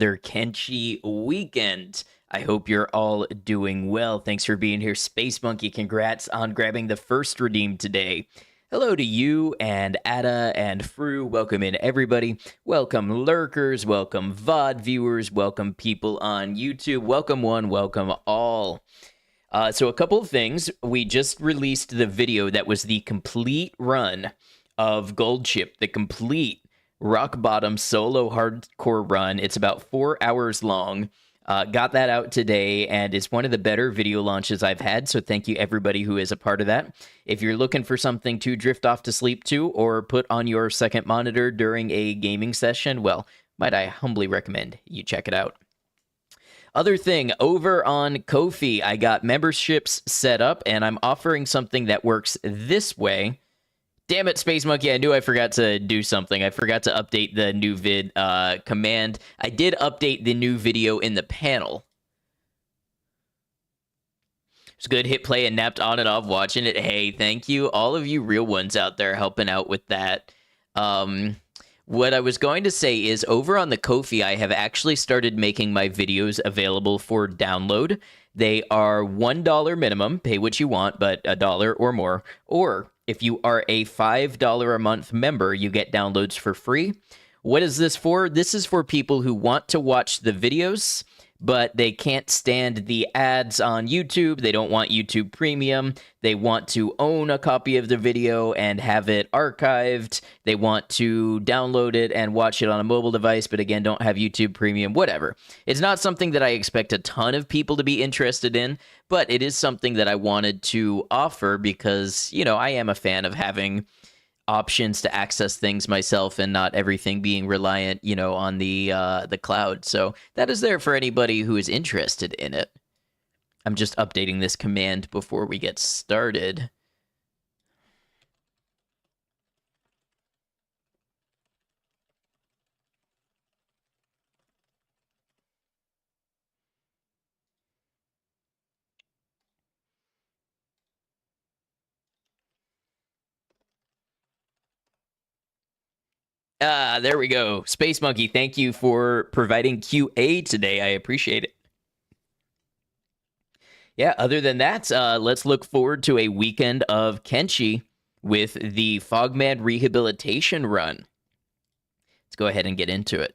their Kenshi weekend. I hope you're all doing well. Thanks for being here, Space Monkey. Congrats on grabbing the first redeem today. Hello to you and Ada and Fru. Welcome in, everybody. Welcome, lurkers. Welcome, VOD viewers. Welcome, people on YouTube. Welcome one, welcome all. So a couple of things. We just released the video that was the complete run of Gold Ship, the complete rock bottom solo hardcore run. It's about 4 hours long. Got that out today, and it's one of the better video launches I've had, so thank you everybody who is a part of that. If you're looking for something to drift off to sleep to or put on your second monitor during a gaming session, well, might I humbly recommend you check it out. Other thing, over on Ko-fi, I got memberships set up, and I'm offering something that works this way. Damn it, Space Monkey, I knew I forgot to do something. I forgot to update the new vid command. I did update the new video in the panel. It's good, hit play and napped on and off watching it. Hey, thank you. All of you real ones out there helping out with that. What I was going to say is over on the Ko-fi, I have actually started making my videos available for download. They are $1 minimum, pay what you want, but $1 or more. Or if you are a $5 a month member, you get downloads for free. What is this for? This is for people who want to watch the videos, but they can't stand the ads on YouTube. They don't want YouTube Premium. They want to own a copy of the video and have it archived. They want to download it and watch it on a mobile device, but again, don't have YouTube Premium, whatever. It's not something that I expect a ton of people to be interested in, but it is something that I wanted to offer because, you know, I am a fan of having options to access things myself and not everything being reliant, you know, on the cloud. So that is there for anybody who is interested in it. I'm just updating this command before we get started. There we go. Space Monkey, thank you for providing QA today. I appreciate it. Yeah, other than that, let's look forward to a weekend of Kenshi with the Fogmen Rehabilitation run. Let's go ahead and get into it.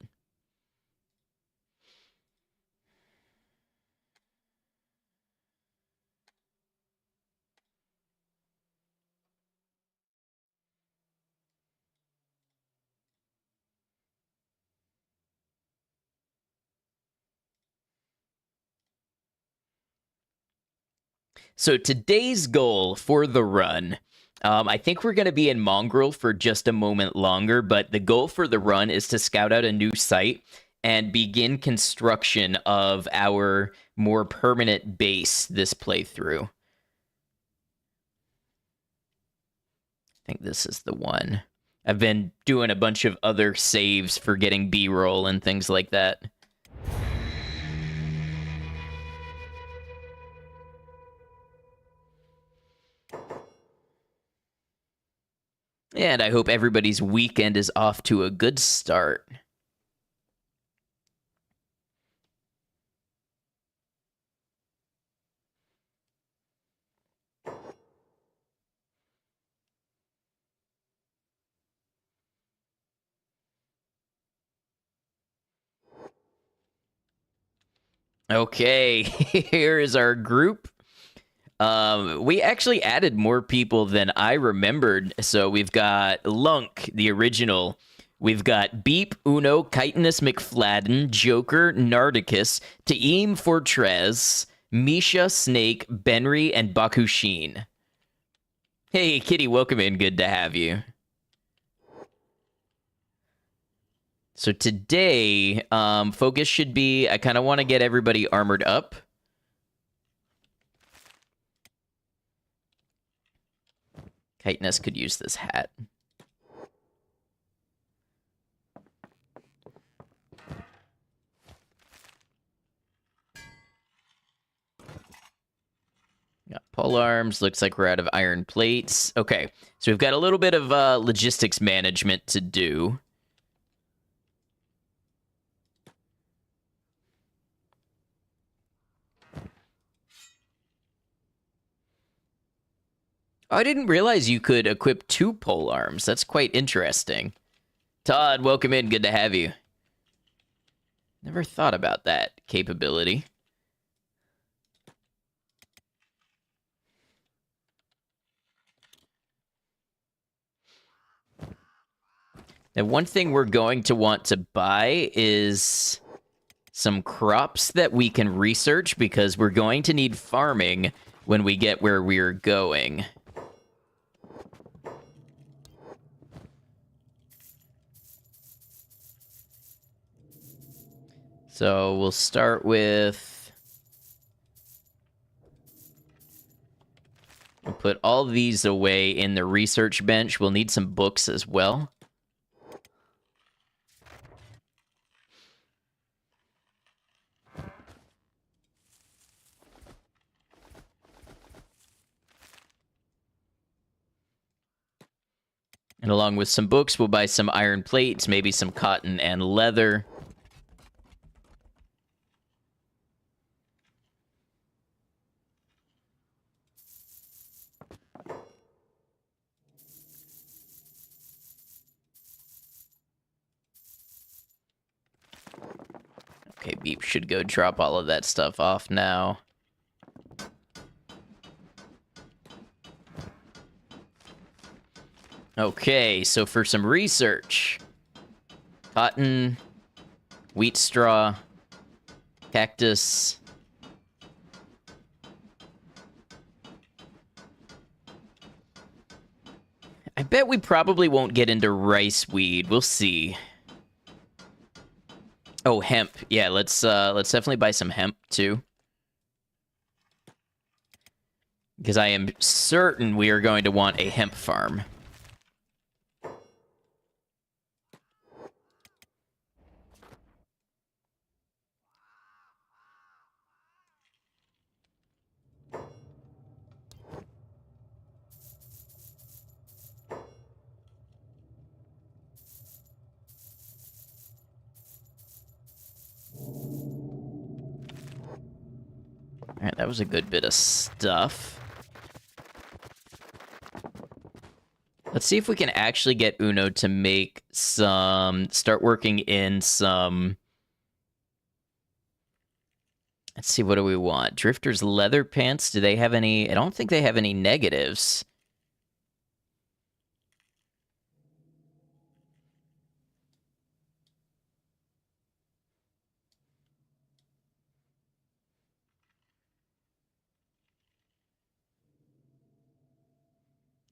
So today's goal for the run, I think we're going to be in Mongrel for just a moment longer, but the goal for the run is to scout out a new site and begin construction of our more permanent base this playthrough. I think this is the one. I've been doing a bunch of other saves for getting B-roll and things like that. And I hope everybody's weekend is off to a good start. Okay, here is our group. We actually added more people than I remembered. So we've got Lunk, the original. We've got Beep, Uno, Chitinous McFladden, Joker, Nardicus, Taim Fortrez, Misha, Snake, Benry, and Bakushin. Hey, Kitty, welcome in. Good to have you. So today, focus should be, I kind of want to get everybody armored up. Chitinous could use this hat. Got pole arms. Looks like we're out of iron plates. Okay, so we've got a little bit of logistics management to do. Oh, I didn't realize you could equip 2 pole arms. That's quite interesting. Todd, welcome in. Good to have you. Never thought about that capability. Now, one thing we're going to want to buy is some crops that we can research, because we're going to need farming when we get where we're going. So we'll start with... We'll put all these away in the research bench. We'll need some books as well. And along with some books, we'll buy some iron plates, maybe some cotton and leather. Okay, Beep should go drop all of that stuff off now. Okay, so for some research, cotton, wheat straw, cactus. I bet we probably won't get into rice weed. We'll see. Oh, hemp. Yeah, let's definitely buy some hemp too. Because I am certain we are going to want a hemp farm. Alright, that was a good bit of stuff. Let's see if we can actually get Uno to make some... Start working in some... Let's see, what do we want? Drifter's leather pants, do they have any... I don't think they have any negatives.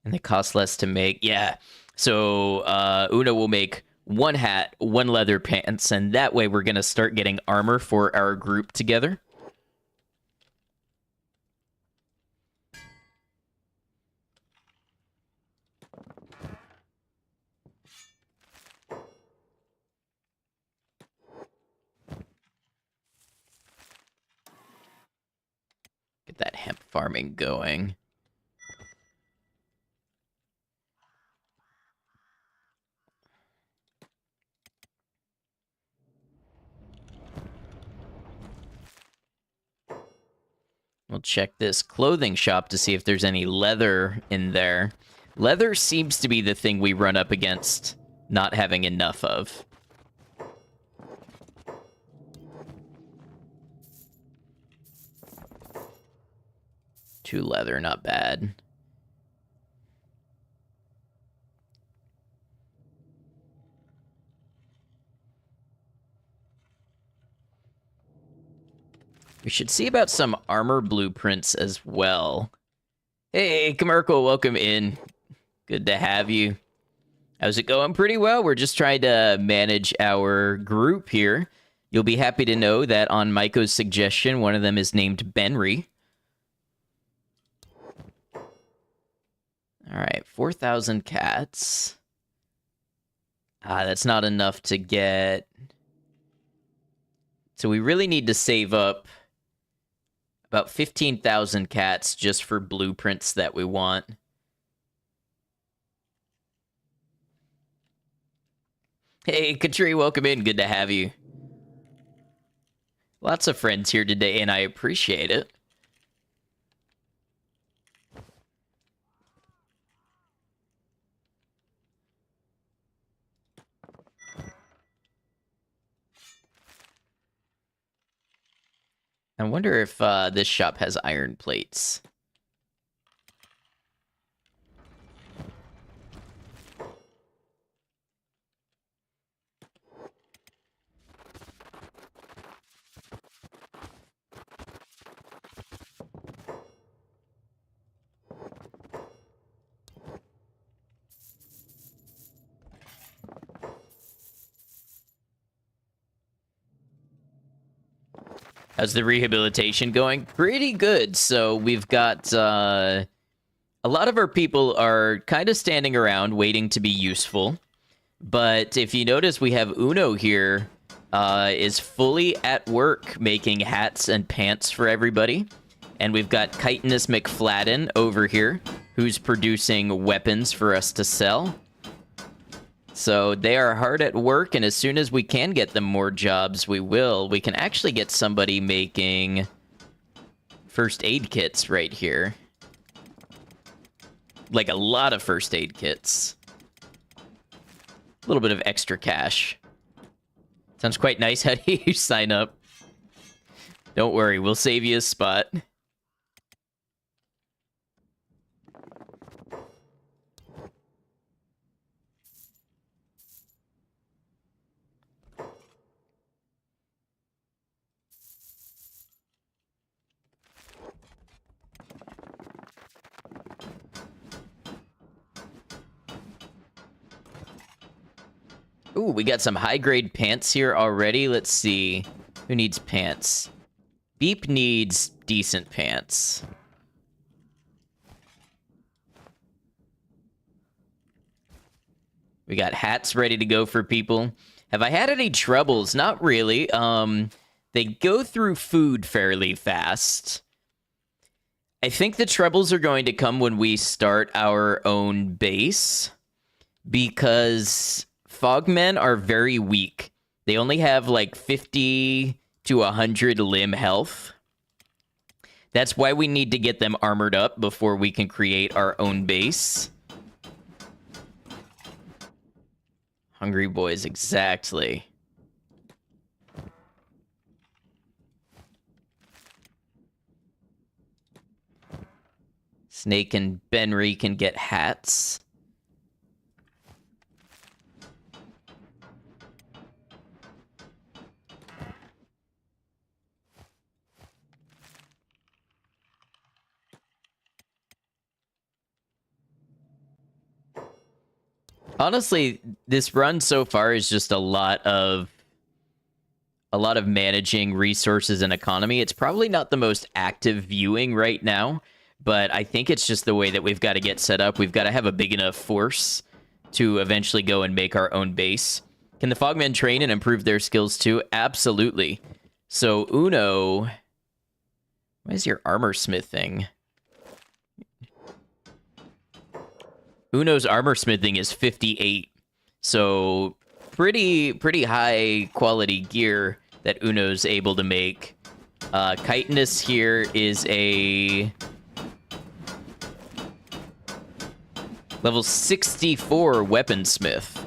And they cost less to make. Yeah. So Una will make 1 hat, 1 leather pants, and that way we're going to start getting armor for our group together. Get that hemp farming going. We'll check this clothing shop to see if there's any leather in there. Leather seems to be the thing we run up against not having enough of. Two leather, not bad. We should see about some armor blueprints as well. Hey, Camerco, welcome in. Good to have you. How's it going? Pretty well. We're just trying to manage our group here. You'll be happy to know that on Maiko's suggestion, one of them is named Benry. All right, 4,000 cats. That's not enough to get... So we really need to save up about 15,000 cats just for blueprints that we want. Hey, Katri, welcome in. Good to have you. Lots of friends here today, and I appreciate it. I wonder if this shop has iron plates. How's the rehabilitation going? Pretty good. So we've got a lot of our people are kind of standing around waiting to be useful. But if you notice, we have Uno here is fully at work making hats and pants for everybody. And we've got Chitinous McFladden over here, who's producing weapons for us to sell. So they are hard at work, and as soon as we can get them more jobs, we will. We can actually get somebody making first aid kits right here. Like a lot of first aid kits. A little bit of extra cash. Sounds quite nice. How do you sign up? Don't worry, we'll save you a spot. Ooh, we got some high-grade pants here already. Let's see. Who needs pants? Beep needs decent pants. We got hats ready to go for people. Have I had any troubles? Not really. They go through food fairly fast. I think the troubles are going to come when we start our own base, because Fogmen are very weak. They only have like 50 to 100 limb health. That's why we need to get them armored up before we can create our own base. Hungry boys, exactly. Snake and Benry can get hats. Honestly, this run so far is just a lot of managing resources and economy. It's probably not the most active viewing right now, but I think it's just the way that we've got to get set up. We've got to have a big enough force to eventually go and make our own base. Can the Fogmen train and improve their skills too? Absolutely. So, Uno, why is your armor smithing? Uno's armor smithing is 58. So, pretty high quality gear that Uno's able to make. Chitinous here is a level 64 weaponsmith.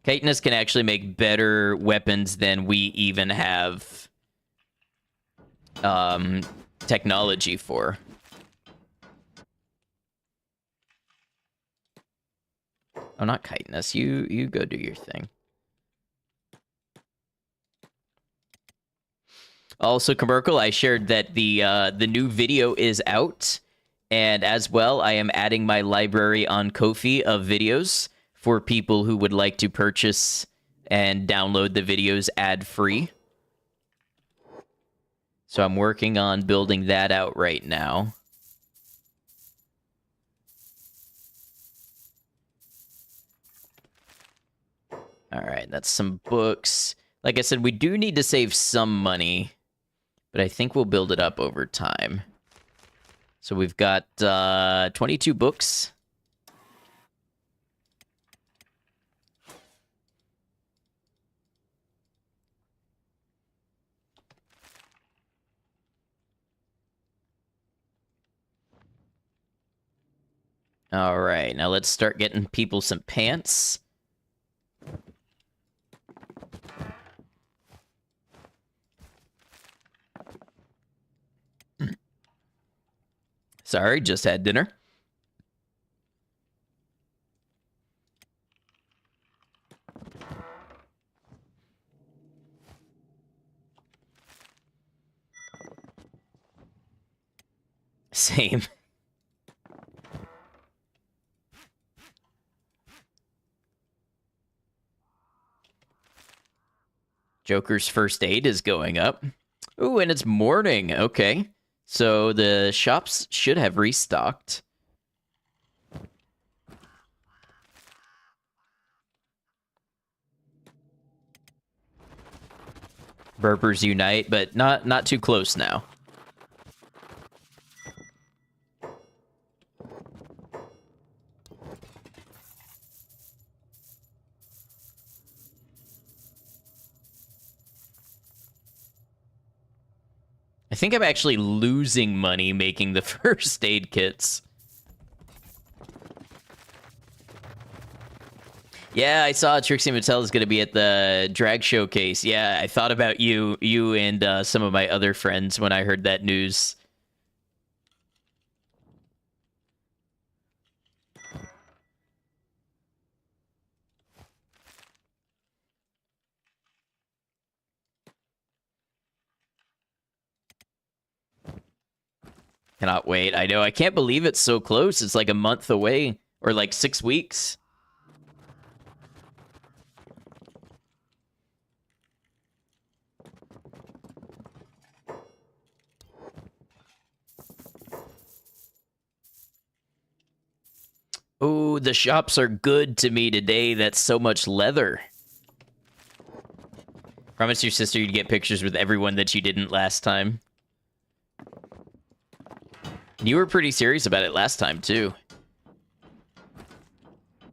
Chitinous can actually make better weapons than we even have technology for. Oh, not Chitinous. You go do your thing. Also, Commercial, I shared that the new video is out, and as well, I am adding my library on Ko-fi of videos for people who would like to purchase and download the videos ad-free. So I'm working on building that out right now. All right, that's some books. Like I said, we do need to save some money, but I think we'll build it up over time. So we've got 22 books. All right, now let's start getting people some pants. Sorry, just had dinner. Same. Joker's first aid is going up. Ooh, and it's morning. Okay. So the shops should have restocked. Burpers unite, but not too close now. I think I'm actually losing money making the first aid kits. Yeah, I saw Trixie Mattel is going to be at the drag showcase. Yeah, I thought about you and some of my other friends when I heard that news. Cannot wait. I know. I can't believe it's so close. It's like a month away, or like 6 weeks. Oh, the shops are good to me today. That's so much leather. Promise your sister you'd get pictures with everyone that you didn't last time. You were pretty serious about it last time, too.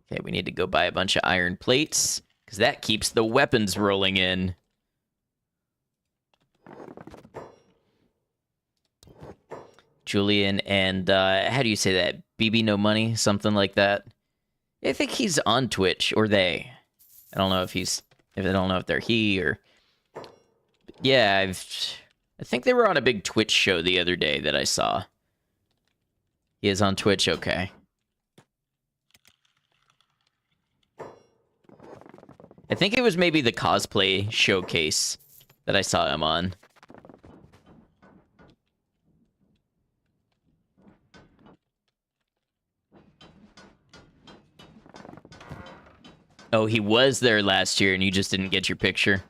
Okay, we need to go buy a bunch of iron plates, because that keeps the weapons rolling in. Julian and, how do you say that? BB No Money? Something like that. I think he's on Twitch, or they. I don't know if I don't know if they're he, or... Yeah, I think they were on a big Twitch show the other day that I saw. He is on Twitch, okay. I think it was maybe the cosplay showcase that I saw him on. Oh, he was there last year and you just didn't get your picture.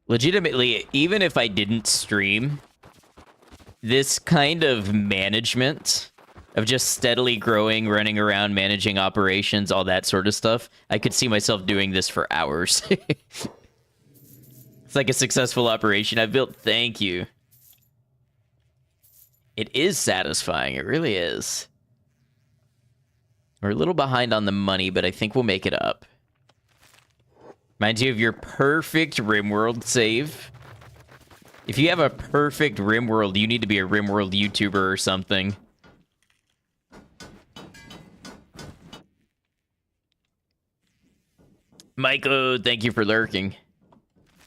Legitimately, even if I didn't stream, this kind of management of just steadily growing, running around, managing operations, all that sort of stuff, I could see myself doing this for hours. It's like a successful operation I've built. Thank you. It is satisfying. It really is. We're a little behind on the money, but I think we'll make it up. Reminds you of your perfect RimWorld save. If you have a perfect RimWorld, you need to be a RimWorld YouTuber or something. Michael, thank you for lurking.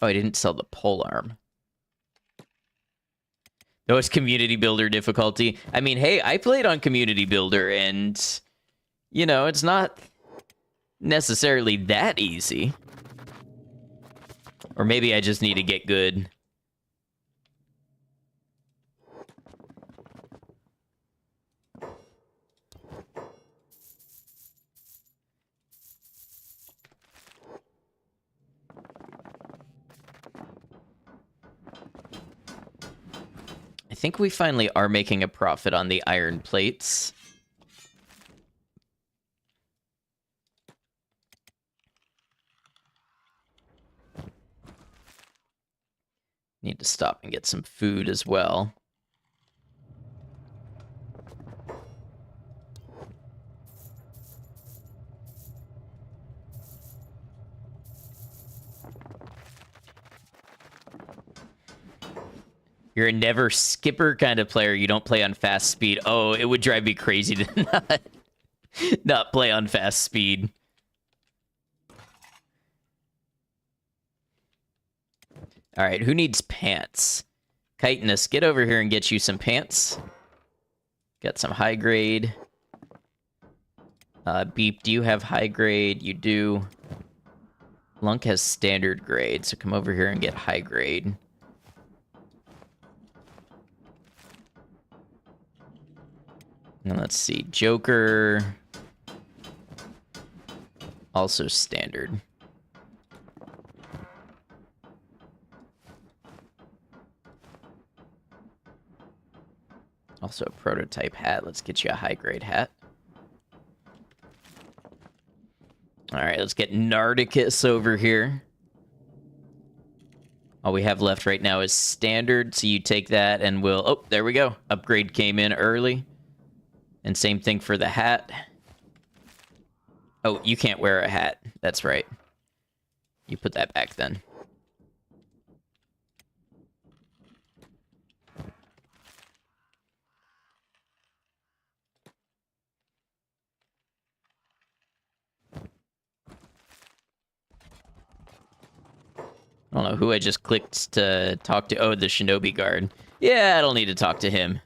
Oh, I didn't sell the polearm. No, it's community builder difficulty. I mean, hey, I played on community builder and, you know, it's not necessarily that easy. Or maybe I just need to get good. I think we finally are making a profit on the iron plates. Need to stop and get some food as well. You're a never skipper kind of player. You don't play on fast speed. Oh, it would drive me crazy to not play on fast speed. All right, who needs pants? Chitinous, get over here and get you some pants. Got some high grade. Beep, do you have high grade? You do. Lunk has standard grade, so come over here and get high grade. And let's see, Joker. Also standard. Also a prototype hat. Let's get you a high grade hat. All right, let's get Nardicus over here. All we have left right now is standard, so you take that and we'll... Oh, there we go. Upgrade came in early. And same thing for the hat. Oh, you can't wear a hat. That's right. You put that back then. I don't know who I just clicked to talk to. Oh, the Shinobi Guard. Yeah, I don't need to talk to him.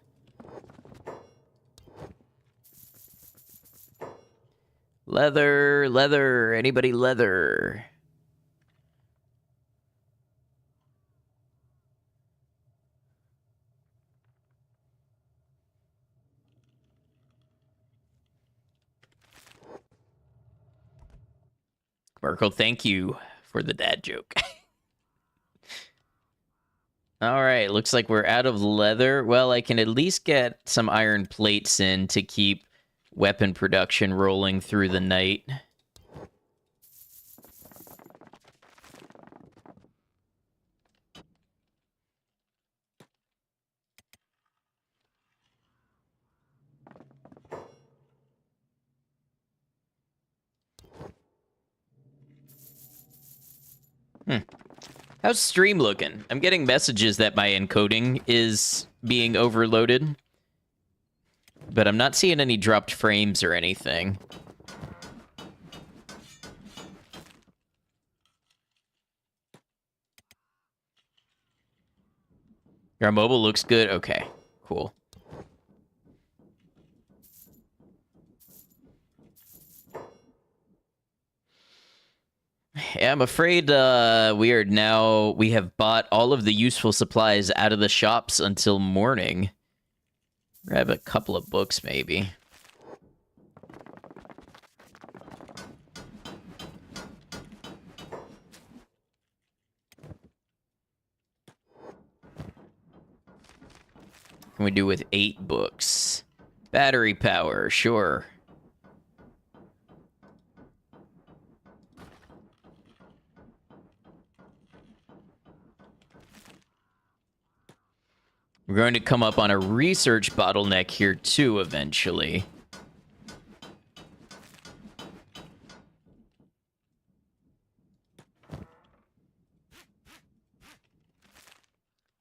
Leather, leather. Anybody leather? Merkel, thank you for the dad joke. All right, looks like we're out of leather. Well, I can at least get some iron plates in to keep weapon production rolling through the night. How's stream looking? I'm getting messages that my encoding is being overloaded, but I'm not seeing any dropped frames or anything. Your mobile looks good? Okay, cool. Yeah, I'm afraid we have bought all of the useful supplies out of the shops until morning. Grab a couple of books, maybe. What can we do with 8 books? Battery power, sure. We're going to come up on a research bottleneck here, too, eventually.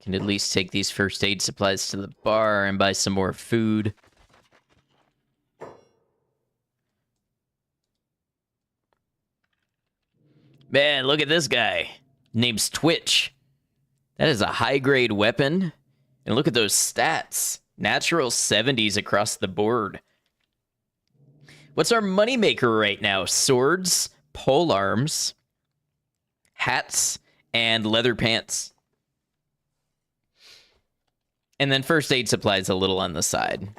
Can at least take these first aid supplies to the bar and buy some more food. Man, look at this guy. Name's Twitch. That is a high-grade weapon. And look at those stats. Natural 70s across the board. What's our moneymaker right now? Swords, pole arms, hats, and leather pants. And then first aid supplies a little on the side.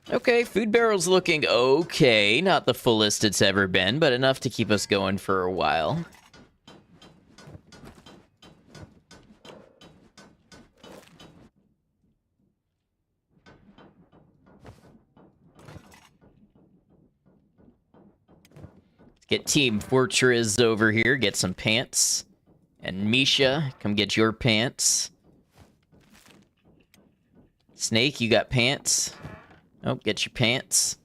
Okay, food barrel's looking okay. Not the fullest it's ever been, but enough to keep us going for a while. Let's get Team Fortress over here, get some pants And Misha, come get your pants. Snake, you got pants? Oh, get your pants.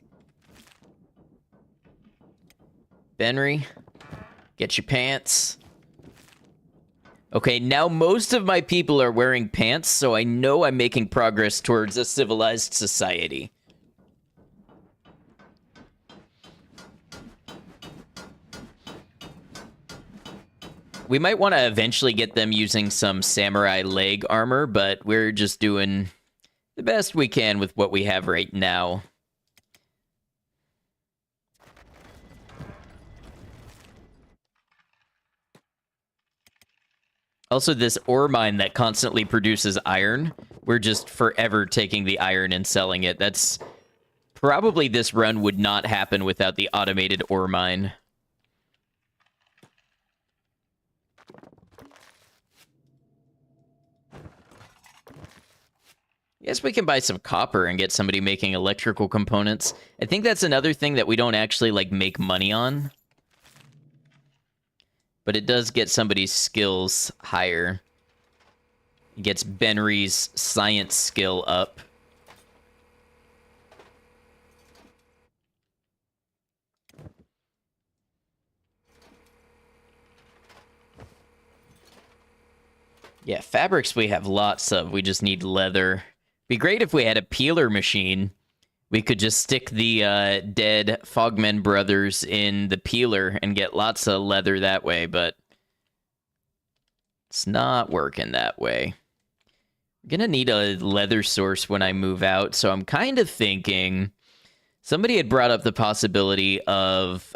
Benry, get your pants. Okay, now most of my people are wearing pants, so I know I'm making progress towards a civilized society. We might want to eventually get them using some samurai leg armor, but we're just doing the best we can with what we have right now. Also, this ore mine that constantly produces iron, we're just forever taking the iron and selling it. That's probably this run would not happen without the automated ore mine. Guess we can buy some copper and get somebody making electrical components. I think that's another thing that we don't actually, like, make money on. But it does get somebody's skills higher. It gets Benry's science skill up. Yeah, fabrics we have lots of. We just need leather. Be great if we had a peeler machine. We could just stick the dead Fogmen brothers in the peeler and get lots of leather that way, but it's not working that way. I'm gonna need a leather source when I move out, so I'm kind of thinking... Somebody had brought up the possibility of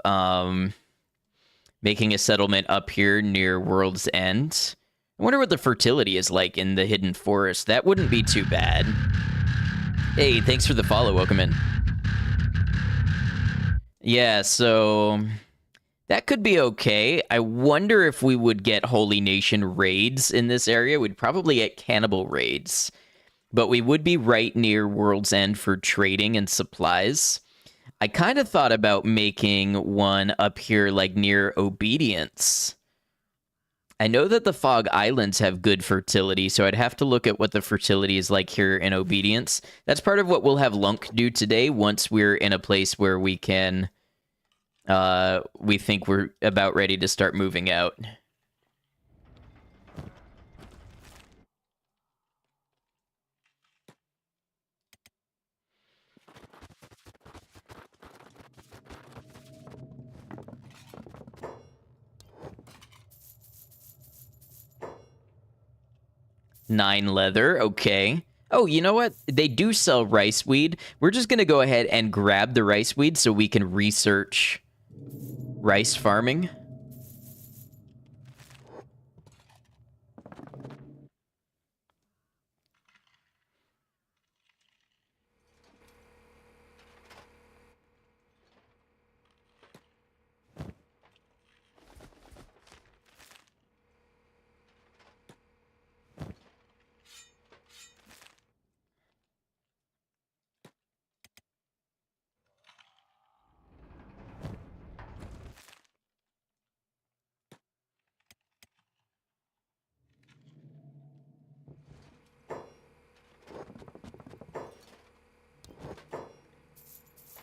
making a settlement up here near World's End. I wonder what the fertility is like in the Hidden Forest. That wouldn't be too bad. Hey, thanks for the follow. Welcome in. Yeah, so that could be okay. I wonder if we would get Holy Nation raids in this area. We'd probably get cannibal raids. But we would be right near World's End for trading and supplies. I kind of thought about making one up here, like, near Obedience. I know that the Fog Islands have good fertility, so I'd have to look at what the fertility is like here in Obedience. That's part of what we'll have Lunk do today once we're in a place where we can... we think we're about ready to start moving out. Nine leather, okay. Oh, you know what? They do sell rice weed. We're just going to go ahead and grab the rice weed so we can research rice farming.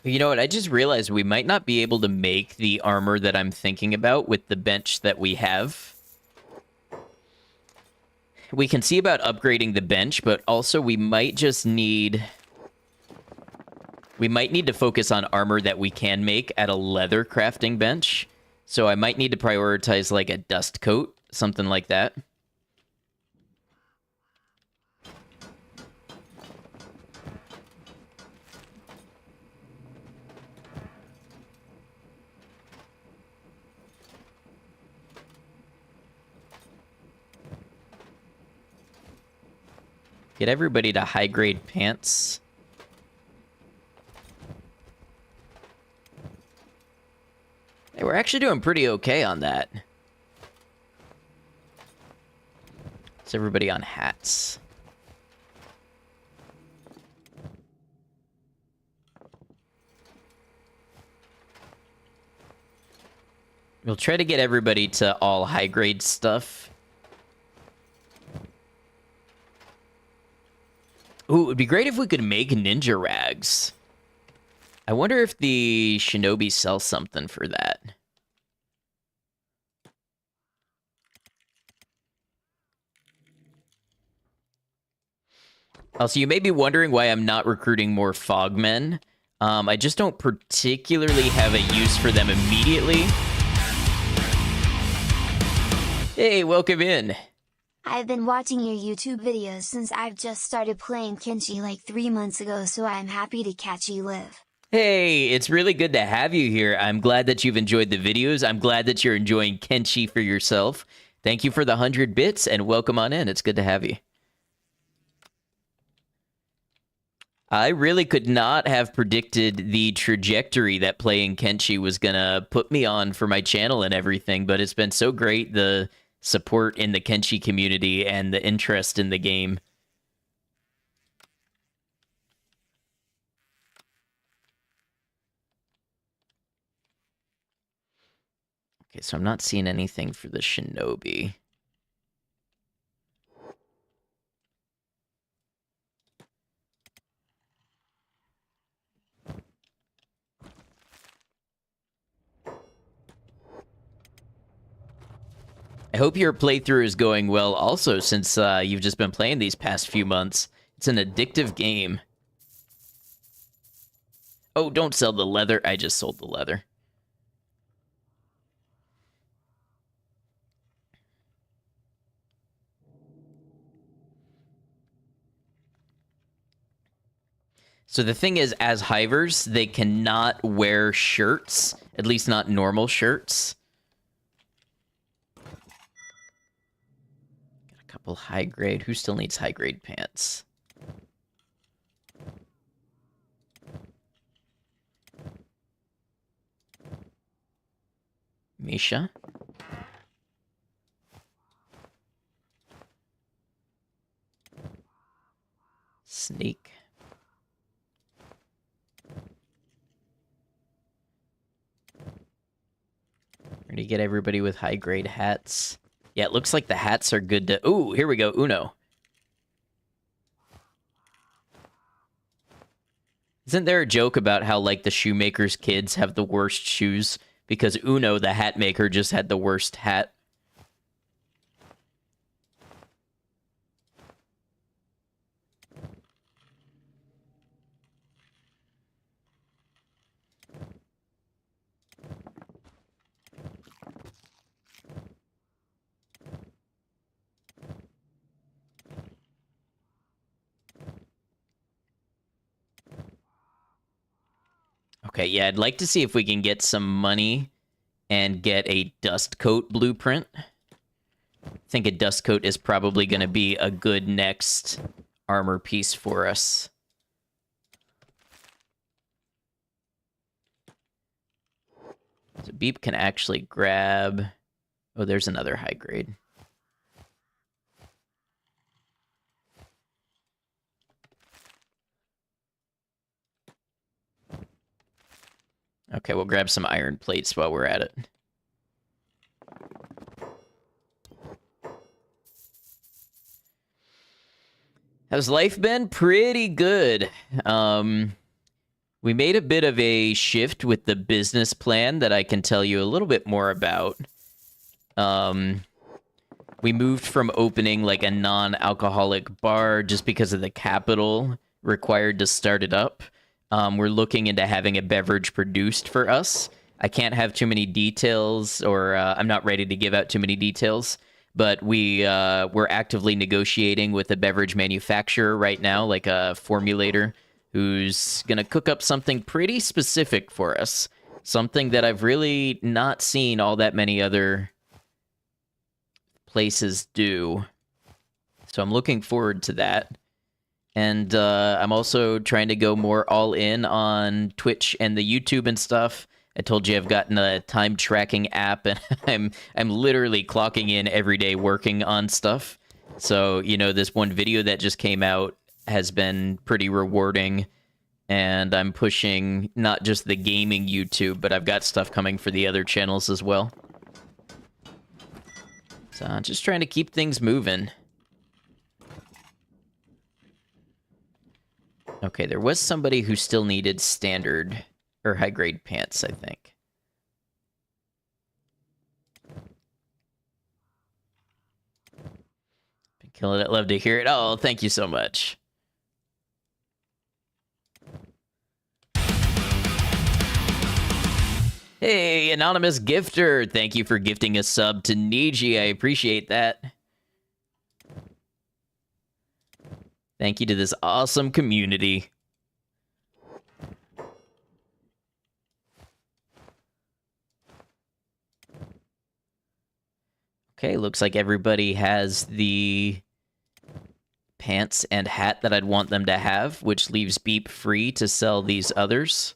You know what? I just realized we might not be able to make the armor that I'm thinking about with the bench that we have. We can see about upgrading the bench, but also we might just need... We might need to focus on armor that we can make at a leather crafting bench. So I might need to prioritize, like, a dust coat, something like that. Get everybody to high-grade pants. Hey, we're actually doing pretty okay on that. It's everybody on hats. We'll try to get everybody to all high-grade stuff Ooh, it would be great if we could make ninja rags. I wonder if the shinobi sells something for that. Also, you may be wondering why I'm not recruiting more Fogmen. I just don't particularly have a use for them immediately. Hey, welcome in. I've been watching your YouTube videos since I've just started playing Kenshi like 3 months ago, so I'm happy to catch you live. Hey, it's really good to have you here. I'm glad that you've enjoyed the videos. I'm glad that you're enjoying Kenshi for yourself. Thank you for the 100 bits, and welcome on in. It's good to have you. I really could not have predicted the trajectory that playing Kenshi was gonna put me on for my channel and everything, but it's been so great, the support in the Kenshi community and the interest in the game. Okay, so I'm not seeing anything for the shinobi. I hope your playthrough is going well also, since you've just been playing these past few months. It's an addictive game. Oh, don't sell the leather. I just sold the leather. So the thing is, as hivers, they cannot wear shirts, at least not normal shirts. Got a couple high grade. Who still needs high grade pants? Misha? Sneak. Ready to get everybody with high grade hats. Yeah, it looks like the hats are good to... Ooh, here we go, Uno. Isn't there a joke about how, like, the shoemaker's kids have the worst shoes? Because Uno, the hat maker, just had the worst hat. Okay, yeah, I'd like to see if we can get some money and get a dust coat blueprint. I think a dust coat is probably going to be a good next armor piece for us. So Beep can actually grab... Oh, there's another high grade. Okay, we'll grab some iron plates while we're at it. How's life been? Pretty good. We made a bit of a shift with the business plan that I can tell you a little bit more about. We moved from opening like a non-alcoholic bar just because of the capital required to start it up. We're looking into having a beverage produced for us. I can't have too many details, or I'm not ready to give out too many details, but we're actively negotiating with a beverage manufacturer right now, like a formulator, who's going to cook up something pretty specific for us. Something that I've really not seen all that many other places do. So I'm looking forward to that. And I'm also trying to go more all in on Twitch and the YouTube and stuff. I told you I've gotten a time tracking app, and I'm literally clocking in every day working on stuff. So, you know, this one video that just came out has been pretty rewarding, and I'm pushing not just the gaming YouTube, but I've got stuff coming for the other channels as well. So I'm just trying to keep things moving. Okay, there was somebody who still needed standard or high-grade pants, I think. Been killing it. Love to hear it. Oh, thank you so much. Hey, anonymous gifter. Thank you for gifting a sub to Niji. I appreciate that. Thank you to this awesome community. Okay, looks like everybody has the pants and hat that I'd want them to have, which leaves Beep free to sell these others.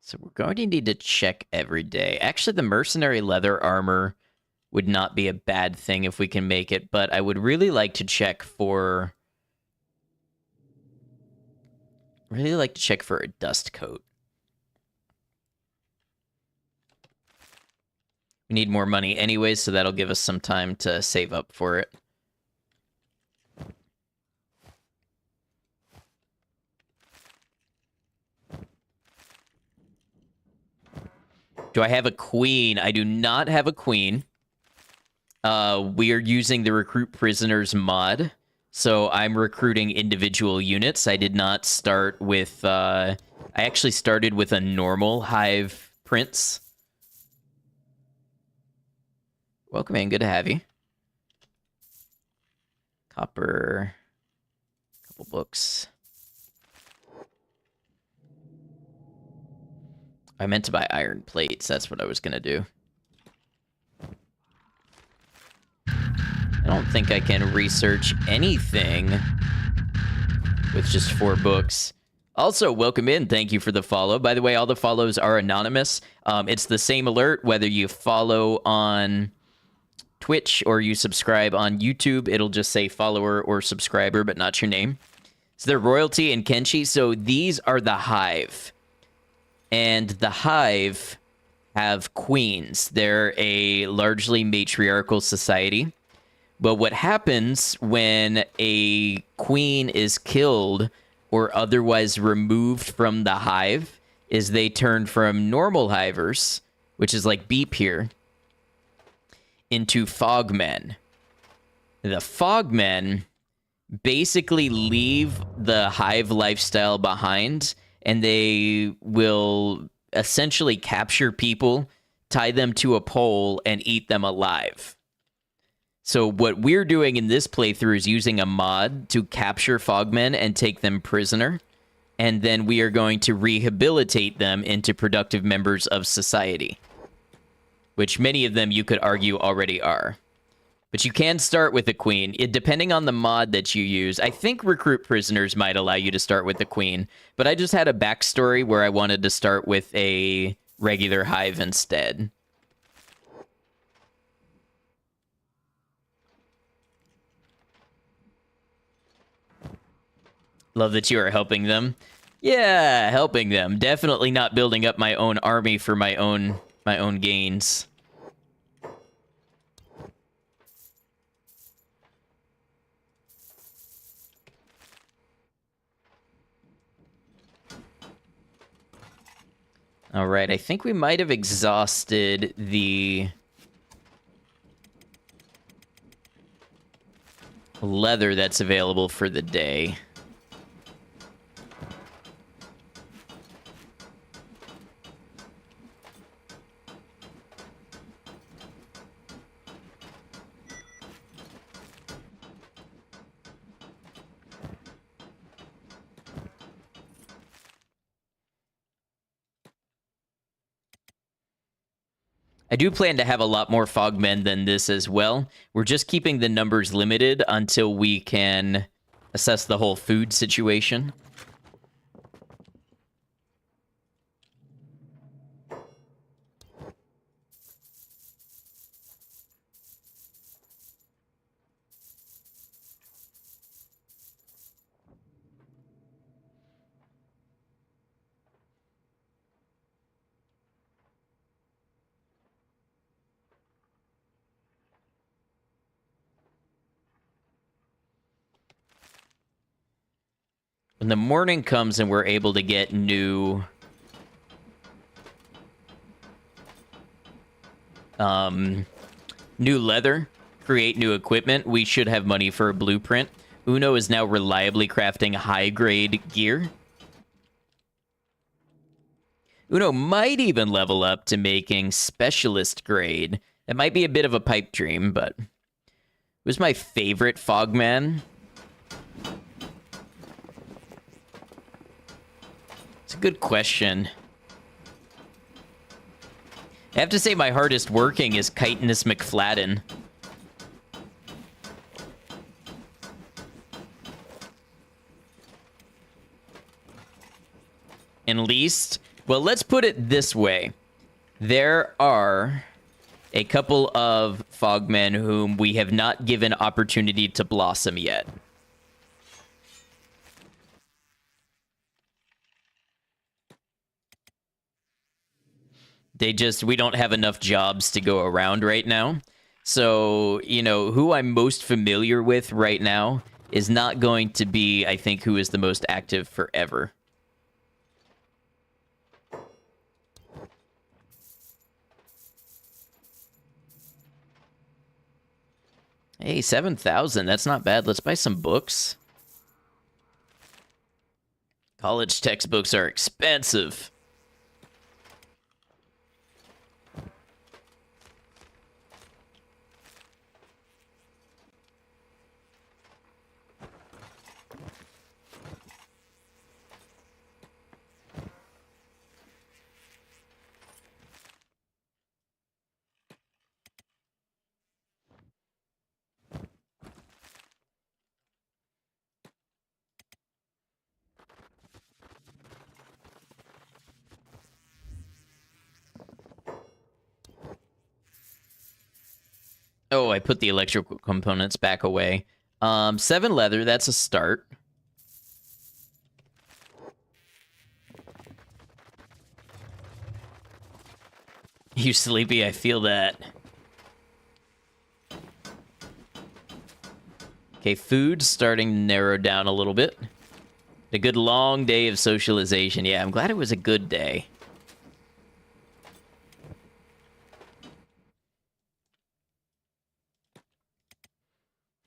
So we're going to need to check every day. Actually, the mercenary leather armor would not be a bad thing if we can make it, but I would really like to check for... Really like to check for a dust coat. We need more money anyways, so that'll give us some time to save up for it. Do I have a queen? I do not have a queen. We are using the recruit prisoners mod, so I'm recruiting individual units. I did not start with... I actually started with a normal hive prince. Welcome in, good to have you. Copper, couple books. I meant to buy iron plates. That's what I was gonna do. I don't think I can research anything with just 4 books. Also, welcome in. Thank you for the follow. By the way, all the follows are anonymous. It's the same alert whether you follow on Twitch or you subscribe on YouTube. It'll just say follower or subscriber, but not your name. So they're royalty and Kenshi. So these are the hive. And the hive have queens. They're a largely matriarchal society. But what happens when a queen is killed or otherwise removed from the hive is they turn from normal hivers, which is like Beep here, into Fogmen. The Fogmen basically leave the hive lifestyle behind, and they will essentially capture people, tie them to a pole, and eat them alive. So what we're doing in this playthrough is using a mod to capture Fogmen and take them prisoner, and then we are going to rehabilitate them into productive members of society, which many of them you could argue already are. But you can start with a queen. Depending on the mod that you use, I think recruit prisoners might allow you to start with the queen, but I just had a backstory where I wanted to start with a regular hive instead. Love that you are helping them. Yeah, helping them. Definitely not building up my own army for my own gains. All right, I think we might have exhausted the leather that's available for the day. I do plan to have a lot more Fogmen than this as well. We're just keeping the numbers limited until we can assess the whole food situation. When the morning comes and we're able to get new new leather, create new equipment, we should have money for a blueprint. Uno is now reliably crafting high-grade gear. Uno might even level up to making specialist grade. That might be a bit of a pipe dream, but who's my favorite Fogman? It's a good question. I have to say my hardest working is Chitinous McFladden. And least, well, let's put it this way. There are a couple of Fogmen whom we have not given opportunity to blossom yet. We don't have enough jobs to go around right now. So, you know, who I'm most familiar with right now is not going to be, I think, who is the most active forever. Hey, 7,000. That's not bad. Let's buy some books. College textbooks are expensive. Oh, I put the electrical components back away. 7 leather, that's a start. You sleepy, I feel that. Okay, food's starting to narrow down a little bit. A good long day of socialization. Yeah, I'm glad it was a good day.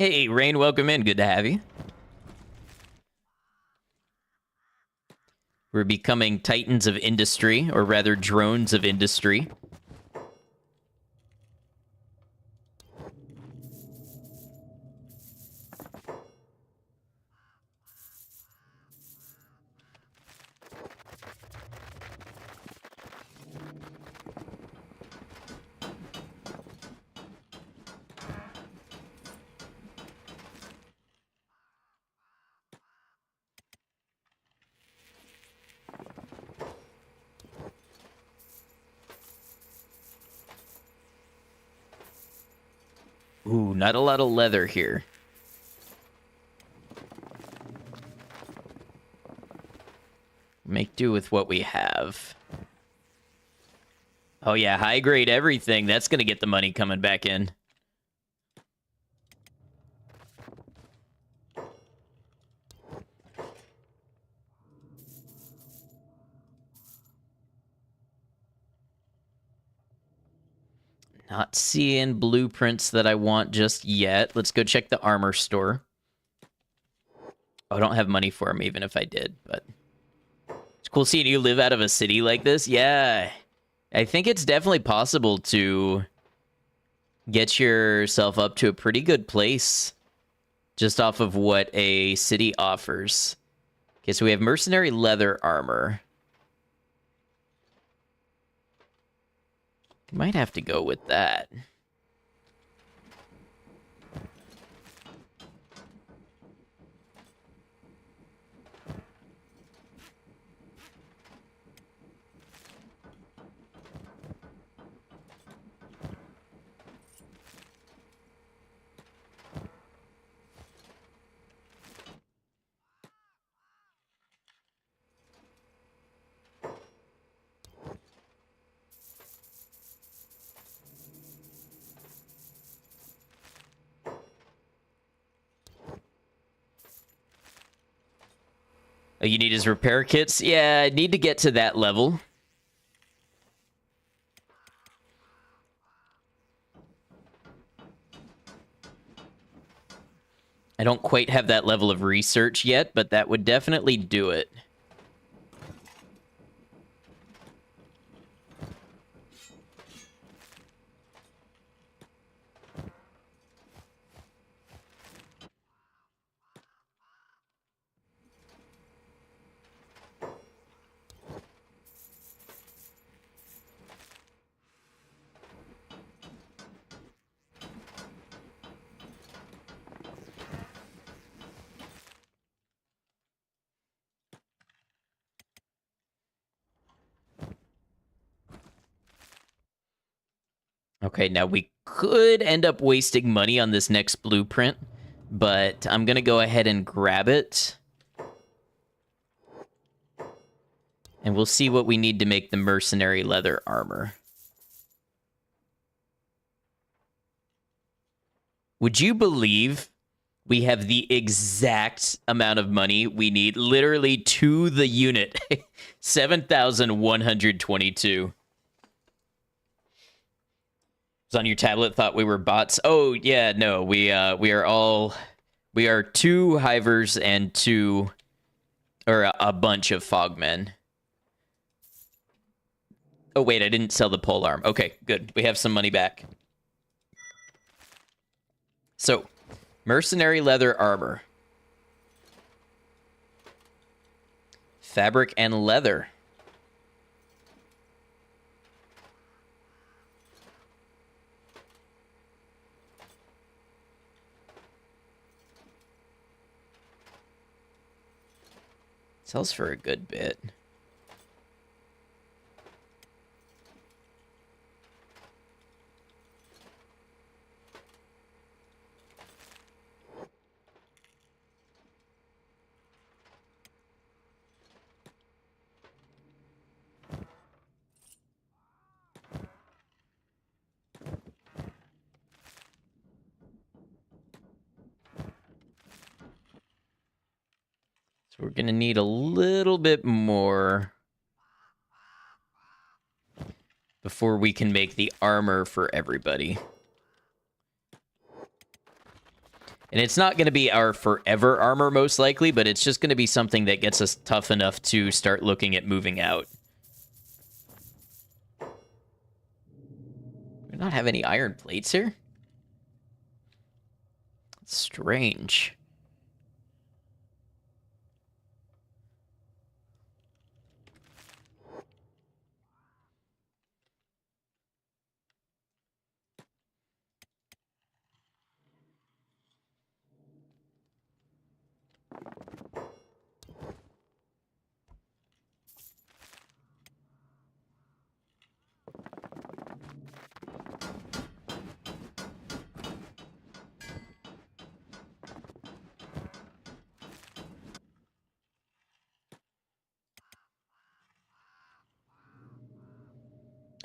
Hey, Rain, welcome in. Good to have you. We're becoming titans of industry, or rather drones of industry. Ooh, not a lot of leather here. Make do with what we have. Oh yeah, high grade everything. That's gonna get the money coming back in. Not seeing blueprints that I want just yet. Let's go check the armor store. Oh, I don't have money for them, even if I did, but... It's cool seeing you live out of a city like this. Yeah, I think it's definitely possible to get yourself up to a pretty good place just off of what a city offers. Okay, so we have mercenary leather armor. Might have to go with that. Oh, you need his repair kits? Yeah, I need to get to that level. I don't quite have that level of research yet, but that would definitely do it. Okay, now we could end up wasting money on this next blueprint, but I'm going to go ahead and grab it. And we'll see what we need to make the mercenary leather armor. Would you believe we have the exact amount of money we need, literally to the unit? 7,122. Was on your tablet, thought we were bots. Oh yeah, no, we are 2 hivers and a bunch of fogmen. Oh wait, I didn't sell the pole arm. Okay, good. We have some money back. So, mercenary leather armor. Fabric and leather. Sells for a good bit. So we're going to need a little bit more before we can make the armor for everybody. And it's not going to be our forever armor, most likely, but it's just going to be something that gets us tough enough to start looking at moving out. We not have any iron plates here? That's strange.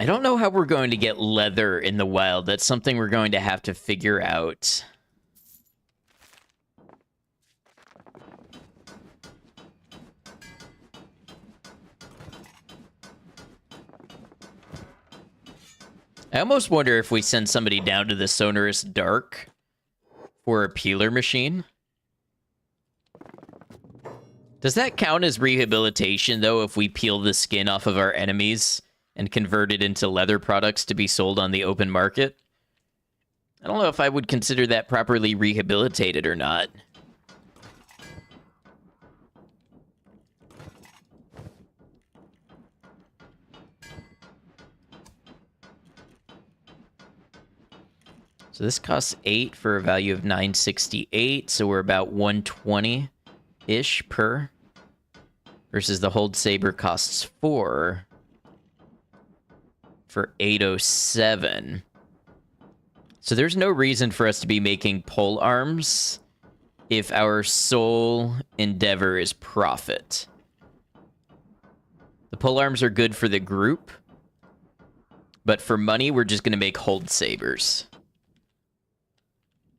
I don't know how we're going to get leather in the wild. That's something we're going to have to figure out. I almost wonder if we send somebody down to the Sonorous Dark for a peeler machine. Does that count as rehabilitation, though, if we peel the skin off of our enemies and convert it into leather products to be sold on the open market? I don't know if I would consider that properly rehabilitated or not. So this costs 8 for a value of 968, so we're about 120-ish per. Versus the Hold Saber costs 4 for 807. So there's no reason for us to be making pole arms if our sole endeavor is profit. The pole arms are good for the group, but for money, we're just going to make Hold Sabers.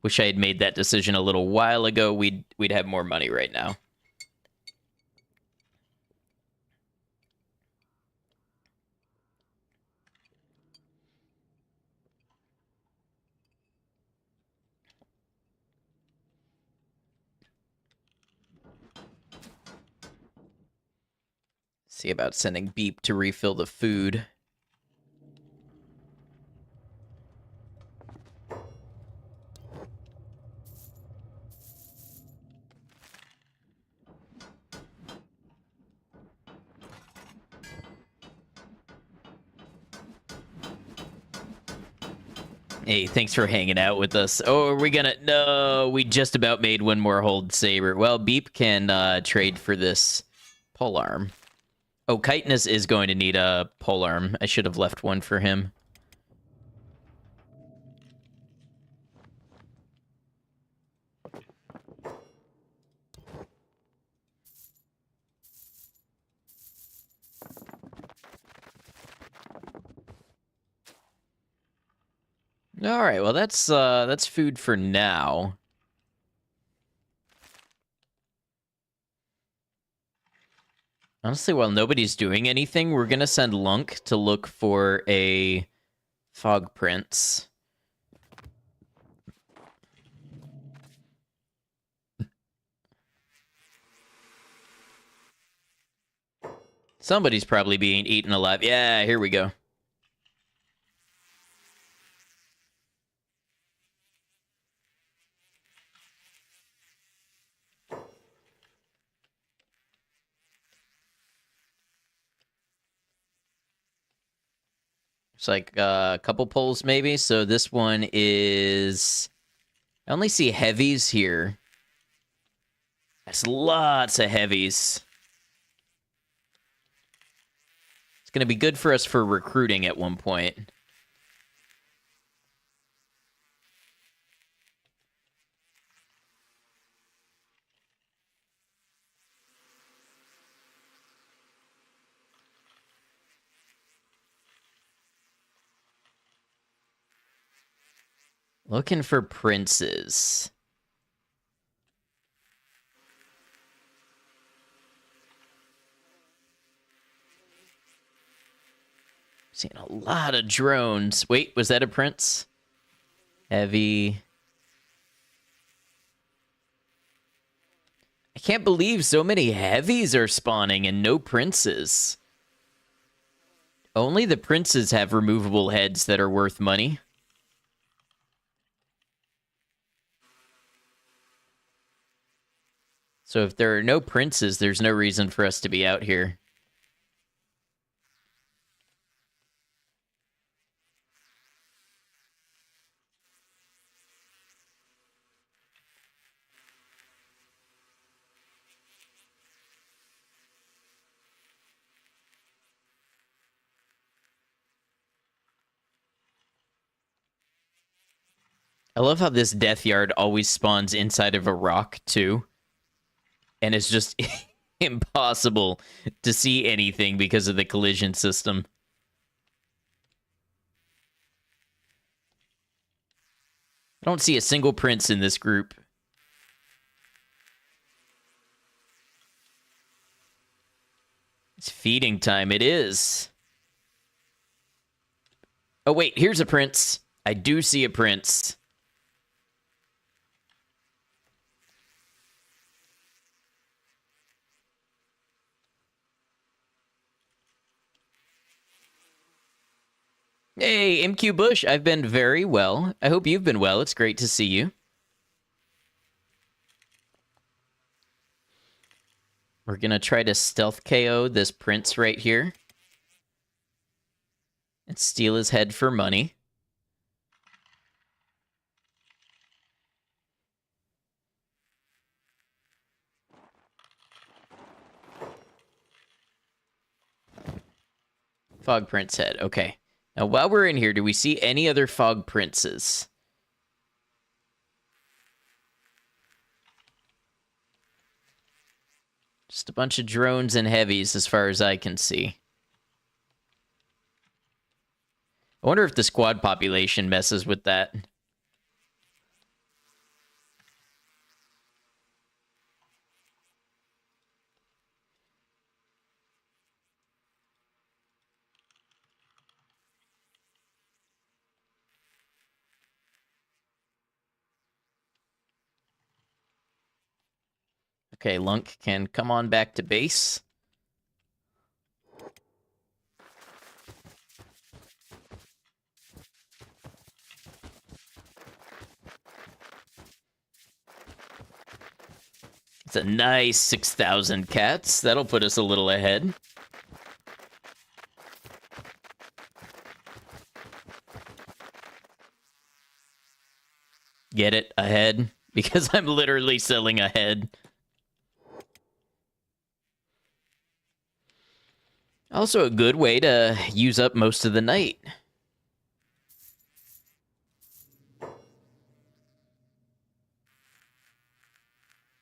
Wish I had made that decision a little while ago. We'd have more money right now. See about sending Beep to refill the food. Hey, thanks for hanging out with us. Oh, are we gonna... No, we just about made one more hold saber. Well, Beep can trade for this polearm. Oh, Chitinous is going to need a polearm. I should have left one for him. All right, well that's food for now. Honestly, while nobody's doing anything, we're gonna send Lunk to look for a fog prince. Somebody's probably being eaten alive. Yeah, here we go. It's like a couple pulls maybe. So this one is... I only see heavies here. That's lots of heavies. It's going to be good for us for recruiting at one point. Looking for princes. Seeing a lot of drones. Wait, was that a prince? Heavy. I can't believe so many heavies are spawning and no princes. Only the princes have removable heads that are worth money. So if there are no princes, there's no reason for us to be out here. I love how this death yard always spawns inside of a rock, too. And it's just impossible to see anything because of the collision system. I don't see a single prince in this group. It's feeding time. It is. Oh, wait. Here's a prince. I do see a prince. Hey, MQ Bush, I've been very well. I hope you've been well. It's great to see you. We're going to try to stealth KO this prince right here. And steal his head for money. Fog Prince head. Okay. Now, while we're in here, do we see any other Fog Princes? Just a bunch of drones and heavies as far as I can see. I wonder if the squad population messes with that. Okay, Lunk can come on back to base. It's a nice 6,000 cats. That'll put us a little ahead. Get it? Ahead? Because I'm literally selling ahead. Also a good way to use up most of the night.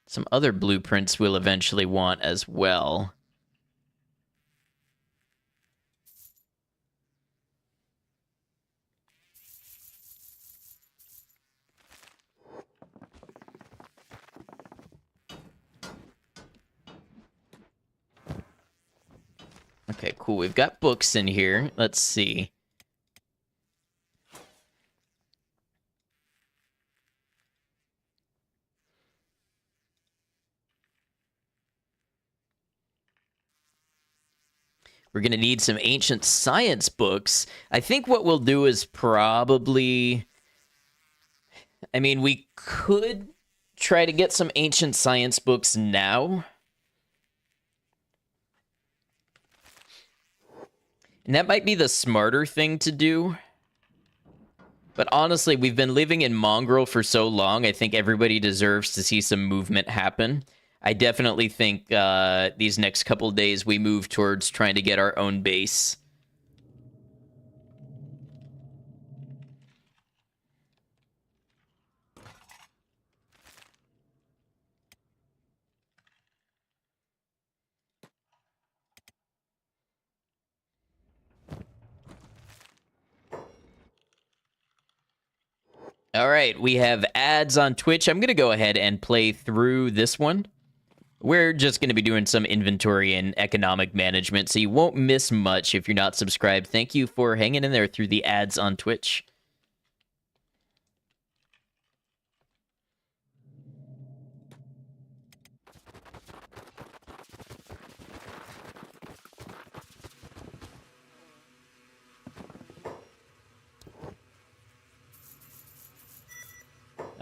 Some other blueprints we'll eventually want as well. Okay, cool. We've got books in here. Let's see. We're going to need some ancient science books. I think what we'll do is probably... I mean, we could try to get some ancient science books now. And that might be the smarter thing to do. But honestly, we've been living in Mongrel for so long, I think everybody deserves to see some movement happen. I definitely think these next couple days we move towards trying to get our own base. All right, we have ads on Twitch. I'm going to go ahead and play through this one. We're just going to be doing some inventory and economic management, so you won't miss much if you're not subscribed. Thank you for hanging in there through the ads on Twitch.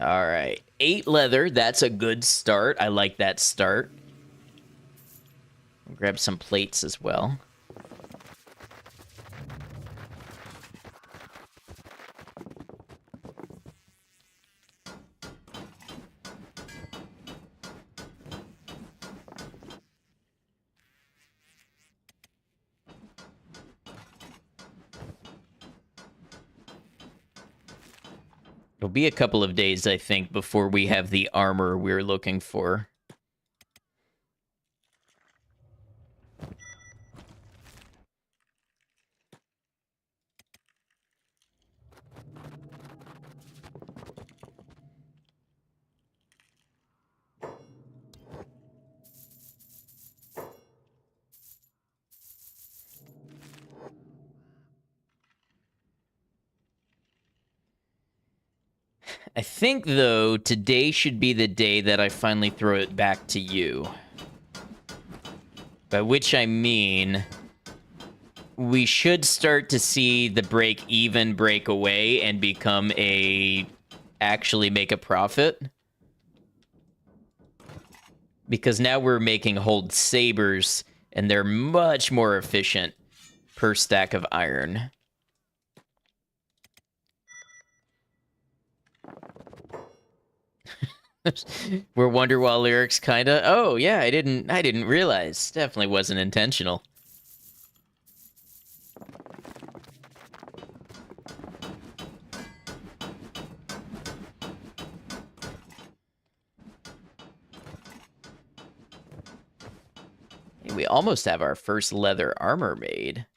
All right, 8 leather. That's a good start. I like that start. I'll grab some plates as well. It'll be a couple of days, I think, before we have the armor we're looking for. I think, though, today should be the day that I finally throw it back to you. By which I mean, we should start to see the break even break away and become actually make a profit. Because now we're making hold sabers, and they're much more efficient per stack of iron. Were Wonderwall lyrics kinda? Oh yeah, I didn't realize. Definitely wasn't intentional. Hey, we almost have our first leather armor made.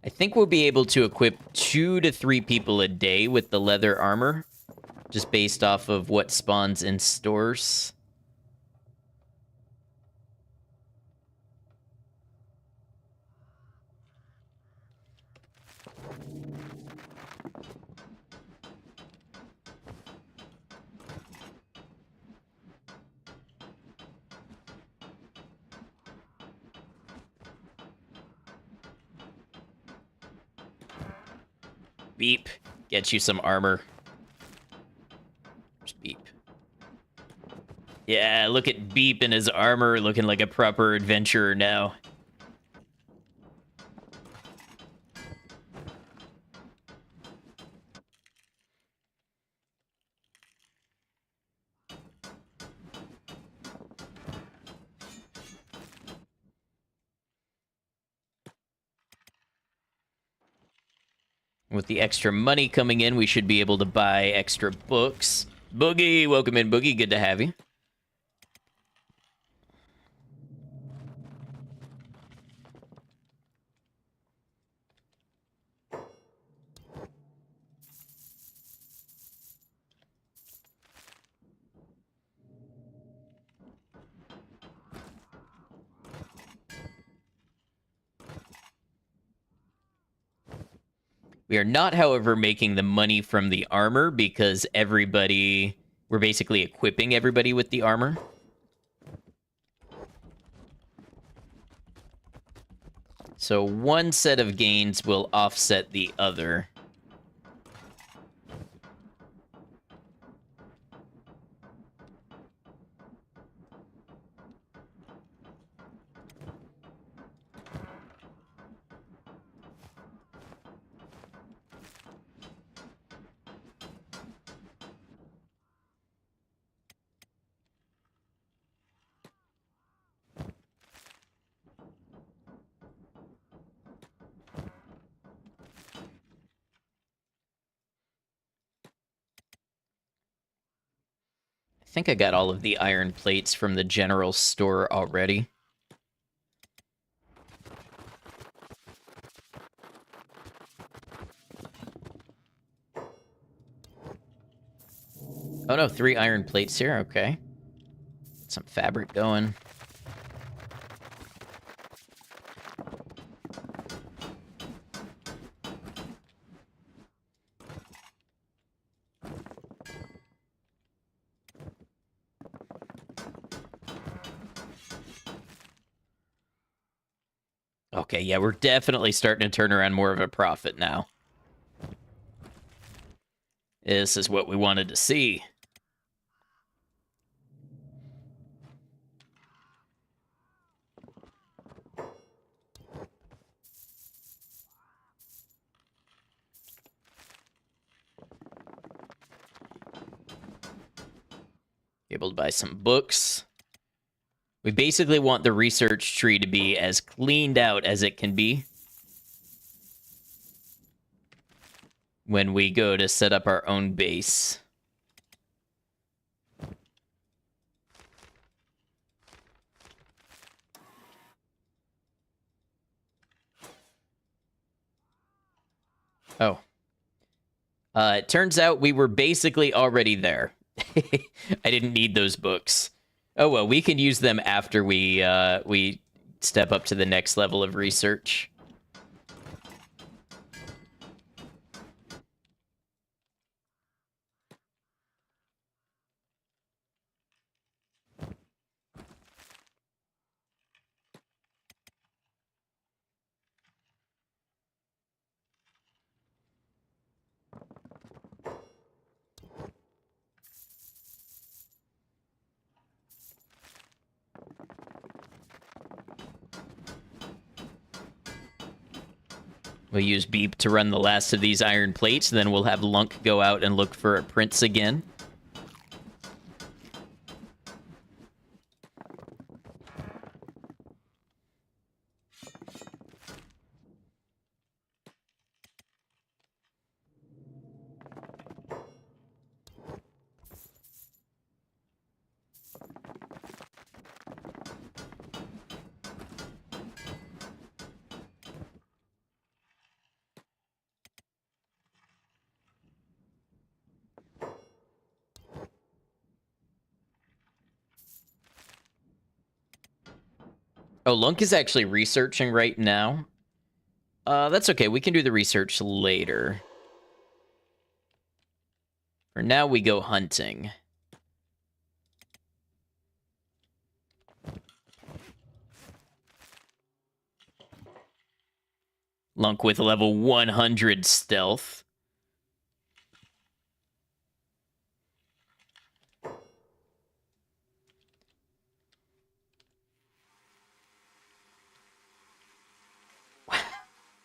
I think we'll be able to equip 2 to 3 people a day with the leather armor, just based off of what spawns in stores. Beep. Get you some armor. There's Beep. Yeah, look at Beep in his armor, looking like a proper adventurer now. With the extra money coming in, we should be able to buy extra books. Boogie, welcome in, Boogie. Good to have you. We are not, however, making the money from the armor because we're basically equipping everybody with the armor. So one set of gains will offset the other. I think I got all of the iron plates from the general store already. Oh no, 3 iron plates here, okay. Get some fabric going. Okay, yeah, we're definitely starting to turn around more of a profit now. This is what we wanted to see. Able to buy some books. We basically want the research tree to be as cleaned out as it can be when we go to set up our own base. Oh. It turns out we were basically already there. I didn't need those books. Oh well, we can use them after we step up to the next level of research. We'll use Beep to run the last of these iron plates, then we'll have Lunk go out and look for a prince again. Oh, Lunk is actually researching right now. That's okay. We can do the research later. For now, we go hunting. Lunk with level 100 stealth.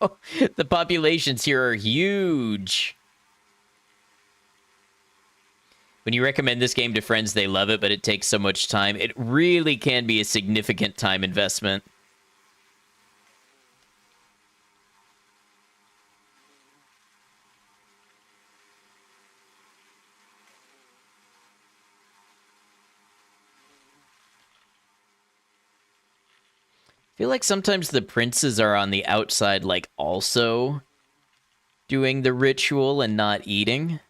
The populations here are huge. When you recommend this game to friends, they love it, but it takes so much time. It really can be a significant time investment. I feel like sometimes the princes are on the outside, like, also doing the ritual and not eating.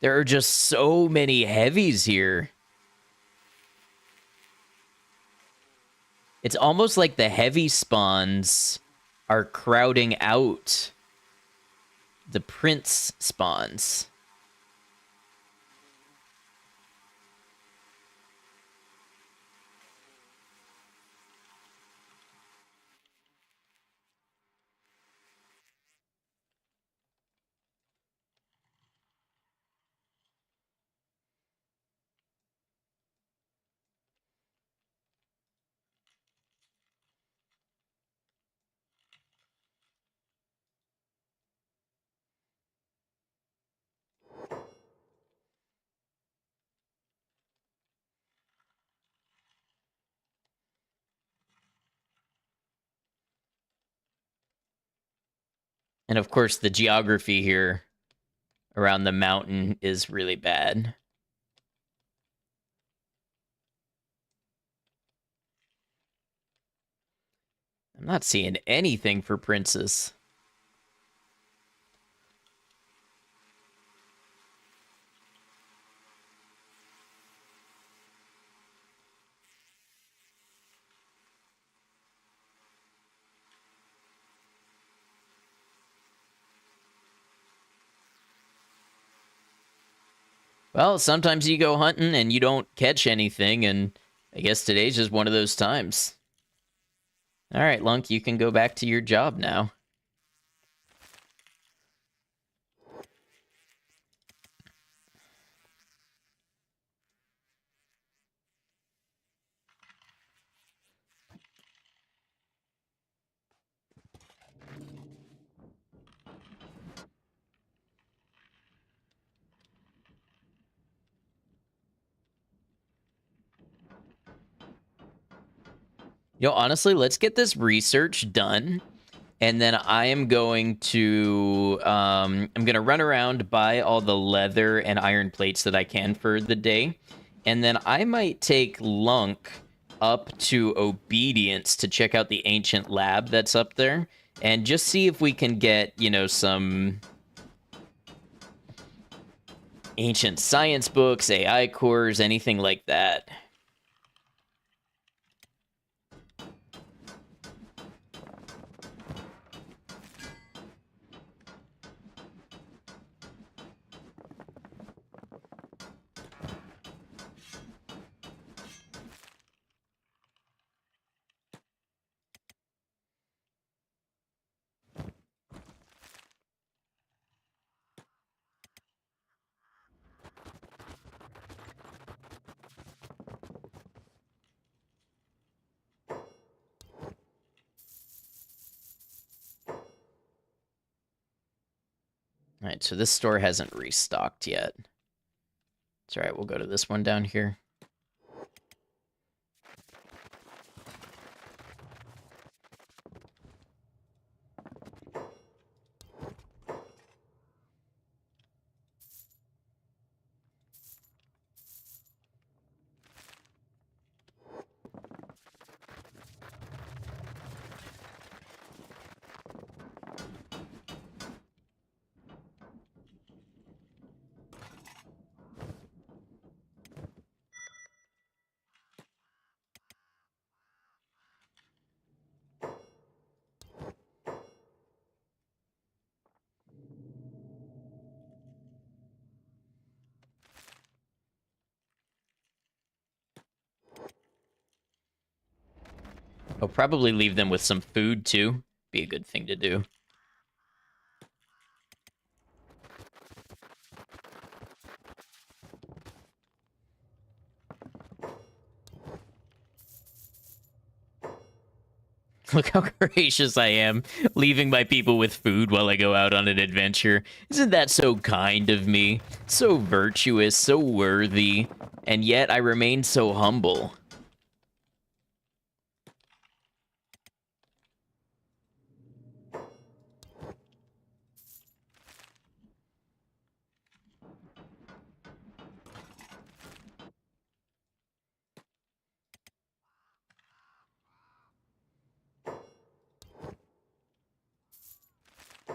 There are just so many heavies here. It's almost like the heavy spawns are crowding out the prince spawns. And of course, the geography here around the mountain is really bad. I'm not seeing anything for princes. Well, sometimes you go hunting and you don't catch anything, and I guess today's just one of those times. All right, Lunk, you can go back to your job now. Honestly, let's get this research done. And then I am going to I'm gonna run around, buy all the leather and iron plates that I can for the day. And then I might take Lunk up to Obedience to check out the ancient lab that's up there. And just see if we can get, some ancient science books, AI cores, anything like that. All right, so this store hasn't restocked yet. It's all right, we'll go to this one down here. I'll probably leave them with some food, too. Be a good thing to do. Look how gracious I am, leaving my people with food while I go out on an adventure. Isn't that so kind of me? So virtuous, so worthy, and yet I remain so humble.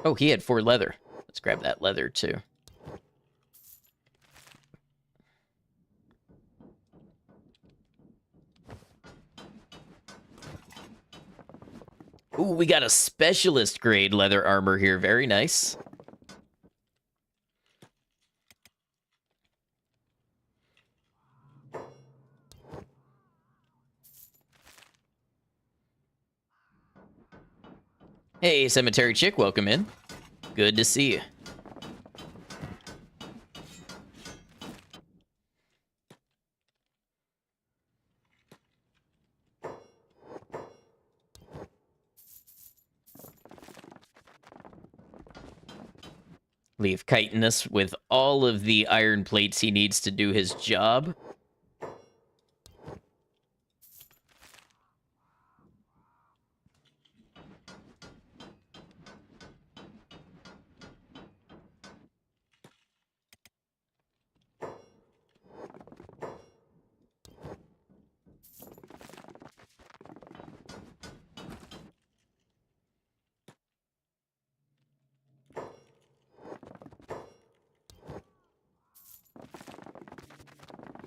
Oh, he had 4 leather. Let's grab that leather, too. Ooh, we got a specialist grade leather armor here. Very nice. Hey, Cemetery Chick, welcome in. Good to see you. Leave chitinous with all of the iron plates he needs to do his job.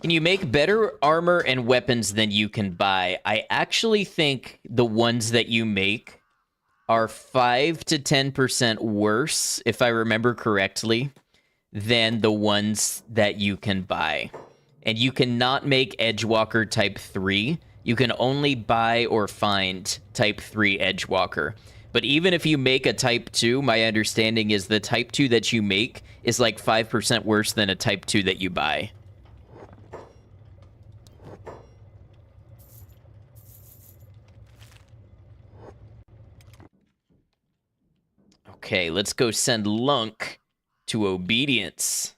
Can you make better armor and weapons than you can buy? I actually think the ones that you make are 5 to 10% worse, if I remember correctly, than the ones that you can buy. And you cannot make Edgewalker Type 3. You can only buy or find Type 3 Edgewalker. But even if you make a Type 2, my understanding is the Type 2 that you make is like 5% worse than a Type 2 that you buy. Okay, let's go send Lunk to obedience.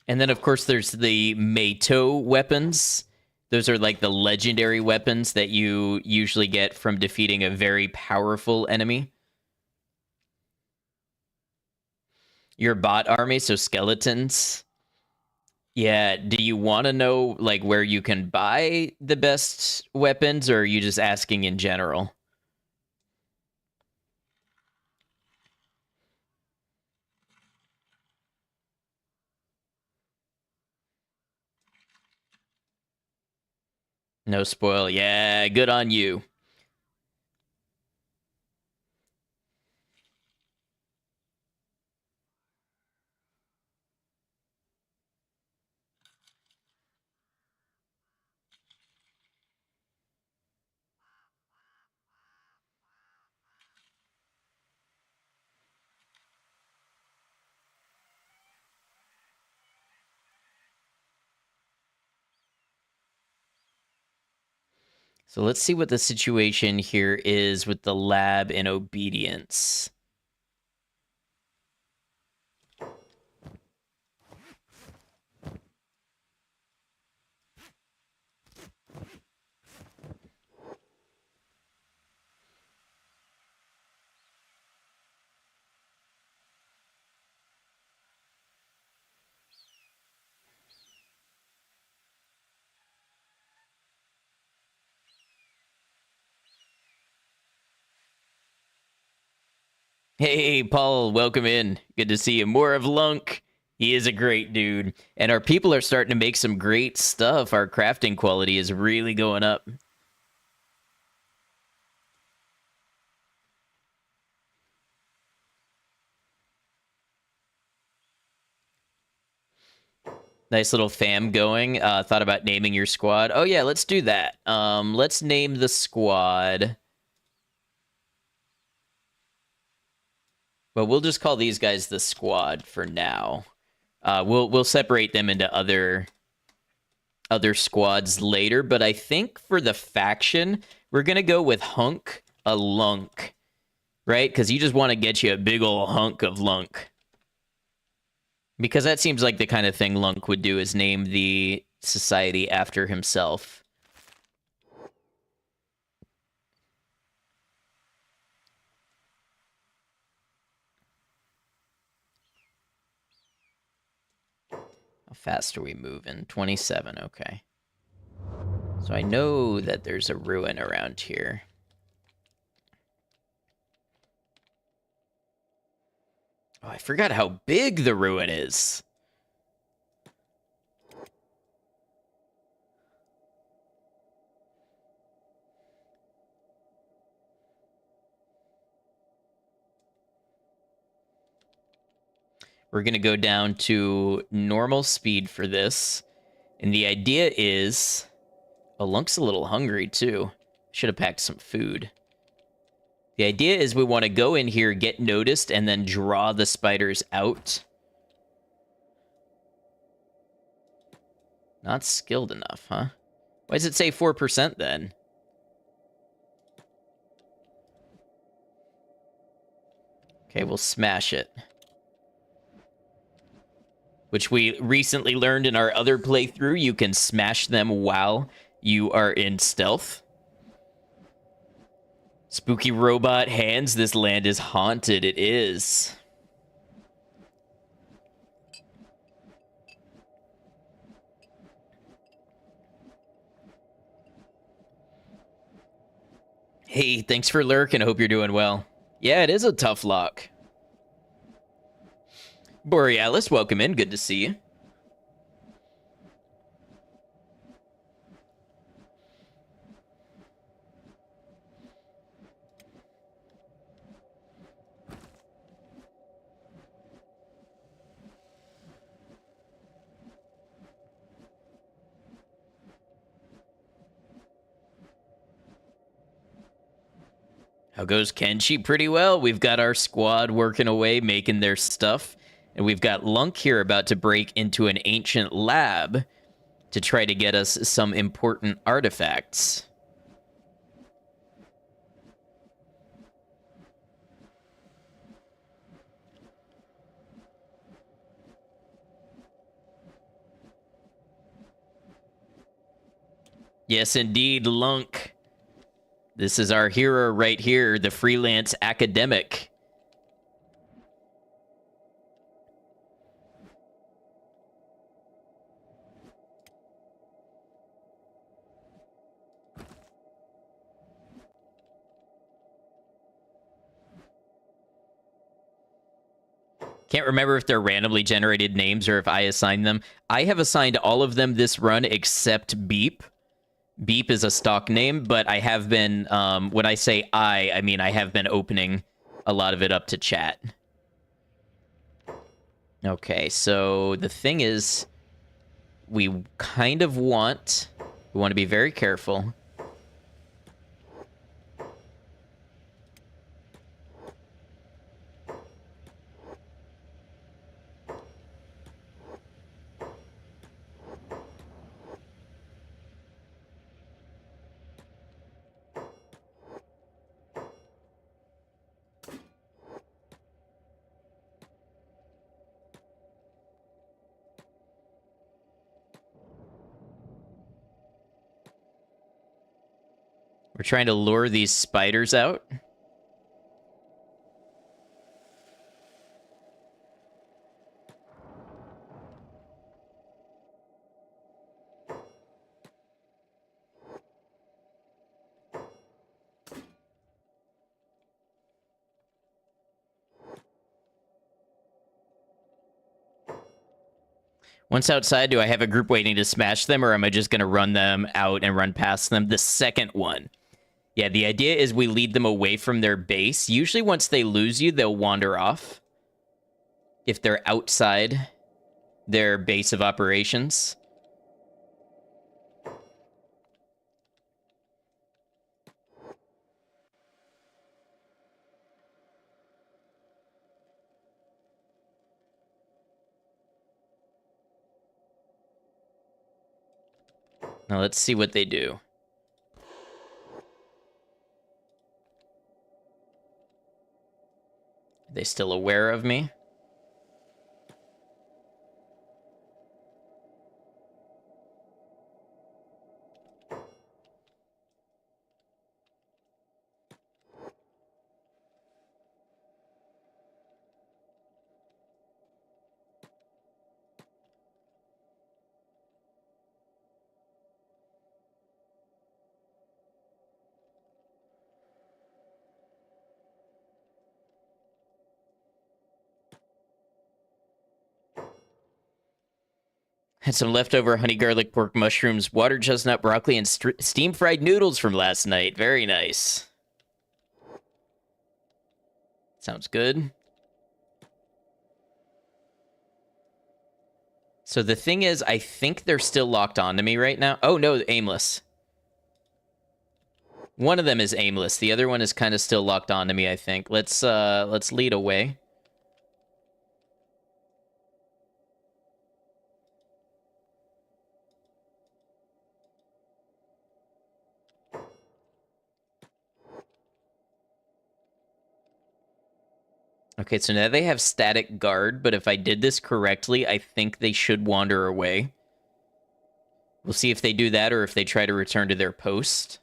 And then, of course, there's the Meito weapons. Those are like the legendary weapons that you usually get from defeating a very powerful enemy. Your bot army, so skeletons. Yeah, do you want to know like where you can buy the best weapons, or are you just asking in general? No spoil. Yeah, good on you. So let's see what the situation here is with the lab and obedience. Hey, Paul, welcome in. Good to see you. More of Lunk. He is a great dude. And our people are starting to make some great stuff. Our crafting quality is really going up. Nice little fam going. Thought about naming your squad. Oh, yeah, let's do that. Let's name the squad. But we'll just call these guys the squad for now. We'll separate them into other squads later, but I think for the faction, we're gonna go with Hunk a Lunk, right? Because you just want to get you a big ol' hunk of Lunk. Because that seems like the kind of thing Lunk would do, is name the society after himself. How fast are we moving? 27, okay. So I know that there's a ruin around here. Oh, I forgot how big the ruin is. We're going to go down to normal speed for this. And the idea is... Oh, Lunk's a little hungry, too. Should have packed some food. The idea is we want to go in here, get noticed, and then draw the spiders out. Not skilled enough, huh? Why does it say 4% then? Okay, we'll smash it. Which we recently learned in our other playthrough, you can smash them while you are in stealth. Spooky robot hands, this land is haunted. It is. Hey, thanks for lurking. I hope you're doing well. Yeah, it is a tough lock. Borealis, welcome in. Good to see you. How goes Kenshi? Pretty well. We've got our squad working away, making their stuff. And we've got Lunk here about to break into an ancient lab to try to get us some important artifacts. Yes, indeed, Lunk. This is our hero right here, the freelance academic. Can't remember if they're randomly generated names or if I assign them. I have assigned all of them this run except Beep. Beep is a stock name, but I have been, when I say I mean I have been opening a lot of it up to chat. Okay, so the thing is, we kind of want to be very careful. We're trying to lure these spiders out. Once outside, do I have a group waiting to smash them, or am I just going to run them out and run past them? The second one. Yeah, the idea is we lead them away from their base. Usually once they lose you, they'll wander off. If they're outside their base of operations. Now let's see what they do. Are they still aware of me? Had some leftover honey garlic pork mushrooms, water chestnut broccoli, and steam fried noodles from last night. Very nice. Sounds good. So the thing is, I think they're still locked onto me right now. Oh no, aimless. One of them is aimless. The other one is kind of still locked onto me, I think. Let's lead away. Okay, so now they have static guard, but if I did this correctly, I think they should wander away. We'll see if they do that or if they try to return to their post.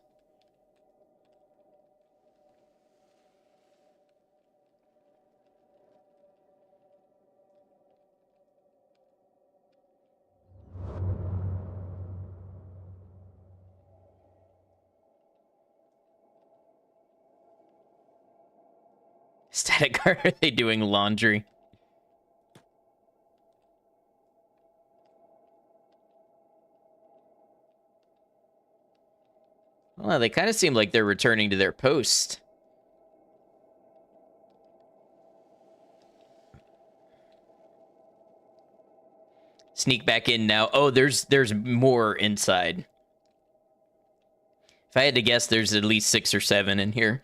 Static guard, are they doing laundry? Well, they kind of seem like they're returning to their post. Sneak back in now. Oh, there's more inside. If I had to guess, there's at least 6 or 7 in here.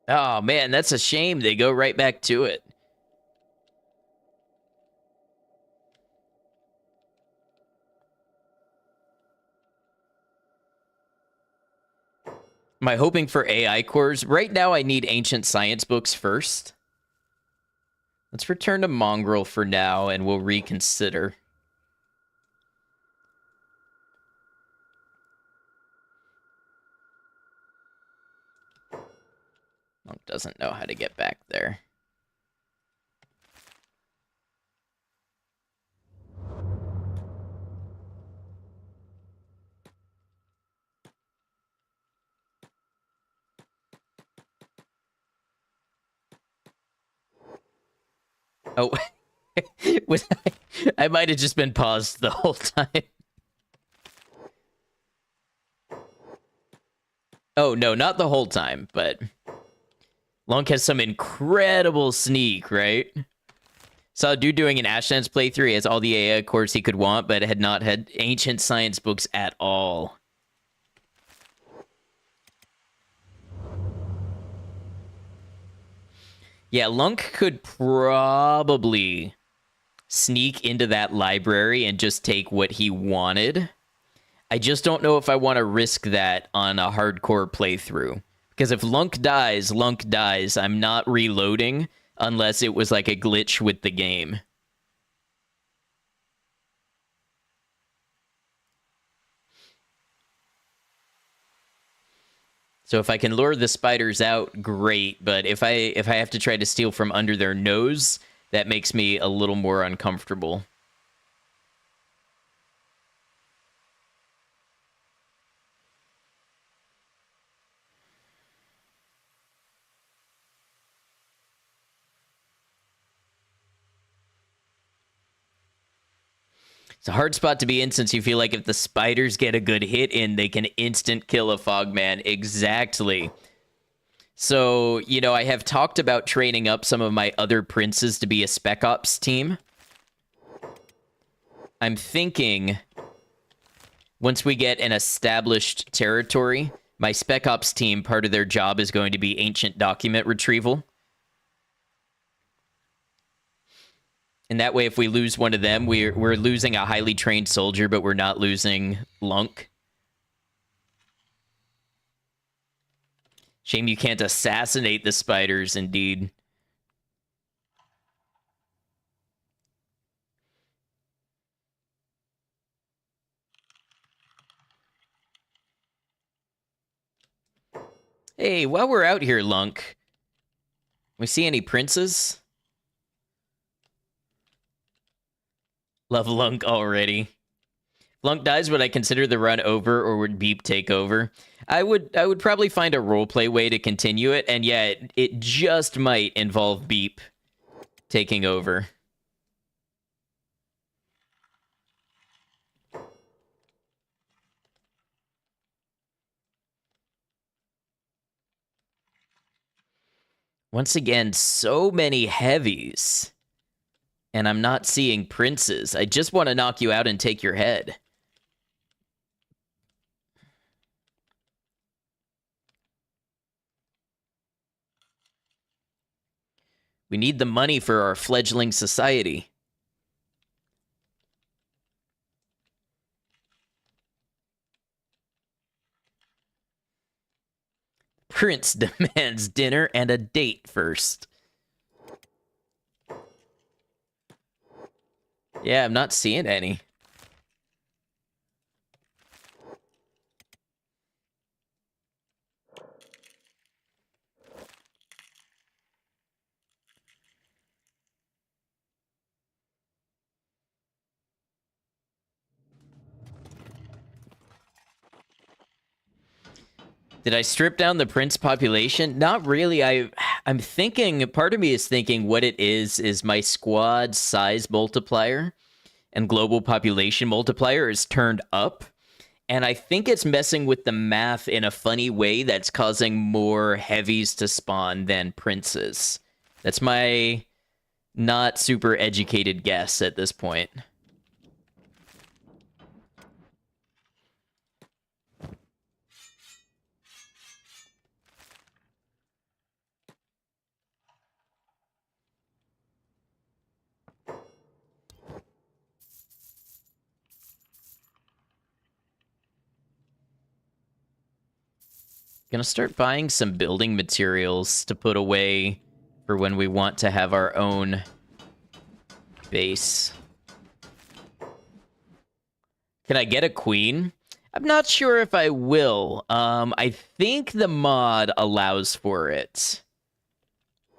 Oh, man, that's a shame. They go right back to it. Am I hoping for AI cores? Right now, I need ancient science books first. Let's return to Mongrel for now, and we'll reconsider. Lunk doesn't know how to get back there. Oh, I might have just been paused the whole time. Oh, no, not the whole time, but Lunk has some incredible sneak, right? Saw a dude doing an Ashlands playthrough. He has all the AI cores he could want, but had not had ancient science books at all. Yeah, Lunk could probably sneak into that library and just take what he wanted. I just don't know if I want to risk that on a hardcore playthrough. Because if Lunk dies, Lunk dies. I'm not reloading unless it was like a glitch with the game. So if I can lure the spiders out, great. But if I have to try to steal from under their nose, that makes me a little more uncomfortable. It's a hard spot to be in since you feel like if the spiders get a good hit in, they can instant kill a Fogman. Exactly. So, you know, I have talked about training up some of my other princes to be a Spec Ops team. I'm thinking once we get an established territory, my Spec Ops team, part of their job is going to be ancient document retrieval. And that way, if we lose one of them, we're losing a highly trained soldier, but we're not losing Lunk. Shame you can't assassinate the spiders, indeed. Hey, while we're out here, Lunk, we see any princes? Love Lunk already. Lunk dies, would I consider the run over, or would Beep take over? I would probably find a roleplay way to continue it, and yeah, it just might involve Beep taking over. Once again, so many heavies. And I'm not seeing princes. I just want to knock you out and take your head. We need the money for our fledgling society. Prince demands dinner and a date first. Yeah, I'm not seeing any. Did I strip down the prince population? Not really. I'm thinking, part of me is thinking what it is my squad size multiplier and global population multiplier is turned up. And I think it's messing with the math in a funny way that's causing more heavies to spawn than princes. That's my not super educated guess at this point. Gonna start buying some building materials to put away for when we want to have our own base. Can I get a queen? I'm not sure if I will. I think the mod allows for it.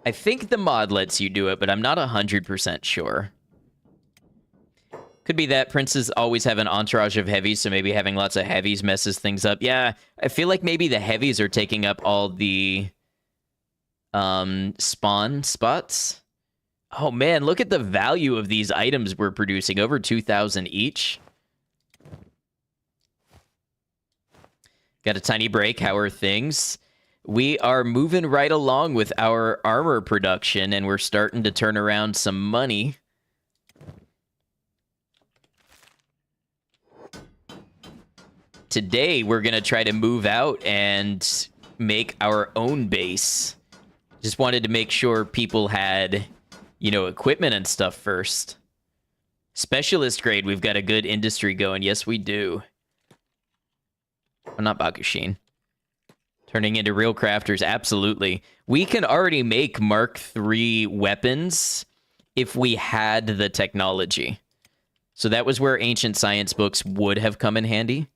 I think the mod lets you do it, but I'm not 100% sure. Could be that princes always have an entourage of heavies, so maybe having lots of heavies messes things up. Yeah, I feel like maybe the heavies are taking up all the spawn spots. Oh man, look at the value of these items we're producing. Over 2,000 each. Got a tiny break. How are things? We are moving right along with our armor production, and we're starting to turn around some money. Today, we're going to try to move out and make our own base. Just wanted to make sure people had, you know, equipment and stuff first. Specialist grade, we've got a good industry going. Yes, we do. I'm not Bakushin. Turning into real crafters, absolutely. We can already make Mark III weapons if we had the technology. So that was where ancient science books would have come in handy.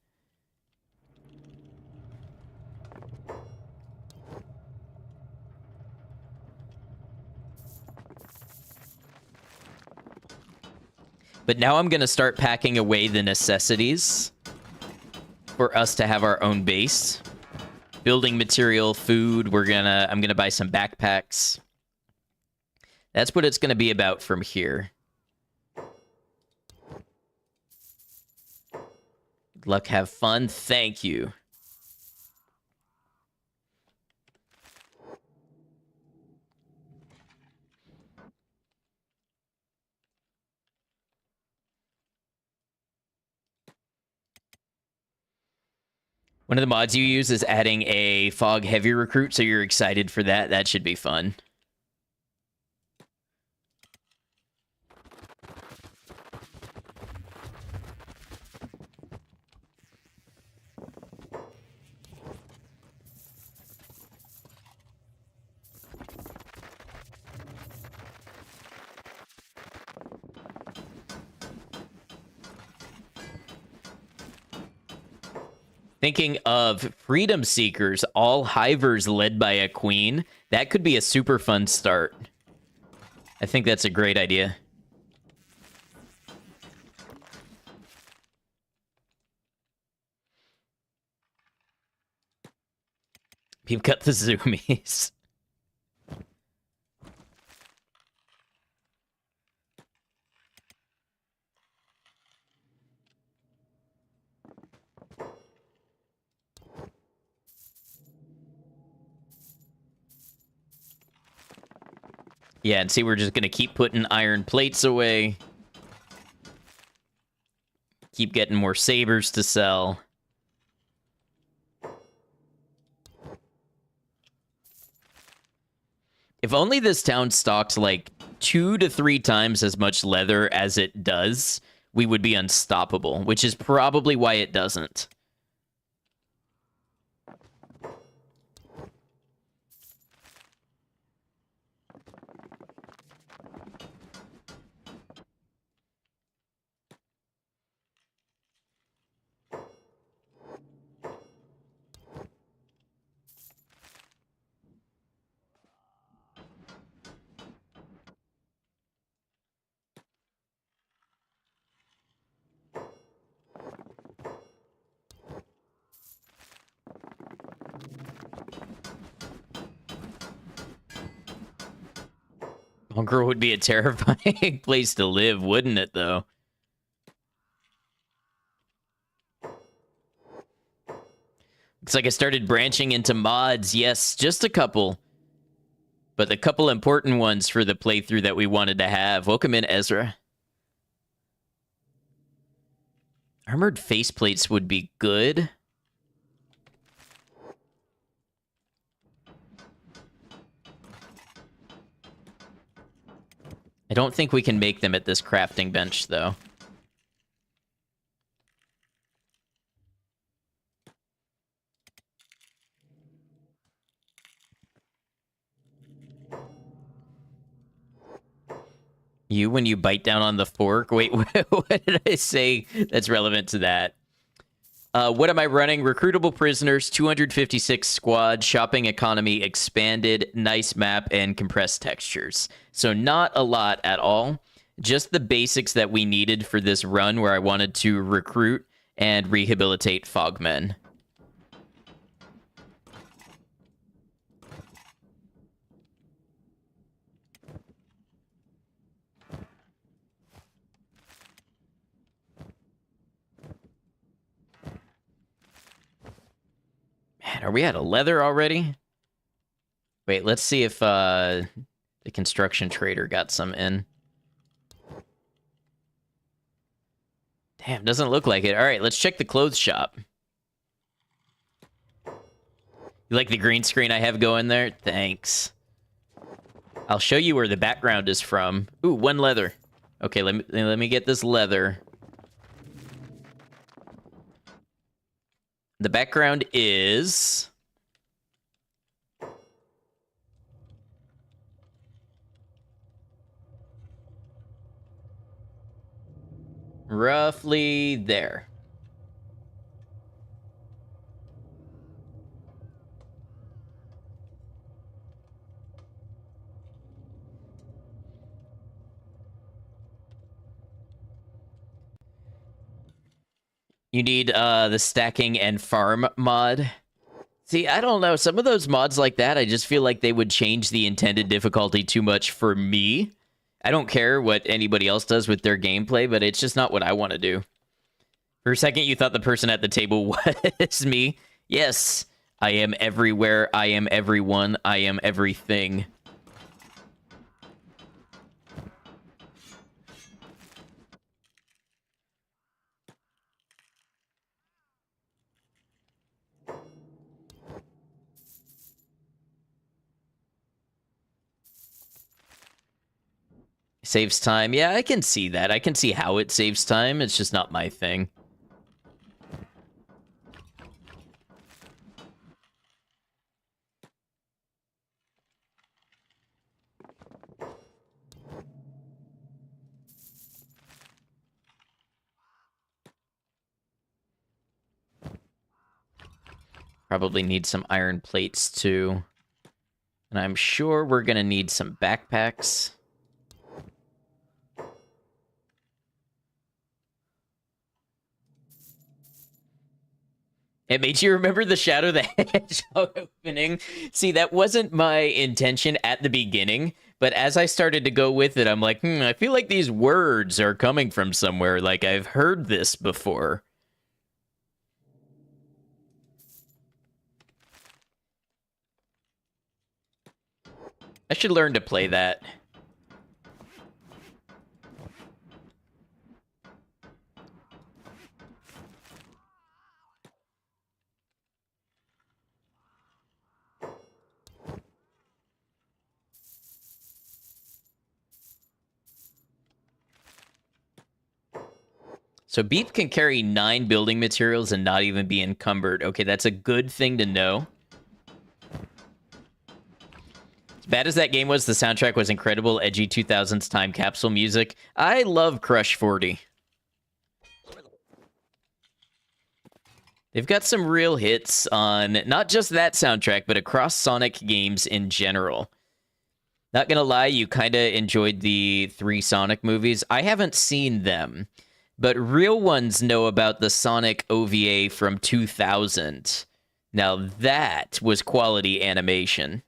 But now I'm going to start packing away the necessities for us to have our own base. Building material, food, I'm going to buy some backpacks. That's what it's going to be about from here. Good luck, have fun. Thank you. One of the mods you use is adding a fog heavy recruit, so you're excited for that. That should be fun. Thinking of Freedom Seekers, all hivers led by a queen. That could be a super fun start. I think that's a great idea. We've got the zoomies. Yeah, and see, we're just going to keep putting iron plates away. Keep getting more sabers to sell. If only this town stocked like 2 to 3 times as much leather as it does, we would be unstoppable, which is probably why it doesn't. Bunker would be a terrifying place to live, wouldn't it, though? Looks like I started branching into mods. Yes, just a couple. But the couple important ones for the playthrough that we wanted to have. Welcome in, Ezra. Armored faceplates would be good. I don't think we can make them at this crafting bench, though. You, when you bite down on the fork? Wait, what did I say that's relevant to that? What am I running? Recruitable prisoners, 256 squad, shopping economy expanded, nice map, and compressed textures. So not a lot at all. Just the basics that we needed for this run where I wanted to recruit and rehabilitate Fogmen. Man, are we out of leather already? Wait, let's see if the construction trader got some in. Damn, doesn't look like it. All right, let's check the clothes shop. You like the green screen I have going there? Thanks. I'll show you where the background is from. Ooh, 1 leather. Okay, let me get this leather. The background is... roughly there. You need the stacking and farm mod. See, I don't know. Some of those mods like that, I just feel like they would change the intended difficulty too much for me. I don't care what anybody else does with their gameplay, but it's just not what I want to do. For a second, you thought the person at the table was me. Yes, I am everywhere. I am everyone. I am everything. Saves time. Yeah, I can see that. I can see how it saves time. It's just not my thing. Probably need some iron plates, too. And I'm sure we're going to need some backpacks. It made you remember the Shadow the Hedgehog opening. See, that wasn't my intention at the beginning, but as I started to go with it, I'm like, I feel like these words are coming from somewhere. Like, I've heard this before. I should learn to play that. So Beep can carry 9 building materials and not even be encumbered. Okay, that's a good thing to know. As bad as that game was, the soundtrack was incredible. Edgy 2000s time capsule music. I love Crush 40. They've got some real hits on not just that soundtrack, but across Sonic games in general. Not gonna lie, you kind of enjoyed the 3 Sonic movies. I haven't seen them, but real ones know about the Sonic OVA from 2000. Now that was quality animation.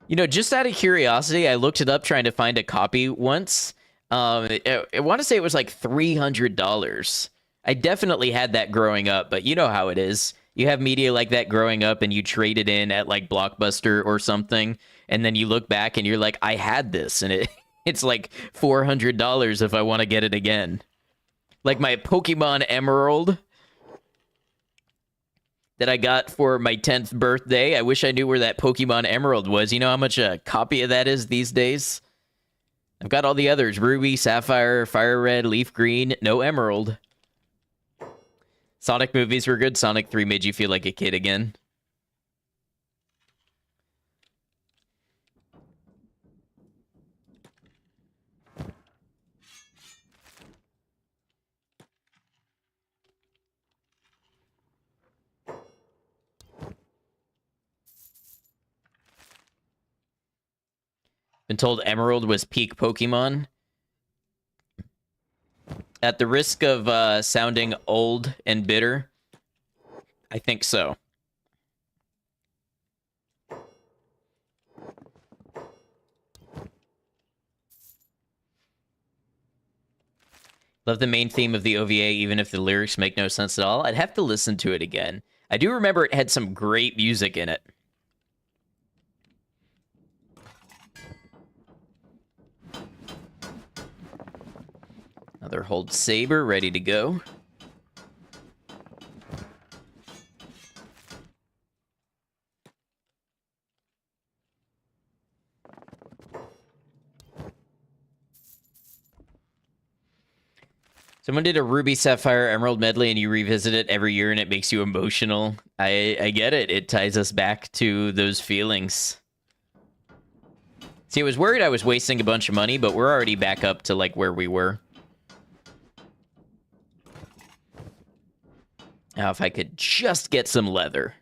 You know, just out of curiosity, I looked it up trying to find a copy once. I want to say it was like $300. I definitely had that growing up, but you know how it is. You have media like that growing up and you trade it in at like Blockbuster or something, and then you look back and you're like, I had this, and it's like $400 if I want to get it again. Like my Pokemon Emerald that I got for my 10th birthday. I wish I knew where that Pokemon Emerald was. You know how much a copy of that is these days? I've got all the others. Ruby, Sapphire, Fire Red, Leaf Green. No Emerald. Sonic movies were good. Sonic 3 made you feel like a kid again. Been told Emerald was peak Pokemon. At the risk of sounding old and bitter, I think so. Love the main theme of the OVA, even if the lyrics make no sense at all. I'd have to listen to it again. I do remember it had some great music in it. Another hold saber ready to go. Someone did a Ruby, Sapphire, Emerald medley and you revisit it every year and it makes you emotional. I get it. It ties us back to those feelings. See, I was worried I was wasting a bunch of money, but we're already back up to like where we were. Now, if I could just get some leather.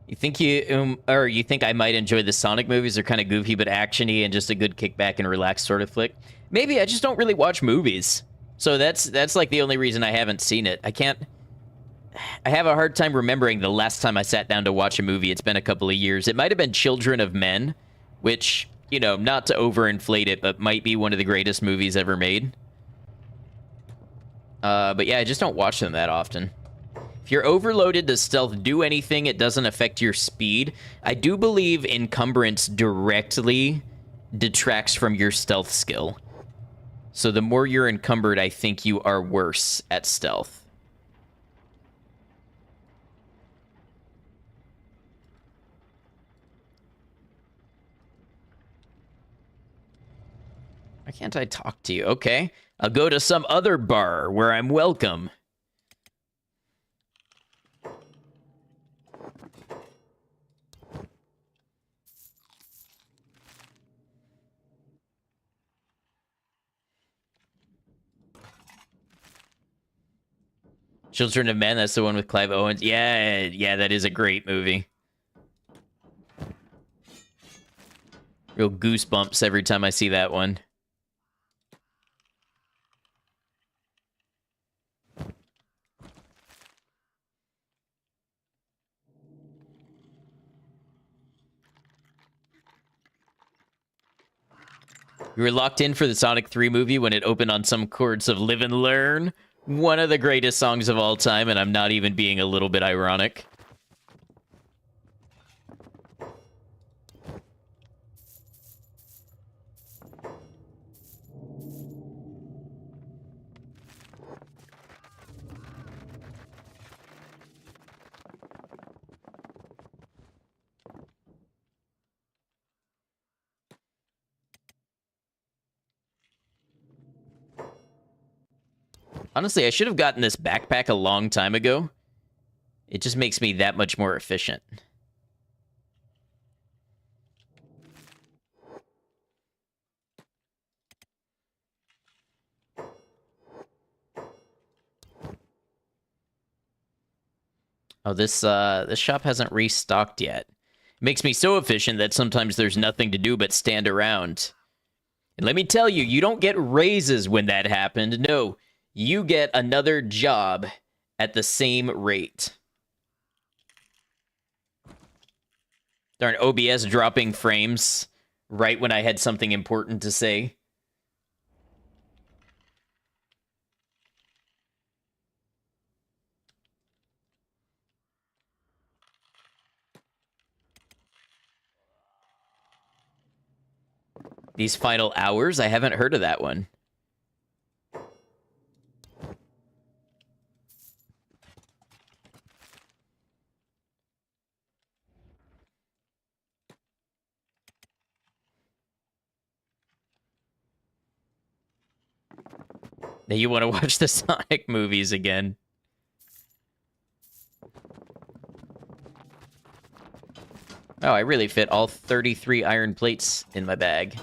You think you think I might enjoy the Sonic movies? They're kind of goofy but actiony and just a good kickback and relaxed sort of flick. Maybe I just don't really watch movies, so that's like the only reason I haven't seen it. I have a hard time remembering the last time I sat down to watch a movie. It's been a couple of years. It might have been Children of Men, which, you know, not to overinflate it, but might be one of the greatest movies ever made. But yeah, I just don't watch them that often. If If you're overloaded, does stealth do anything? It doesn't affect your speed. I do believe encumbrance directly detracts from your stealth skill. So the more you're encumbered, I think you are worse at stealth. Why can't I talk to you? Okay, I'll go to some other bar where I'm welcome. Children of Men, that's the one with Clive Owens. Yeah, that is a great movie. Real goosebumps every time I see that one. You were locked in for the Sonic 3 movie when it opened on some chords of Live and Learn. One of the greatest songs of all time, and I'm not even being a little bit ironic. Honestly, I should have gotten this backpack a long time ago. It just makes me that much more efficient. Oh, this shop hasn't restocked yet. It makes me so efficient that sometimes there's nothing to do but stand around. And let me tell you, you don't get raises when that happened. No, you get another job at the same rate. Darn OBS dropping frames right when I had something important to say. These Final Hours? I haven't heard of that one. Now you want to watch the Sonic movies again. Oh, I really fit all 33 iron plates in my bag.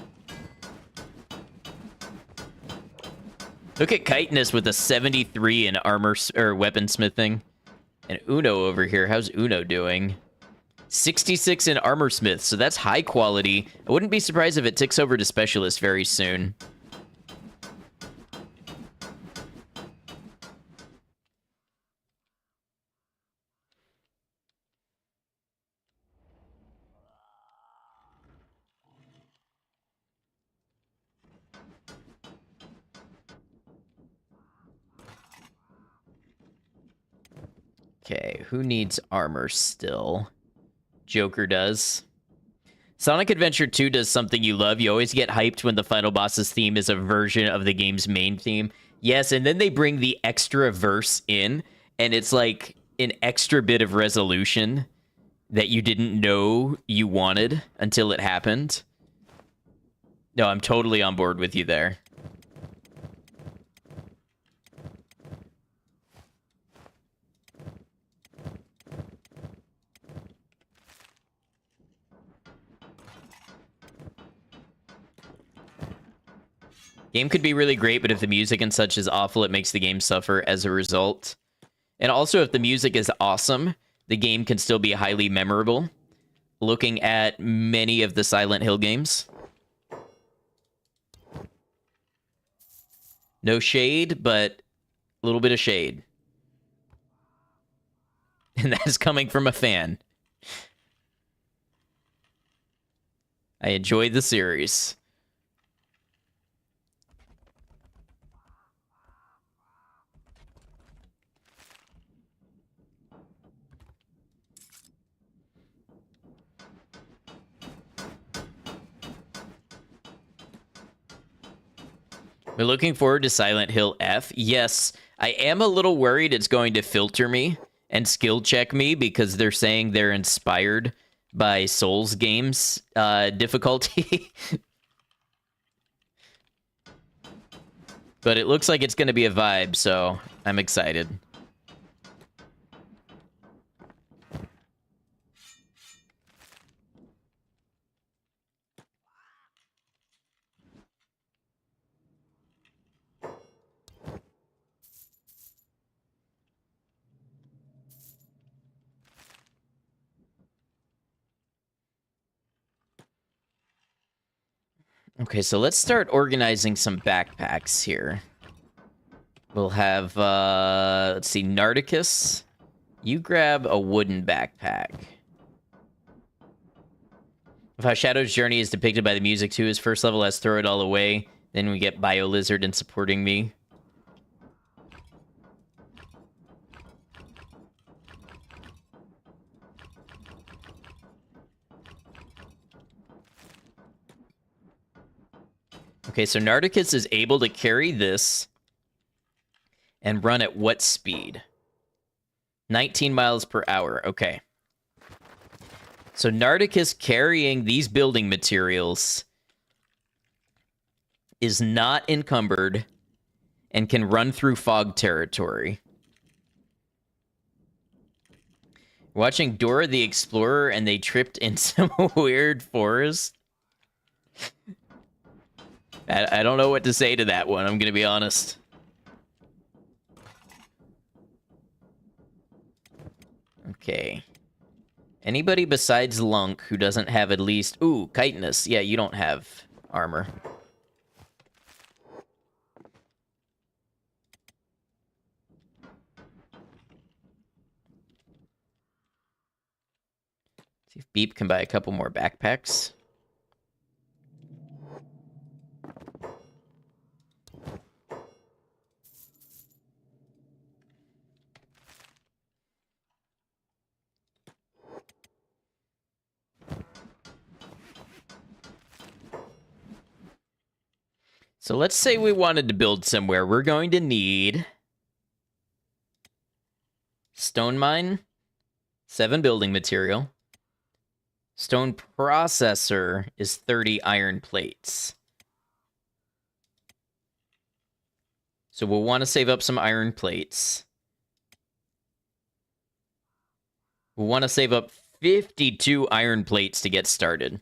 Look at Chitinous with a 73 in armor or weaponsmithing. And Uno over here. How's Uno doing? 66 in armor smith, so that's high quality. I wouldn't be surprised if it ticks over to specialist very soon. Okay, who needs armor still? Joker does. Sonic Adventure 2 does something you love. You always get hyped when the final boss's theme is a version of the game's main theme. Yes, and then they bring the extra verse in, and it's like an extra bit of resolution that you didn't know you wanted until it happened. No, I'm totally on board with you there. Game could be really great, but if the music and such is awful, it makes the game suffer as a result. And also, if the music is awesome, the game can still be highly memorable. Looking at many of the Silent Hill games. No shade, but a little bit of shade. And that is coming from a fan. I enjoyed the series. We're looking forward to Silent Hill F. Yes, I am a little worried it's going to filter me and skill check me because they're saying they're inspired by Souls games difficulty. But it looks like it's going to be a vibe, so I'm excited. Okay, so let's start organizing some backpacks here. We'll have, let's see, Nardicus. You grab a wooden backpack. Of how Shadow's journey is depicted by the music too. His first level has Throw It All Away. Then we get Bio-Lizard and Supporting Me. Okay, so Nardicus is able to carry this and run at what speed? 19 miles per hour. Okay. So Nardicus carrying these building materials is not encumbered and can run through fog territory. Watching Dora the Explorer and they tripped in some weird forest. I don't know what to say to that one, I'm going to be honest. Okay. Anybody besides Lunk who doesn't have at least... Ooh, chitinous. Yeah, you don't have armor. See if Beep can buy a couple more backpacks. So let's say we wanted to build somewhere. We're going to need stone mine, 7 building material. Stone processor is 30 iron plates. So we'll want to save up some iron plates. We'll want to save up 52 iron plates to get started.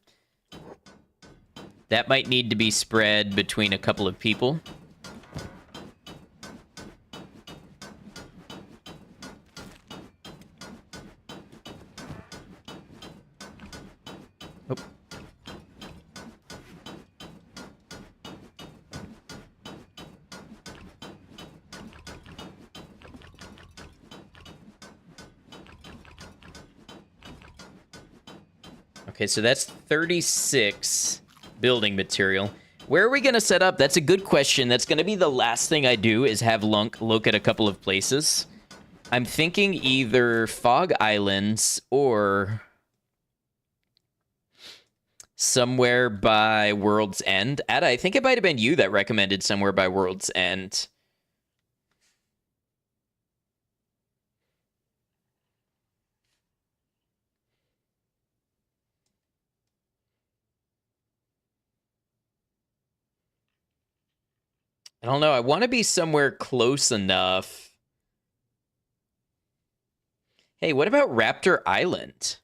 That might need to be spread between a couple of people. Oh. Okay, so that's 36 building material. Where are we going to set up? That's a good question. That's going to be the last thing I do is have Lunk look at a couple of places. I'm thinking either Fog Islands or somewhere by World's End. Ada, I think it might have been you that recommended somewhere by World's End. I don't know. I want to be somewhere close enough. Hey, what about Raptor Island?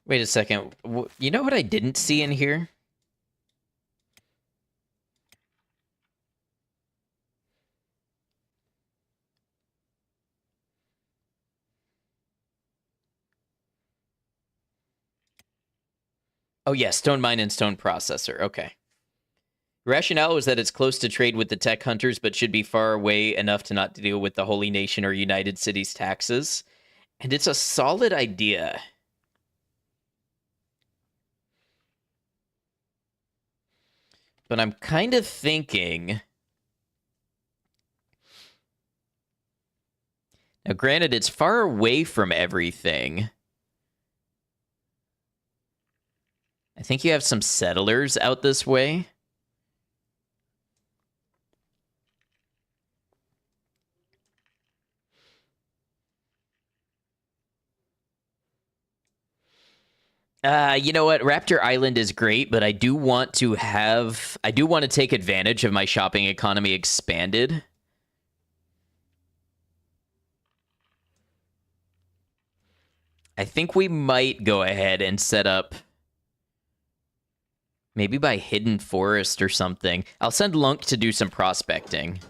Wait a second. You know what I didn't see in here? Oh, yeah, stone mine and stone processor. Okay. Rationale was that it's close to trade with the tech hunters, but should be far away enough to not deal with the Holy Nation or United Cities taxes. And it's a solid idea. But I'm kind of thinking... Now, granted, it's far away from everything. I think you have some settlers out this way. You know what? Raptor Island is great, but I do want to take advantage of my shopping economy expanded. I think we might go ahead and set up maybe by Hidden Forest or something. I'll send Lunk to do some prospecting.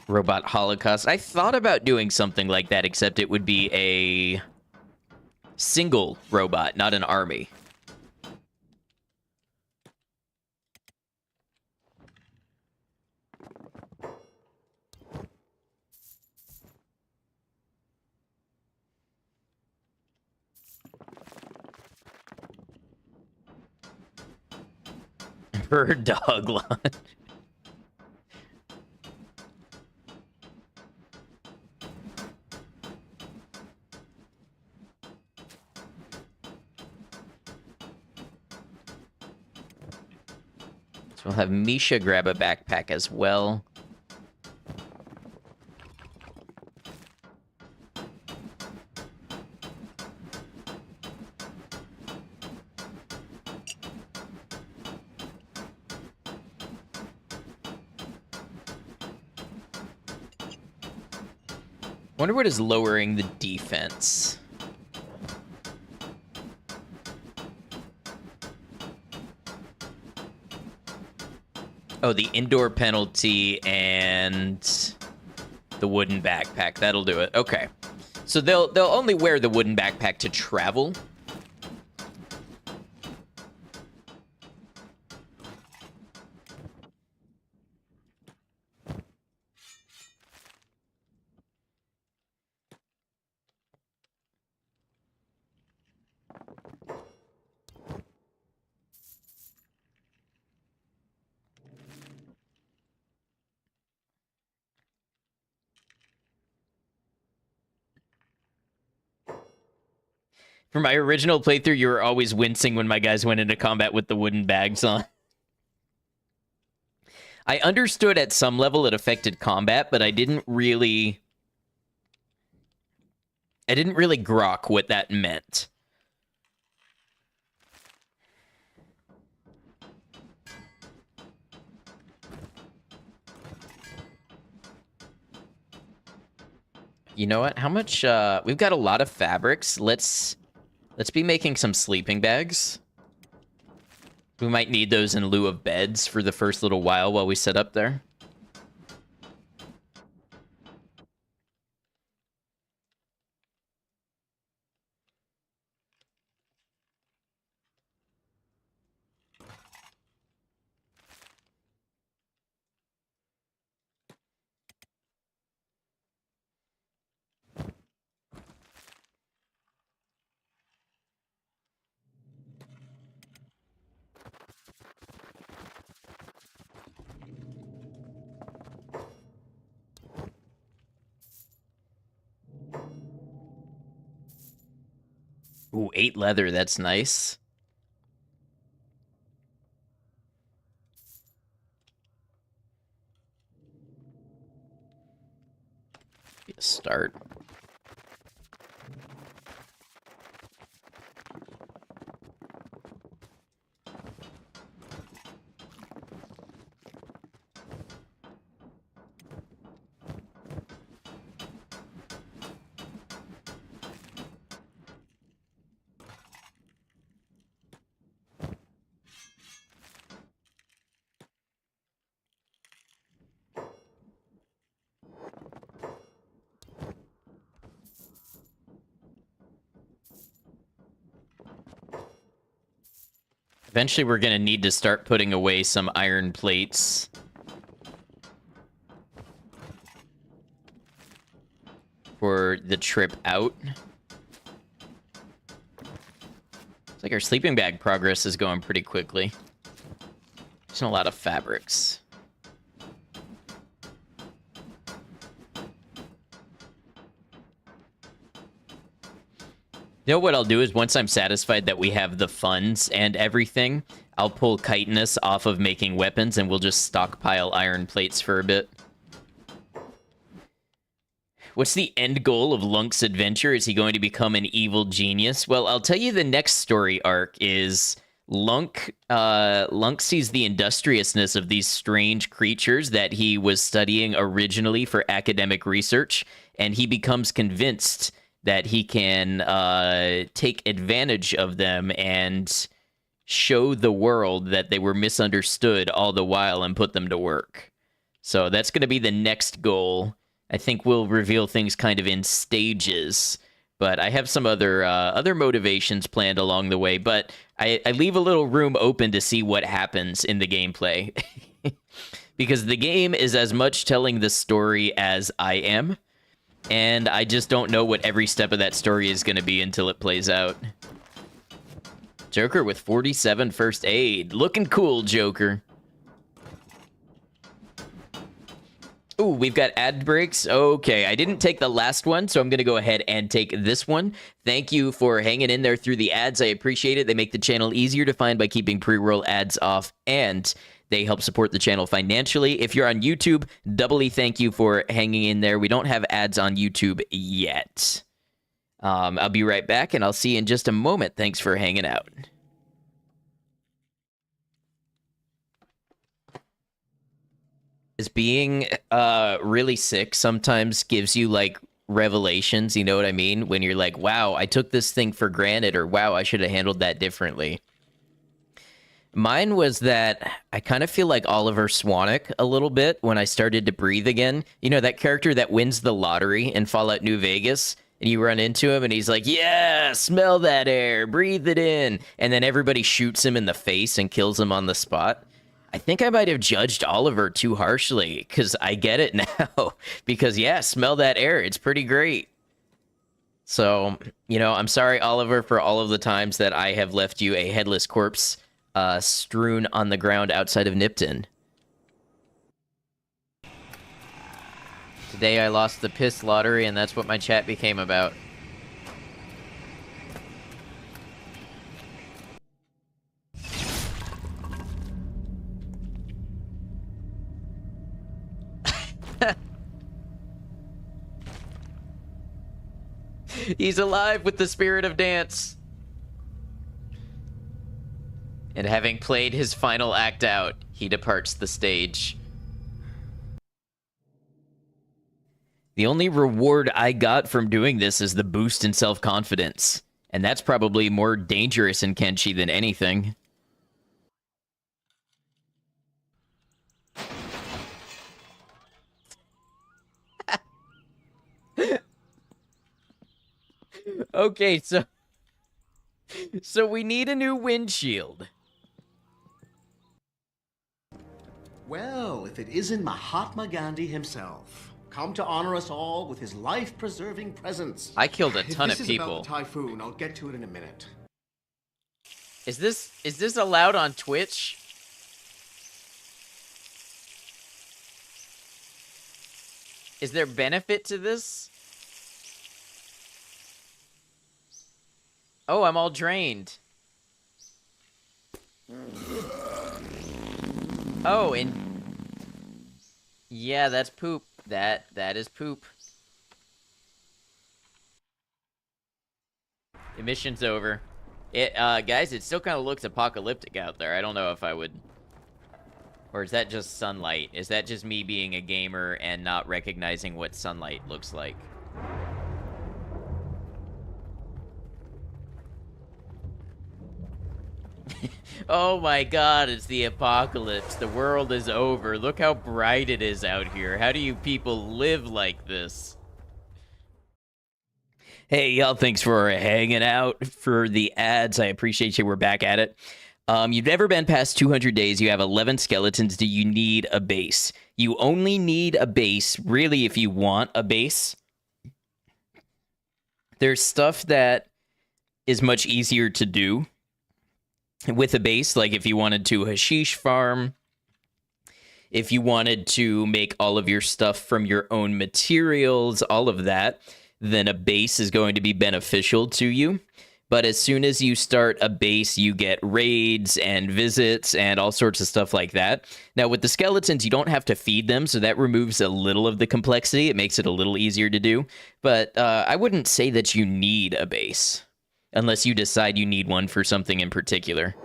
Robot Holocaust. I thought about doing something like that, except it would be a single robot, not an army. Bird dog lunch. So we'll have Misha grab a backpack as well. Wonder what is lowering the defense. Oh, the indoor penalty and the wooden backpack. That'll do it. Okay. So they'll only wear the wooden backpack to travel. For my original playthrough, you were always wincing when my guys went into combat with the wooden bags on. I understood at some level it affected combat, but I didn't really grok what that meant. You know what? How much we've got a lot of fabrics. Let's be making some sleeping bags. We might need those in lieu of beds for the first little while we set up there. Ooh, 8 leather, that's nice. Be a start. Eventually, we're going to need to start putting away some iron plates. For the trip out. It's like our sleeping bag progress is going pretty quickly. There's a lot of fabrics. You know what I'll do is once I'm satisfied that we have the funds and everything, I'll pull chitinous off of making weapons and we'll just stockpile iron plates for a bit. What's the end goal of Lunk's adventure? Is he going to become an evil genius? Well, I'll tell you the next story arc is Lunk sees the industriousness of these strange creatures that he was studying originally for academic research, and he becomes convinced that he can take advantage of them and show the world that they were misunderstood all the while and put them to work. So that's going to be the next goal. I think we'll reveal things kind of in stages, but I have some other motivations planned along the way, but I leave a little room open to see what happens in the gameplay. Because the game is as much telling the story as I am, and I just don't know what every step of that story is going to be until it plays out. Joker with 47 first aid. Looking cool, Joker. Ooh, we've got ad breaks. Okay, I didn't take the last one, so I'm going to go ahead and take this one. Thank you for hanging in there through the ads. I appreciate it. They make the channel easier to find by keeping pre-roll ads off, and they help support the channel financially. If you're on YouTube, doubly thank you for hanging in there. We don't have ads on YouTube yet. I'll be right back, and I'll see you in just a moment. Thanks for hanging out. Is being really sick sometimes gives you like revelations, you know what I mean? When you're like, wow, I took this thing for granted, or wow, I should have handled that differently. Mine was that I kind of feel like Oliver Swanwick a little bit when I started to breathe again. You know, that character that wins the lottery in Fallout New Vegas, and you run into him and he's like, yeah, smell that air, breathe it in. And then everybody shoots him in the face and kills him on the spot. I think I might have judged Oliver too harshly, because I get it now. Because, yeah, smell that air. It's pretty great. So, you know, I'm sorry, Oliver, for all of the times that I have left you a headless corpse strewn on the ground outside of Nipton. Today I lost the piss lottery, and that's what my chat became about. He's alive with the spirit of dance. And having played his final act out, he departs the stage. The only reward I got from doing this is the boost in self-confidence. And that's probably more dangerous in Kenshi than anything. Okay, so we need a new windshield. Well, if it isn't Mahatma Gandhi himself, come to honor us all with his life-preserving presence. I killed a ton of If this is people. about the typhoon, I'll get to it in a minute. Is this allowed on Twitch? Is there benefit to this? Oh, I'm all drained. Oh, and yeah, that's poop. That is poop. Emission's over. Guys, it still kind of looks apocalyptic out there. I don't know if I would... Or is that just sunlight? Is that just me being a gamer and not recognizing what sunlight looks like? Oh my god, it's the apocalypse. The world is over. Look how bright it is out here. How do you people live like this? Hey, y'all, thanks for hanging out for the ads. I appreciate you. We're back at it. You've never been past 200 days. You have 11 skeletons. Do you need a base? You only need a base, really, if you want a base. There's stuff that is much easier to do with a base, like if you wanted to hashish farm, if you wanted to make all of your stuff from your own materials, all of that, then a base is going to be beneficial to you. But as soon as you start a base, you get raids and visits and all sorts of stuff like that. Now, with the skeletons, you don't have to feed them, so that removes a little of the complexity. It makes it a little easier to do. But I wouldn't say that you need a base, unless you decide you need one for something in particular.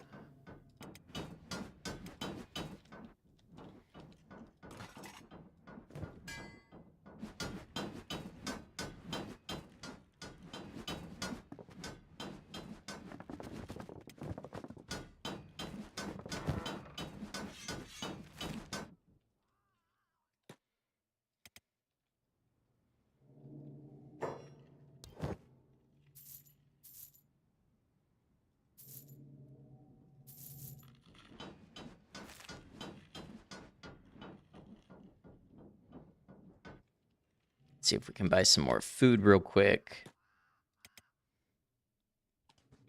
See if we can buy some more food real quick.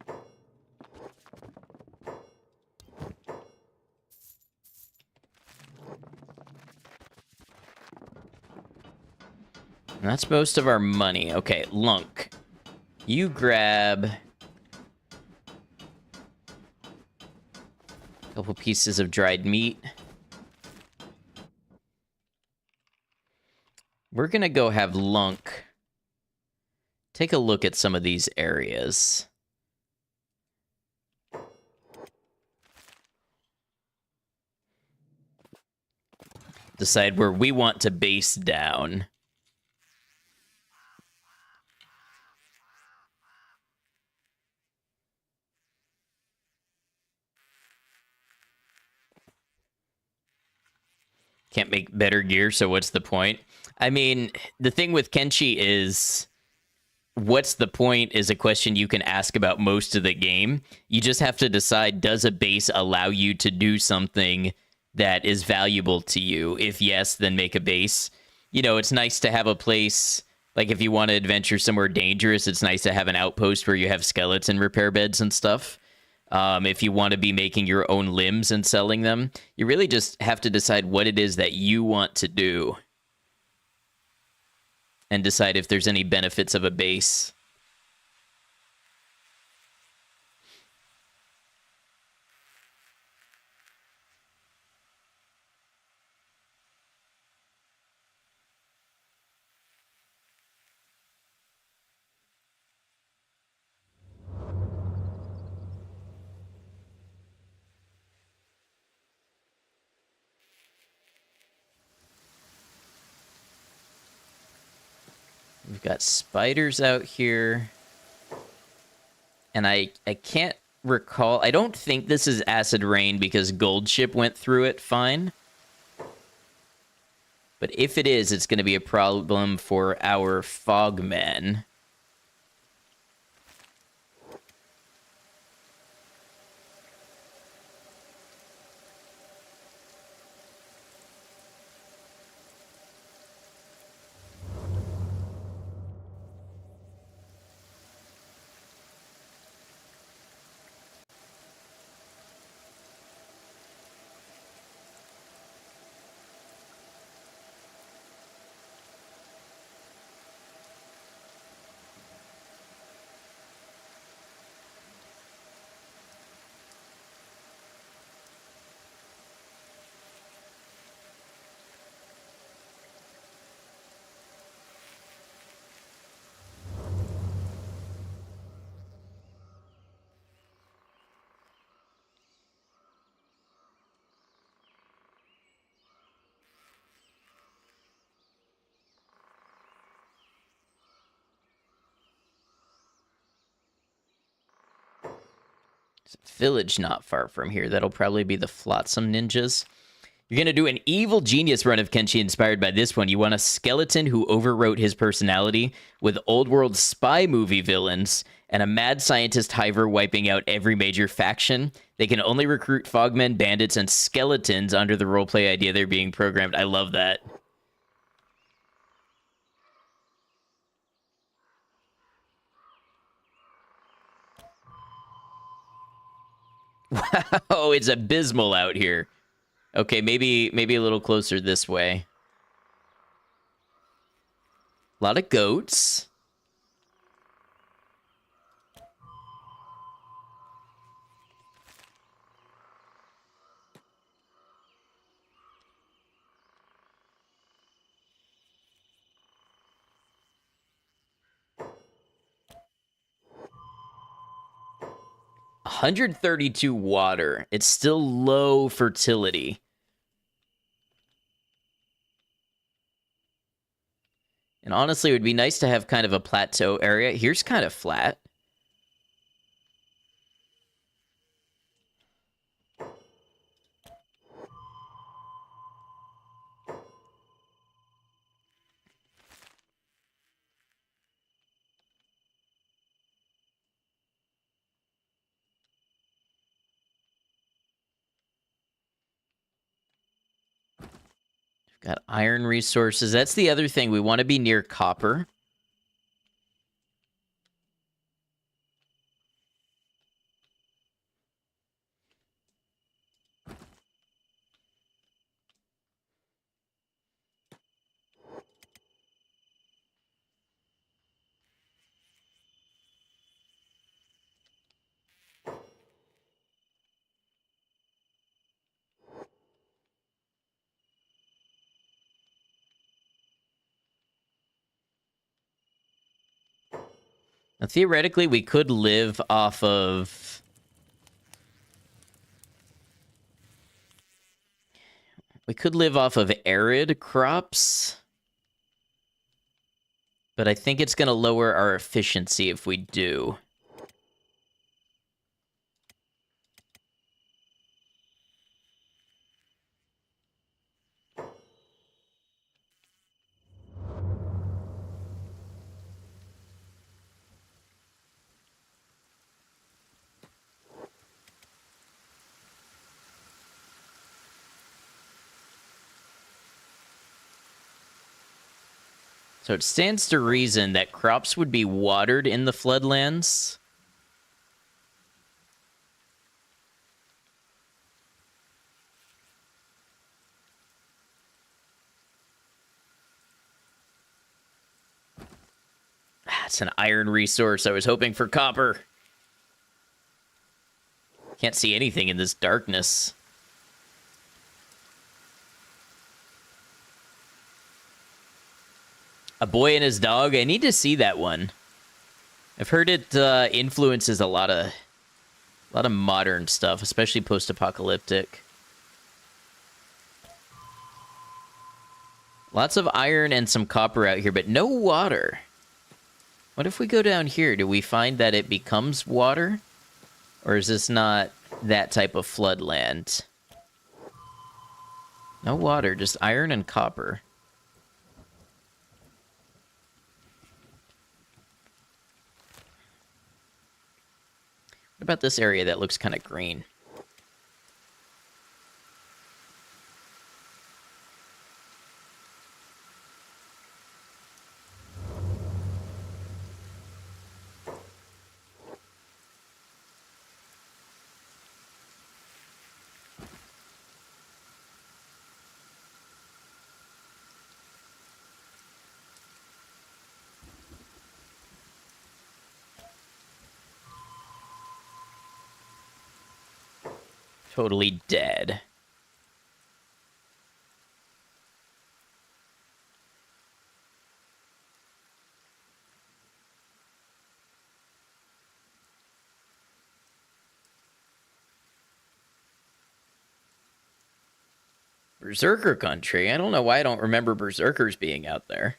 And that's most of our money. Okay, Lunk. You grab a couple pieces of dried meat. We're going to go have Lunk take a look at some of these areas. Decide where we want to base down. Can't make better gear, so what's the point? I mean, the thing with Kenshi is, what's the point is a question you can ask about most of the game. You just have to decide, does a base allow you to do something that is valuable to you? If yes, then make a base. You know, it's nice to have a place, like if you want to adventure somewhere dangerous, it's nice to have an outpost where you have skeleton repair beds and stuff. If you want to be making your own limbs and selling them, you really just have to decide what it is that you want to do and decide if there's any benefits of a base. We've got spiders out here. And I can't recall. I don't think this is acid rain because Gold Ship went through it fine. But if it is, it's going to be a problem for our Fogmen. Village not far from here. That'll probably be the Flotsam Ninjas. You're going to do an evil genius run of Kenshi inspired by this one. You want a skeleton who overwrote his personality with old world spy movie villains and a mad scientist hiver wiping out every major faction. They can only recruit fogmen, bandits, and skeletons under the roleplay idea they're being programmed. I love that. Wow, it's abysmal out here. Okay, maybe a little closer this way. A lot of goats. 132 water. It's still low fertility. And honestly, it would be nice to have kind of a plateau area. Here's kind of flat. Got iron resources. That's the other thing. We want to be near copper. Now, theoretically, we could live off of... We could live off of arid crops. But I think it's going to lower our efficiency if we do. So it stands to reason that crops would be watered in the floodlands. It's an iron resource. I was hoping for copper. Can't see anything in this darkness. A Boy and His Dog. I need to see that one. I've heard it influences a lot of modern stuff, especially post-apocalyptic. Lots of iron and some copper out here, but no water. What if we go down here? Do we find that it becomes water? Or is this not that type of floodland? No water, just iron and copper. What about this area that looks kind of green? Totally dead. Berserker country? I don't know why I don't remember berserkers being out there.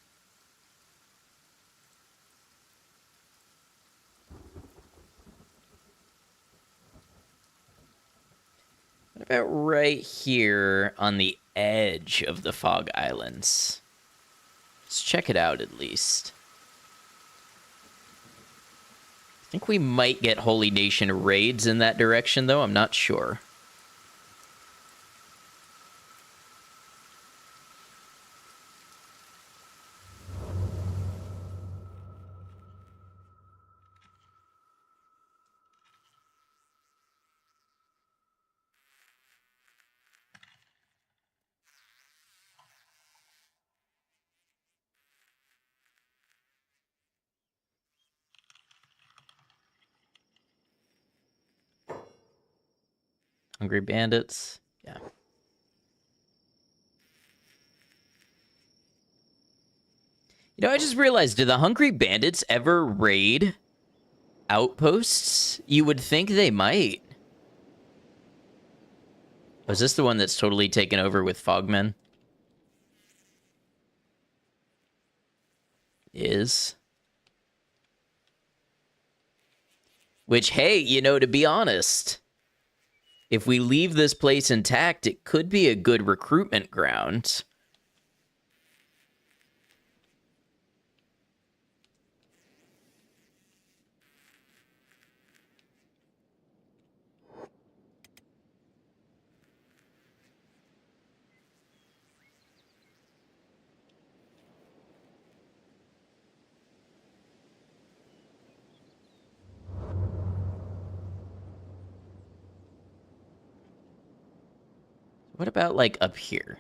What about right here on the edge of the Fog Islands? Let's check it out at least. I think we might get Holy Nation raids in that direction, though. I'm not sure. Hungry Bandits. Yeah. You know, I just realized, do the Hungry Bandits ever raid outposts? You would think they might. Was this the one that's totally taken over with Fogmen? Is. Which, hey, you know, to be honest, if we leave this place intact, it could be a good recruitment ground. What about, like, up here?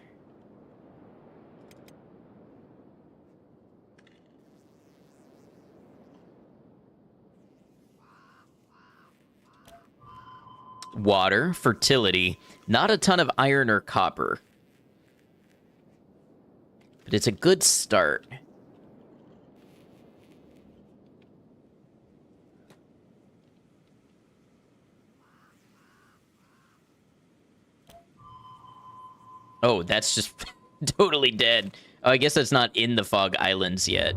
Water, fertility, not a ton of iron or copper. But it's a good start. Oh, that's just totally dead. Oh, I guess that's not in the Fog Islands yet.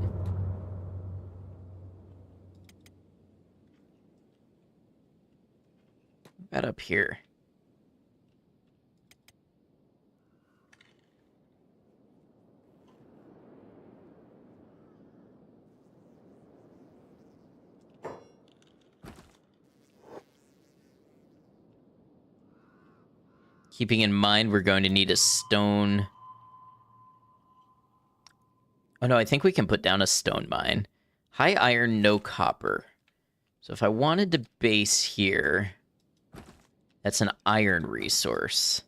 What about up here? Keeping in mind we're going to need a stone. Oh no, I think we can put down a stone mine. High iron, no copper. So if I wanted to base here, that's an iron resource.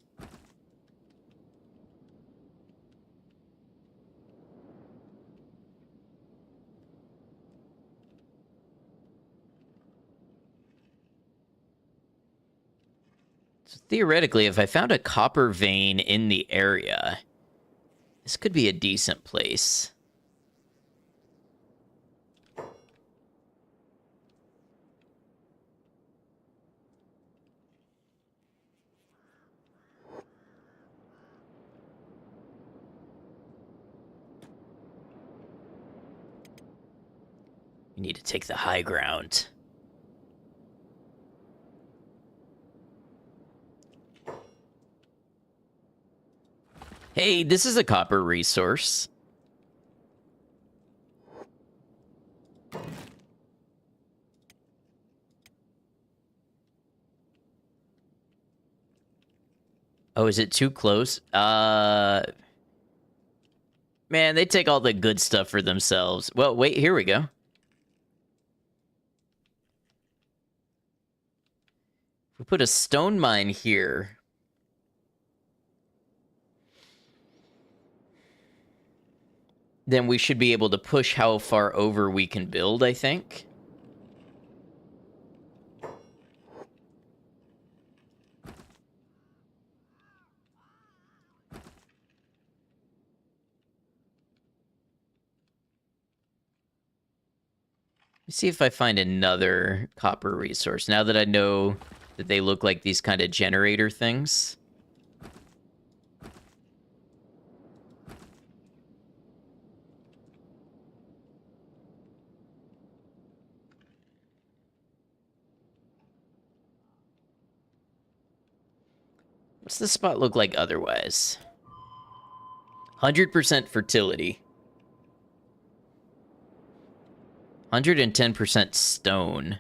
So theoretically, if I found a copper vein in the area, this could be a decent place. We need to take the high ground. Hey, this is a copper resource. Oh, is it too close? Man, they take all the good stuff for themselves. Well, wait, here we go. If we put a stone mine here, then we should be able to push how far over we can build, I think. Let's see if I find another copper resource, now that I know that they look like these kind of generator things. What's the spot look like otherwise? 100% fertility. 110% stone.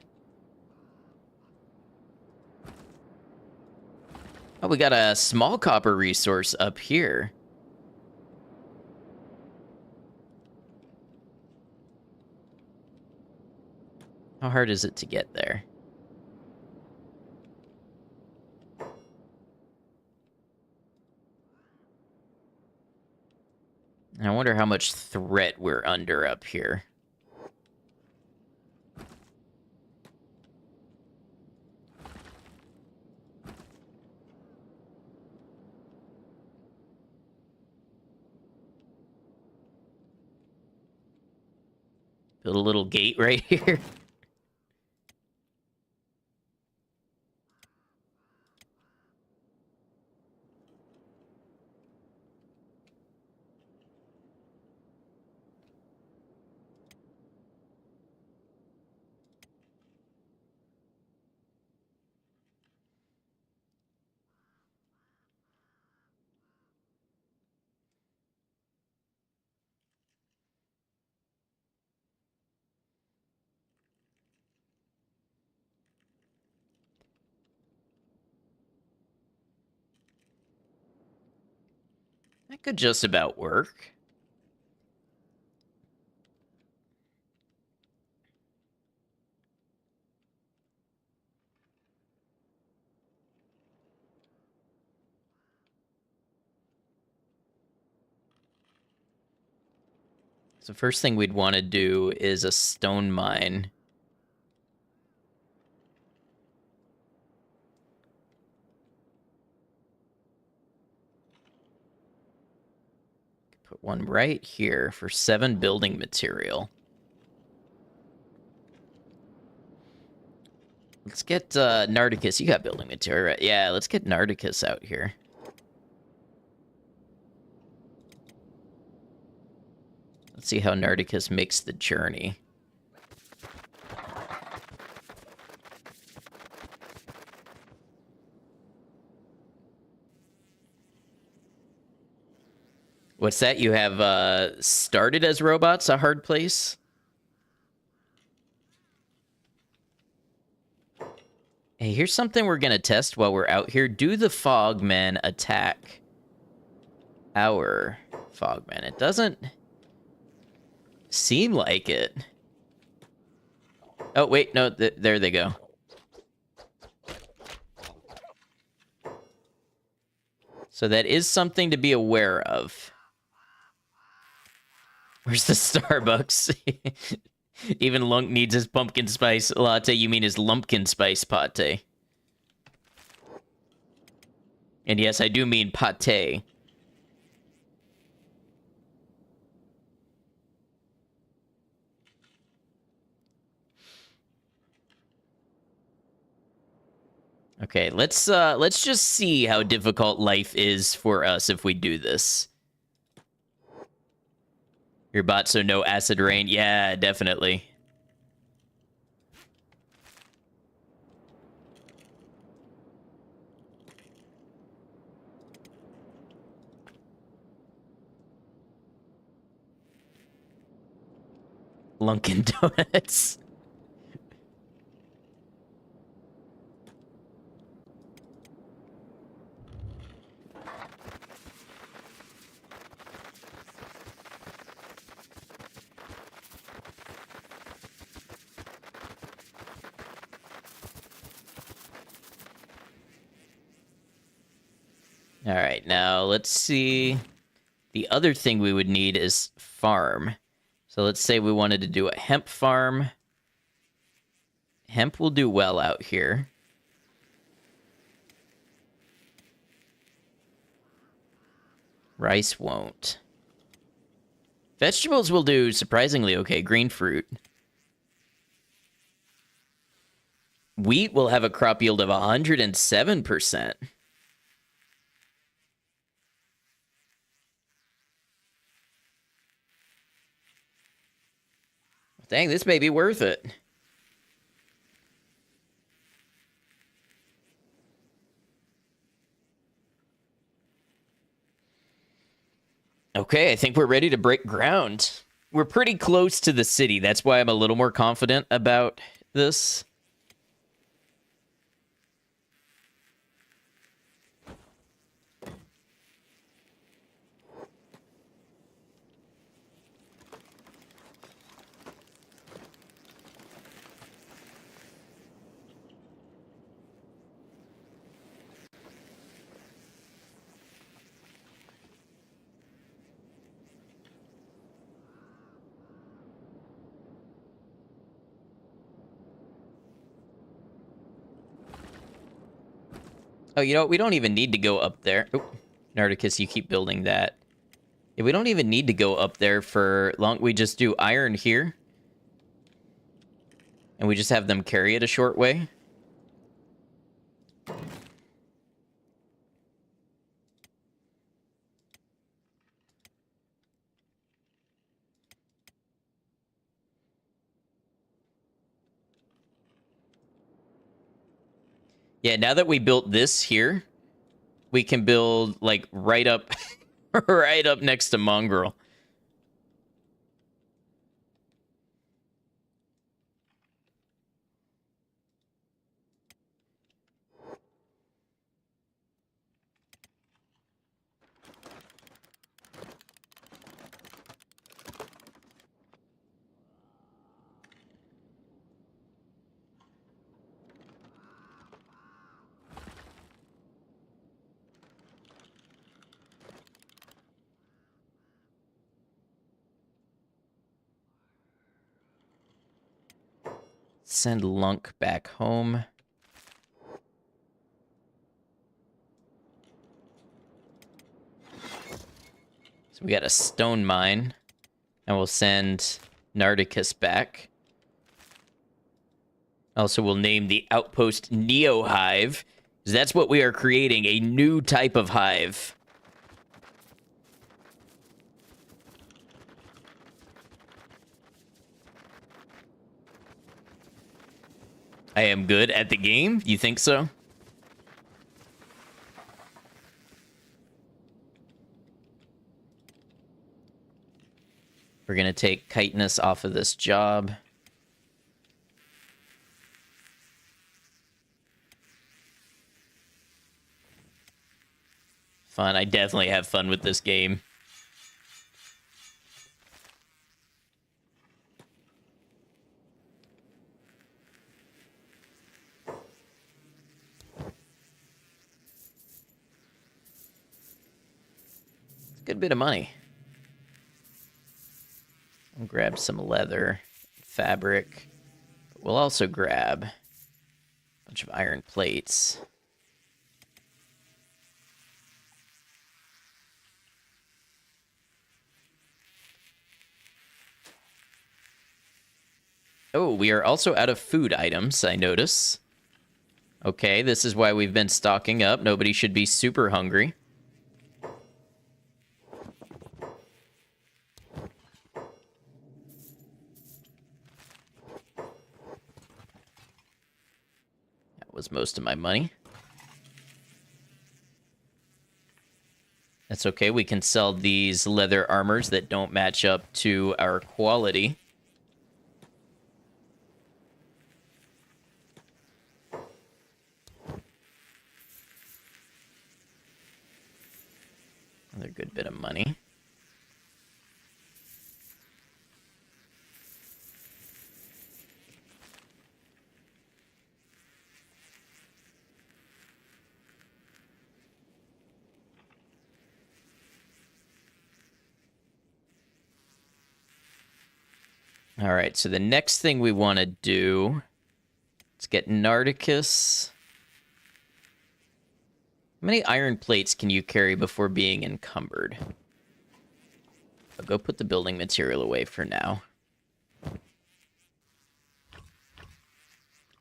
Oh, we got a small copper resource up here. How hard is it to get there? And I wonder how much threat we're under up here. Build a little gate right here. could just about work. So first thing we'd want to do is a stone mine. Put one right here for 7 building material. Let's get Nardicus. You got building material, right? Yeah, let's get Nardicus out here. Let's see how Nardicus makes the journey. What's that? You have started as robots, a hard place? Hey, here's something we're going to test while we're out here. Do the Fogmen attack our Fogmen? It doesn't seem like it. Oh, wait, no, there they go. So that is something to be aware of. Where's the Starbucks? Even Lunk needs his pumpkin spice latte. You mean his lumpkin spice pate. And yes, I do mean pate. Okay, let's just see how difficult life is for us if we do this. Your bot, so no acid rain. Yeah, definitely. Lunkin Donuts. All right, now let's see. The other thing we would need is farm. So let's say we wanted to do a hemp farm. Hemp will do well out here. Rice won't. Vegetables will do surprisingly okay. Green fruit. Wheat will have a crop yield of 107%. Dang, this may be worth it. Okay, I think we're ready to break ground. We're pretty close to the city. That's why I'm a little more confident about this. Oh, you know what? We don't even need to go up there. Oh, Nardicus, you keep building that. Yeah, we don't even need to go up there for long. We just do iron here. And we just have them carry it a short way. Yeah, now that we built this here, we can build, like, right up, right up next to Mongrel. send Lunk back home. So we got a stone mine. And we'll send Nardicus back. Also, we'll name the outpost Neo Hive. Because that's what we are creating, a new type of hive. I am good at the game? You think so? We're going to take chitinous off of this job. Fun. I definitely have fun with this game. It's a good bit of money. I'll grab some leather, fabric. We'll also grab a bunch of iron plates. Oh, we are also out of food items, I notice. Okay, this is why we've been stocking up. Nobody should be super hungry. Was most of my money. That's okay. We can sell these leather armors that don't match up to our quality. Another good bit of money. All right, so the next thing we want to do, let's get Nardicus. How many iron plates can you carry before being encumbered? I'll go put the building material away for now.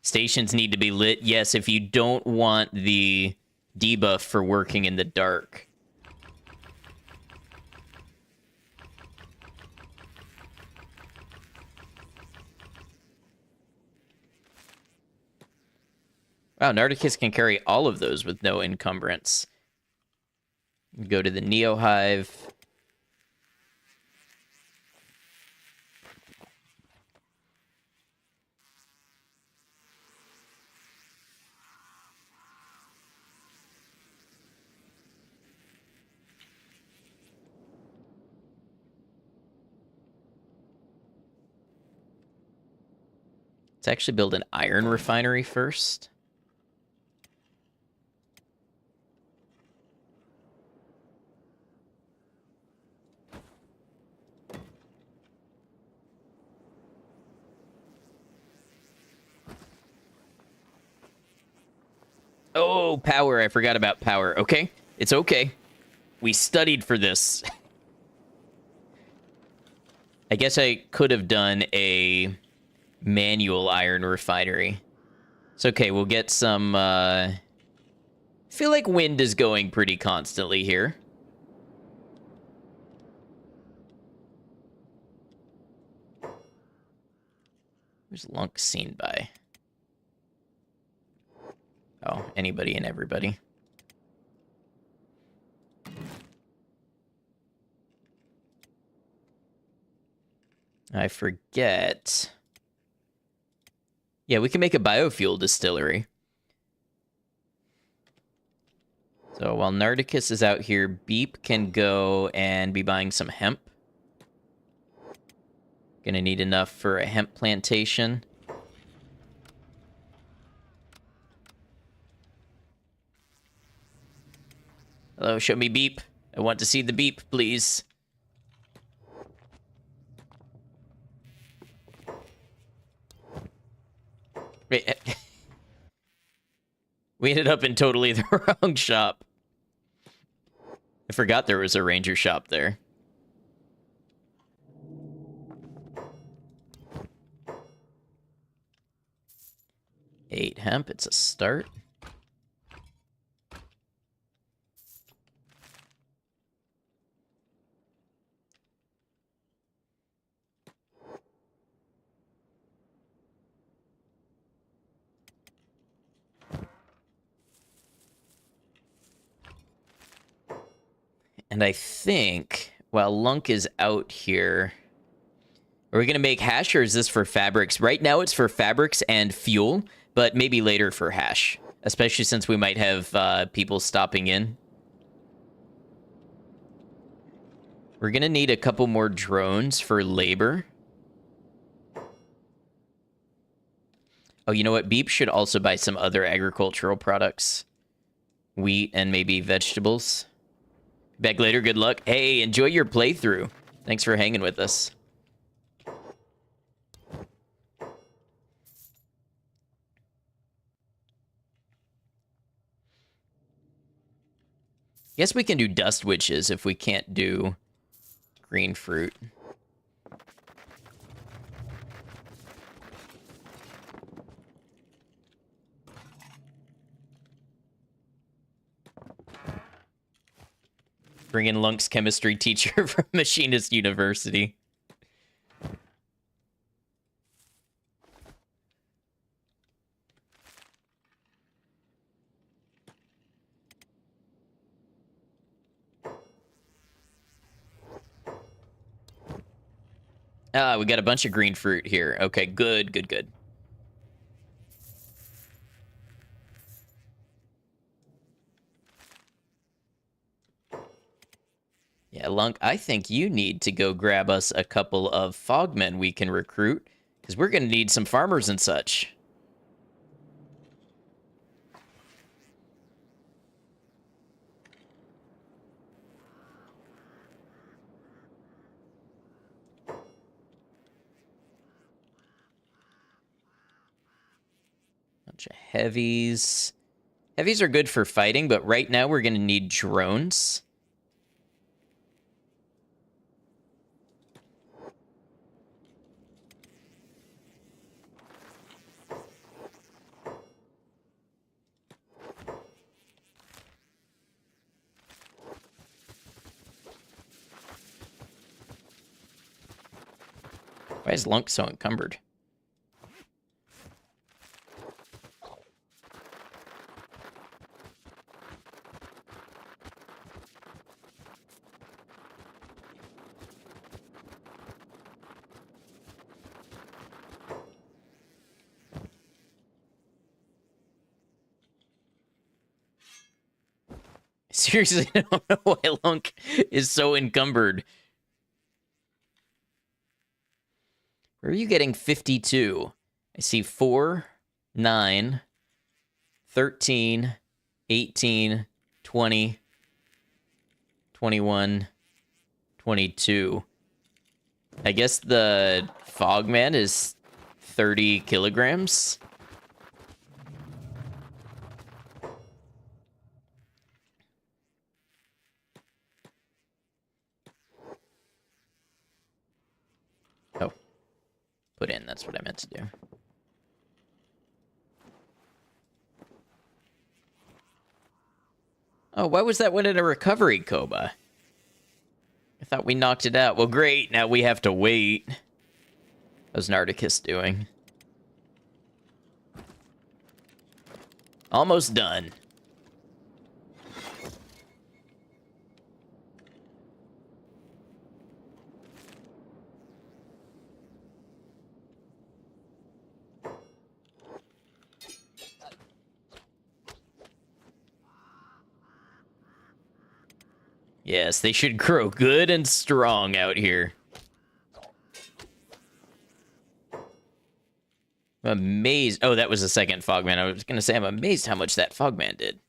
Stations need to be lit. Yes, if you don't want the debuff for working in the dark. Wow, Nardicus can carry all of those with no encumbrance. Go to the Neo Hive. Let's actually build an iron refinery first. Oh, power. I forgot about power. Okay. It's okay. We studied for this. I guess I could have done a manual iron refinery. It's okay. We'll get some... I feel like wind is going pretty constantly here. Who's Lunk seen by? Oh, anybody and everybody. I forget. Yeah, we can make a biofuel distillery. So while Nardicus is out here, Beep can go and be buying some hemp. Gonna need enough for a hemp plantation. Hello, show me Beep. I want to see the Beep, please. We ended up in totally the wrong shop. I forgot there was a ranger shop there. Eight hemp, it's a start. And I think, while Lunk is out here, are we going to make hash, or is this for fabrics? Right now it's for fabrics and fuel, but maybe later for hash, especially since we might have people stopping in. We're going to need a couple more drones for labor. Oh, you know what? Beep should also buy some other agricultural products. Wheat and maybe vegetables. Back later, good luck. Hey, enjoy your playthrough. Thanks for hanging with us. Guess we can do dust witches if we can't do green fruit. Bring in Lunk's chemistry teacher from Machinist University. Ah, we got a bunch of green fruit here. Okay, good, good, good. Yeah, Lunk, I think you need to go grab us a couple of fogmen we can recruit, because we're going to need some farmers and such. Bunch of heavies. Heavies are good for fighting, but right now we're going to need drones. Why is Lunk so encumbered? Seriously, I don't know why Lunk is so encumbered. Where are you getting 52? I see 4, 9, 13, 18, 20, 21, 22. I guess the Fogman is 30 kilograms. Oh. Put in, that's what I meant to do. Oh, why was that one in a recovery, Koba? I thought we knocked it out. Well, great, now we have to wait. How's Narticus doing? Almost done. Yes, they should grow good and strong out here. I'm amazed. Oh, that was the second Fogman. I was going to say, I'm amazed how much that Fogman did.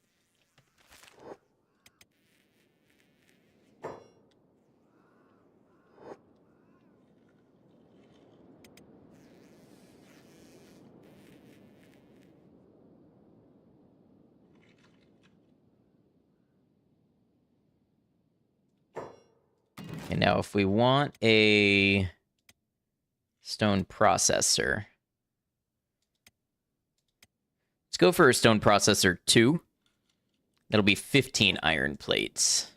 And now if we want a stone processor, let's go for a stone processor 2. That'll be 15 iron plates.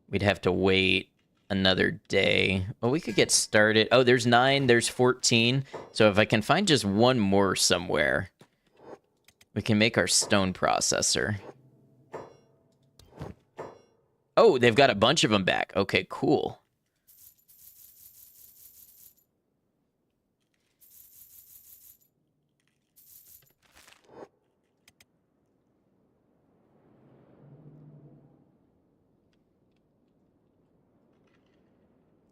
We'd have to wait another day. Well, we could get started. Oh, there's 9, there's 14. So if I can find just one more somewhere, we can make our stone processor. Oh, they've got a bunch of them back. Okay, cool.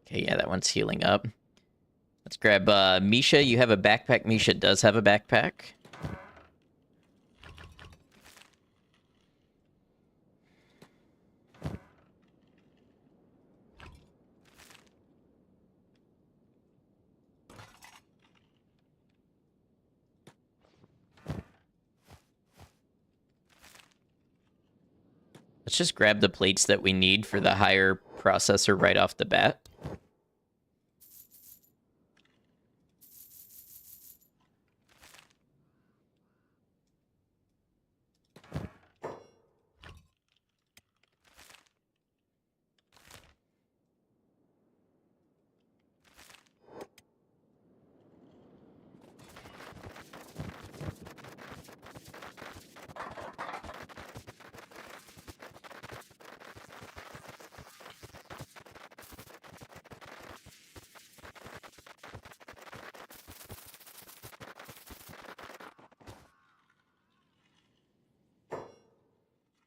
Okay, yeah, that one's healing up. Let's grab Misha. You have a backpack. Misha does have a backpack. Let's just grab the plates that we need for the higher processor right off the bat.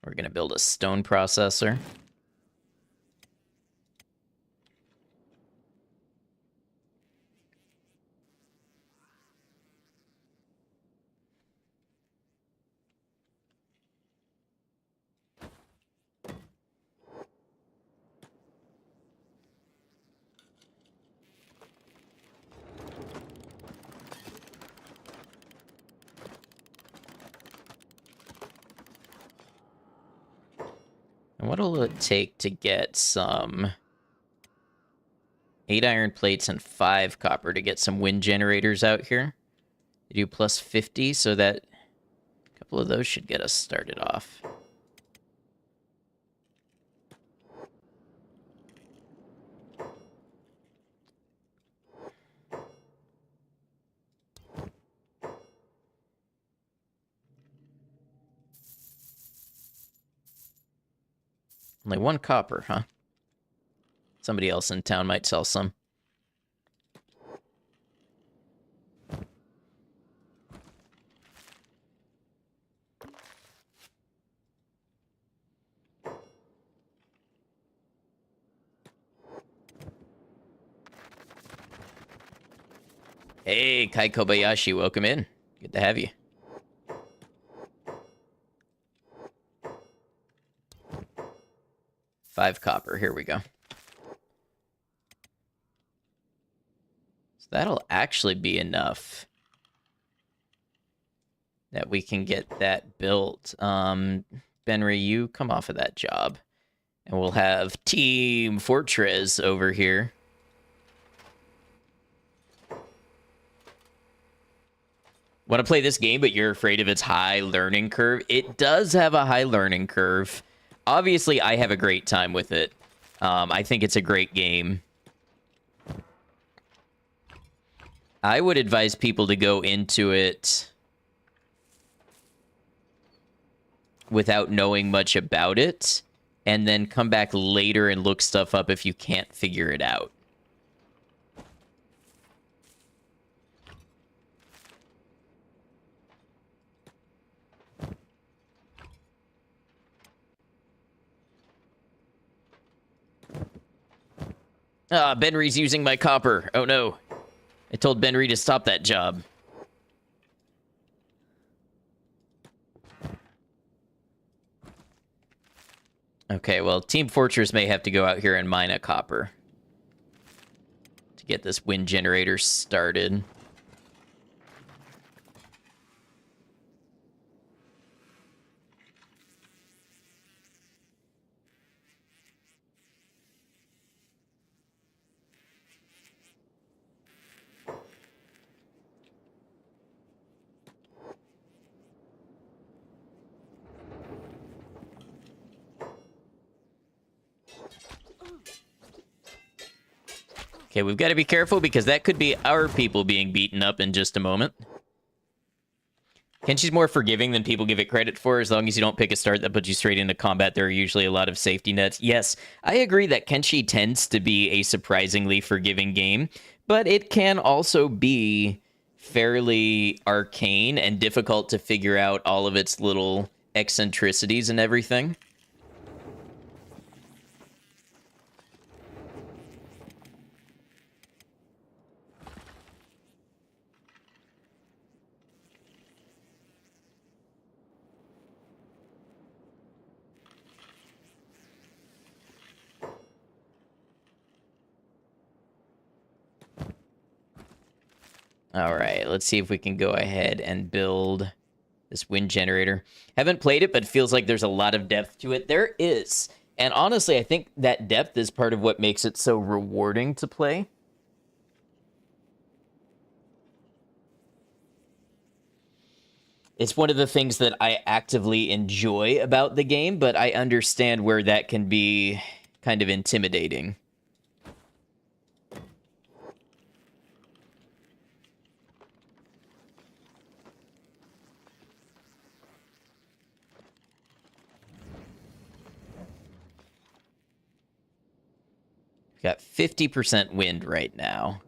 We're going to build a stone processor. And what'll it take to get some 8 iron plates and 5 copper to get some wind generators out here? They do plus 50, so that a couple of those should get us started off. Only 1 copper, huh? Somebody else in town might sell some. Hey, Kai Kobayashi, welcome in. Good to have you. $5 copper, here we go. So that'll actually be enough that we can get that built. Benry, you come off of that job. And we'll have Team Fortress over here. Want to play this game, but you're afraid of its high learning curve? It does have a high learning curve. Obviously, I have a great time with it. I think it's a great game. I would advise people to go into it without knowing much about it, and then come back later and look stuff up if you can't figure it out. Ah, Benry's using my copper. Oh no. I told Benry to stop that job. Okay, well, Team Fortress may have to go out here and mine a copper to get this wind generator started. Okay, we've got to be careful because that could be our people being beaten up in just a moment. Kenshi's more forgiving than people give it credit for. As long as you don't pick a start that puts you straight into combat, there are usually a lot of safety nets. Yes, I agree that Kenshi tends to be a surprisingly forgiving game, but it can also be fairly arcane and difficult to figure out all of its little eccentricities and everything. All right, let's see if we can go ahead and build this wind generator. Haven't played it, but feels like there's a lot of depth to it. There is. And honestly, I think that depth is part of what makes it so rewarding to play. It's one of the things that I actively enjoy about the game, but I understand where that can be kind of intimidating. Got 50% wind right now.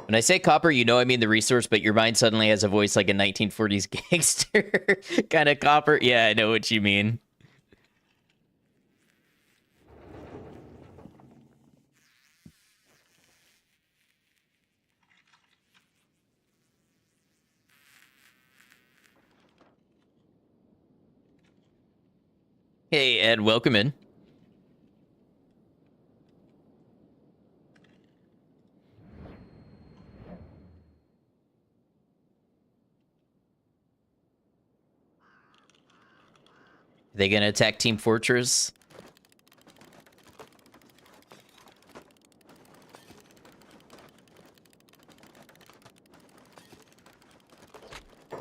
When I say copper, you know I mean the resource, but your mind suddenly has a voice like a 1940s gangster kind of copper. Yeah, I know what you mean. Hey, Ed, welcome in. Are they gonna attack Team Fortress?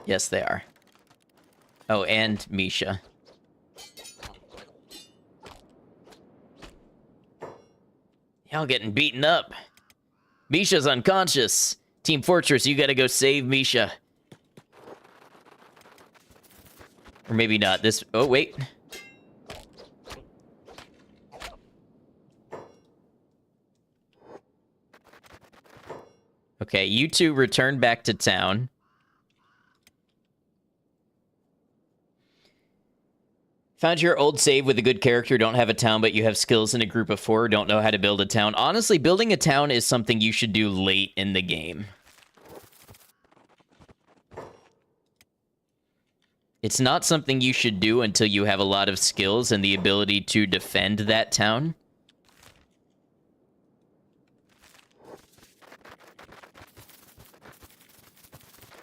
Yes, they are. Oh, and Misha. Y'all getting beaten up. Misha's unconscious. Team Fortress, you gotta go save Misha. Or maybe not. This... Oh, wait. Okay, you two return back to town. Found your old save with a good character, don't have a town, but you have skills in a group of 4, don't know how to build a town. Honestly, building a town is something you should do late in the game. It's not something you should do until you have a lot of skills and the ability to defend that town.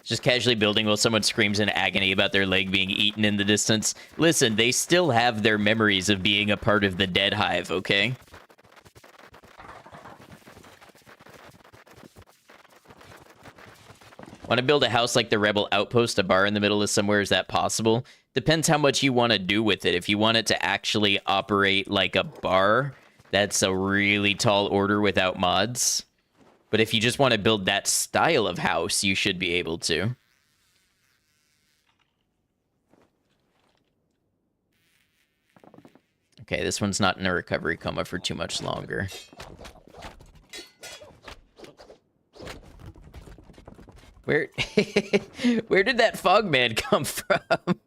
Just casually building while someone screams in agony about their leg being eaten in the distance. Listen, they still have their memories of being a part of the Dead Hive, okay? Want to build a house like the Rebel Outpost, a bar in the middle of somewhere? Is that possible? Depends how much you want to do with it. If you want it to actually operate like a bar, that's a really tall order without mods. But if you just want to build that style of house, you should be able to. Okay, this one's not in a recovery coma for too much longer. Where did that Fogman come from?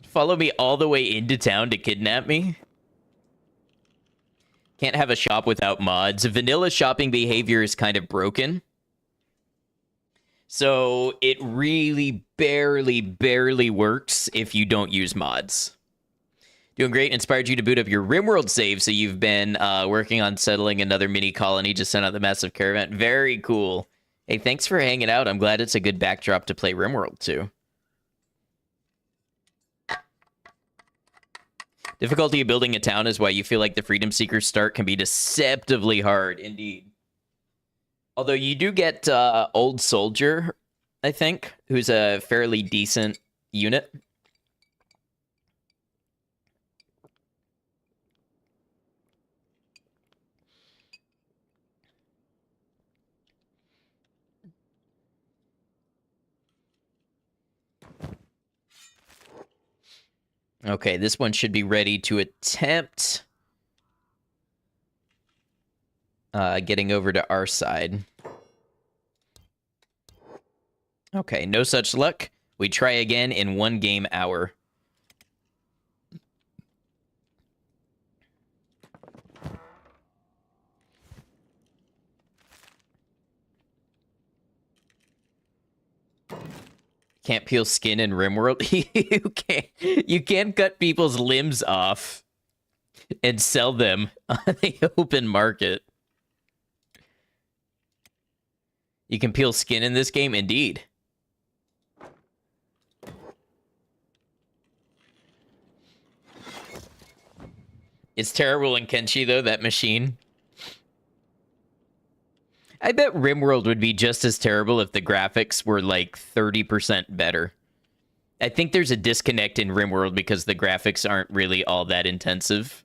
Follow me all the way into town to kidnap me? Can't have a shop without mods. Vanilla shopping behavior is kind of broken. So it really barely works if you don't use mods. Doing great. Inspired you to boot up your RimWorld save, so you've been working on settling another mini colony. Just sent out the massive caravan. Very cool. Hey, thanks for hanging out. I'm glad it's a good backdrop to play RimWorld too. Difficulty of building a town is why you feel like the Freedom Seekers start can be deceptively hard, indeed. Although you do get Old Soldier I think, who's a fairly decent unit. Okay, this one should be ready to attempt getting over to our side. Okay, no such luck. We try again in 1 game hour. Can't peel skin in RimWorld. You can't cut people's limbs off and sell them on the open market. You can peel skin in this game, indeed. It's terrible in Kenshi, though, that machine. I bet RimWorld would be just as terrible if the graphics were like 30% better. I think there's a disconnect in RimWorld because the graphics aren't really all that intensive.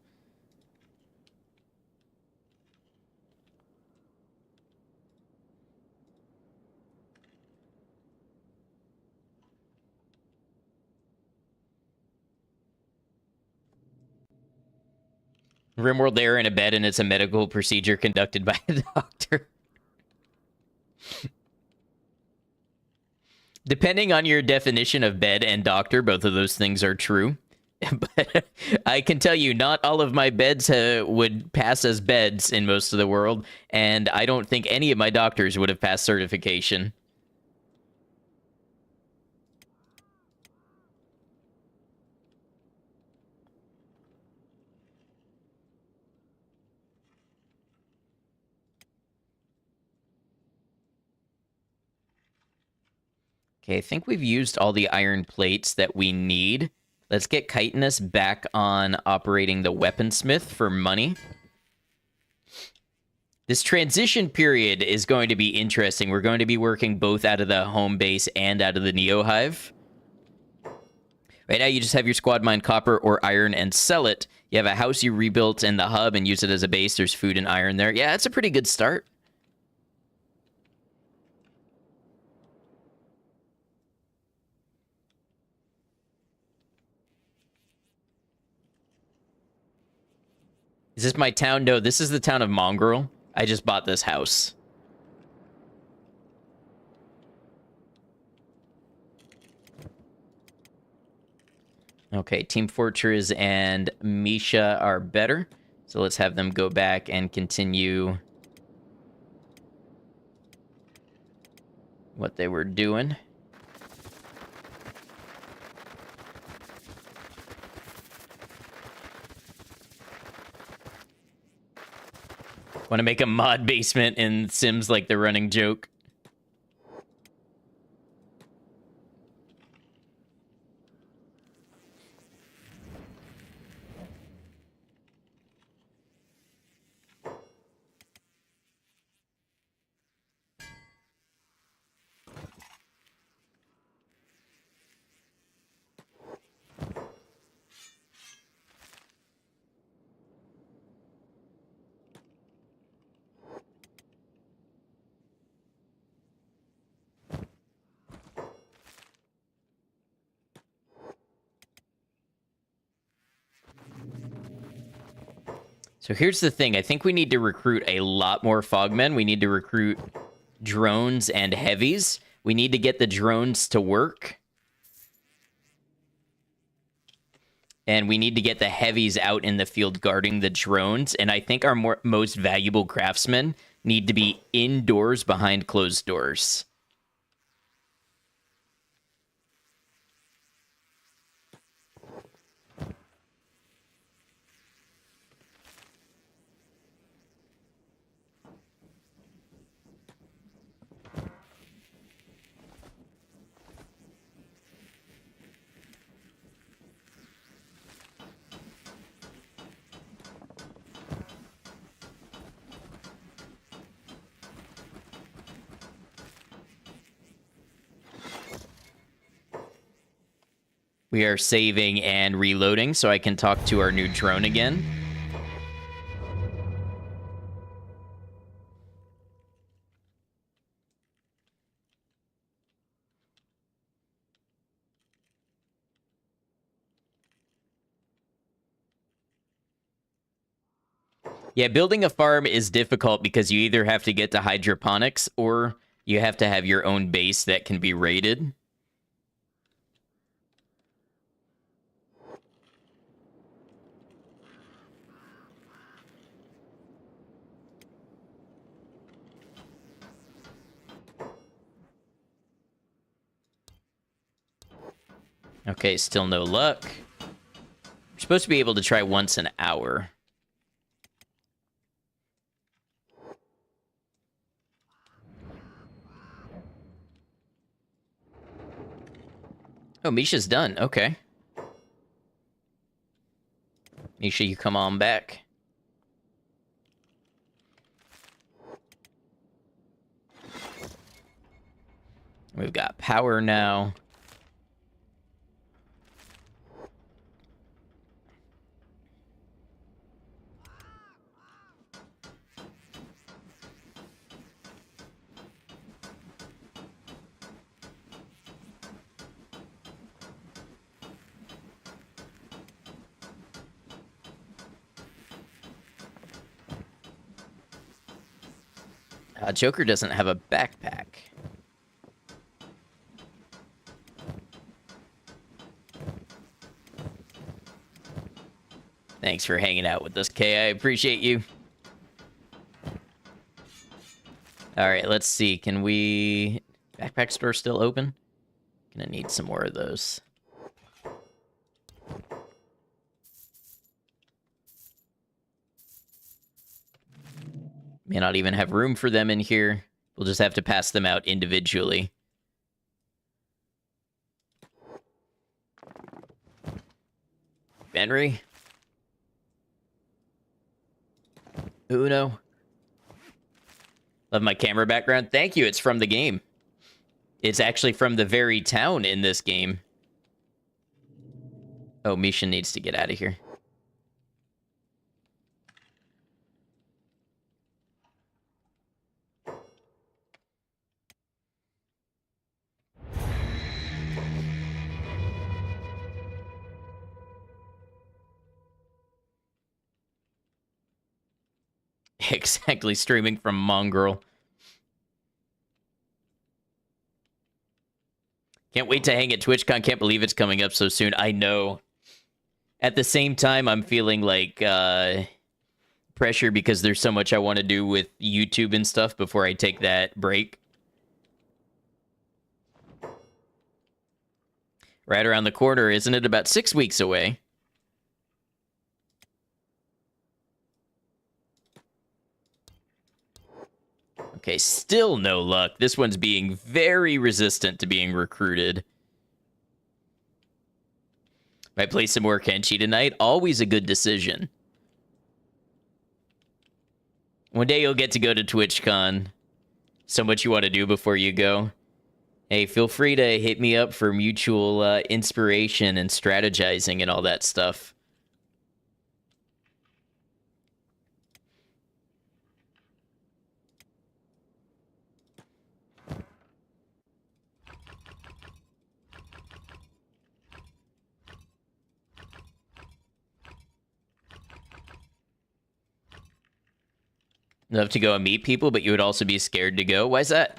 RimWorld, they're in a bed and it's a medical procedure conducted by a doctor. Depending on your definition of bed and doctor, both of those things are true. But I can tell you, not all of my beds would pass as beds in most of the world, and I don't think any of my doctors would have passed certification. Okay, I think we've used all the iron plates that we need. Let's get Chitinous back on operating the weaponsmith for money. This transition period is going to be interesting. We're going to be working both out of the home base and out of the Neo Hive. Right now, you just have your squad mine copper or iron and sell it. You have a house you rebuilt in the hub and use it as a base. There's food and iron there. Yeah, that's a pretty good start. Is this my town? No, this is the town of Mongrel. I just bought this house. Okay, Team Fortress and Misha are better. So let's have them go back and continue what they were doing. Want to make a mod basement in Sims like the running joke. So here's the thing. I think we need to recruit a lot more Fogmen. We need to recruit drones and heavies. We need to get the drones to work. And we need to get the heavies out in the field guarding the drones. And I think our most valuable craftsmen need to be indoors behind closed doors. We are saving and reloading so I can talk to our new drone again. Yeah, building a farm is difficult because you either have to get to hydroponics or you have to have your own base that can be raided. Okay, still no luck. We're supposed to be able to try once an hour. Oh, Misha's done. Okay. Misha, you come on back. We've got power now. Joker doesn't have a backpack. Thanks for hanging out with us, Kay. I appreciate you. All right, let's see. Can we... Backpack store still open? Gonna need some more of those. May not even have room for them in here. We'll just have to pass them out individually. Henry? Uno? Love my camera background. Thank you. It's from the game. It's actually from the very town in this game. Oh, Misha needs to get out of here. Exactly, streaming from Mongrel. Can't wait to hang at TwitchCon. Can't believe it's coming up so soon. I know. At the same time, I'm feeling like pressure because there's so much I want to do with YouTube and stuff before I take that break. Right around the corner, isn't it? About 6 weeks away. Okay, still no luck. This one's being very resistant to being recruited. Might play some more Kenshi tonight. Always a good decision. One day you'll get to go to TwitchCon. So much you want to do before you go. Hey, feel free to hit me up for mutual inspiration and strategizing and all that stuff. Love to go and meet people, but you would also be scared to go. Why is that?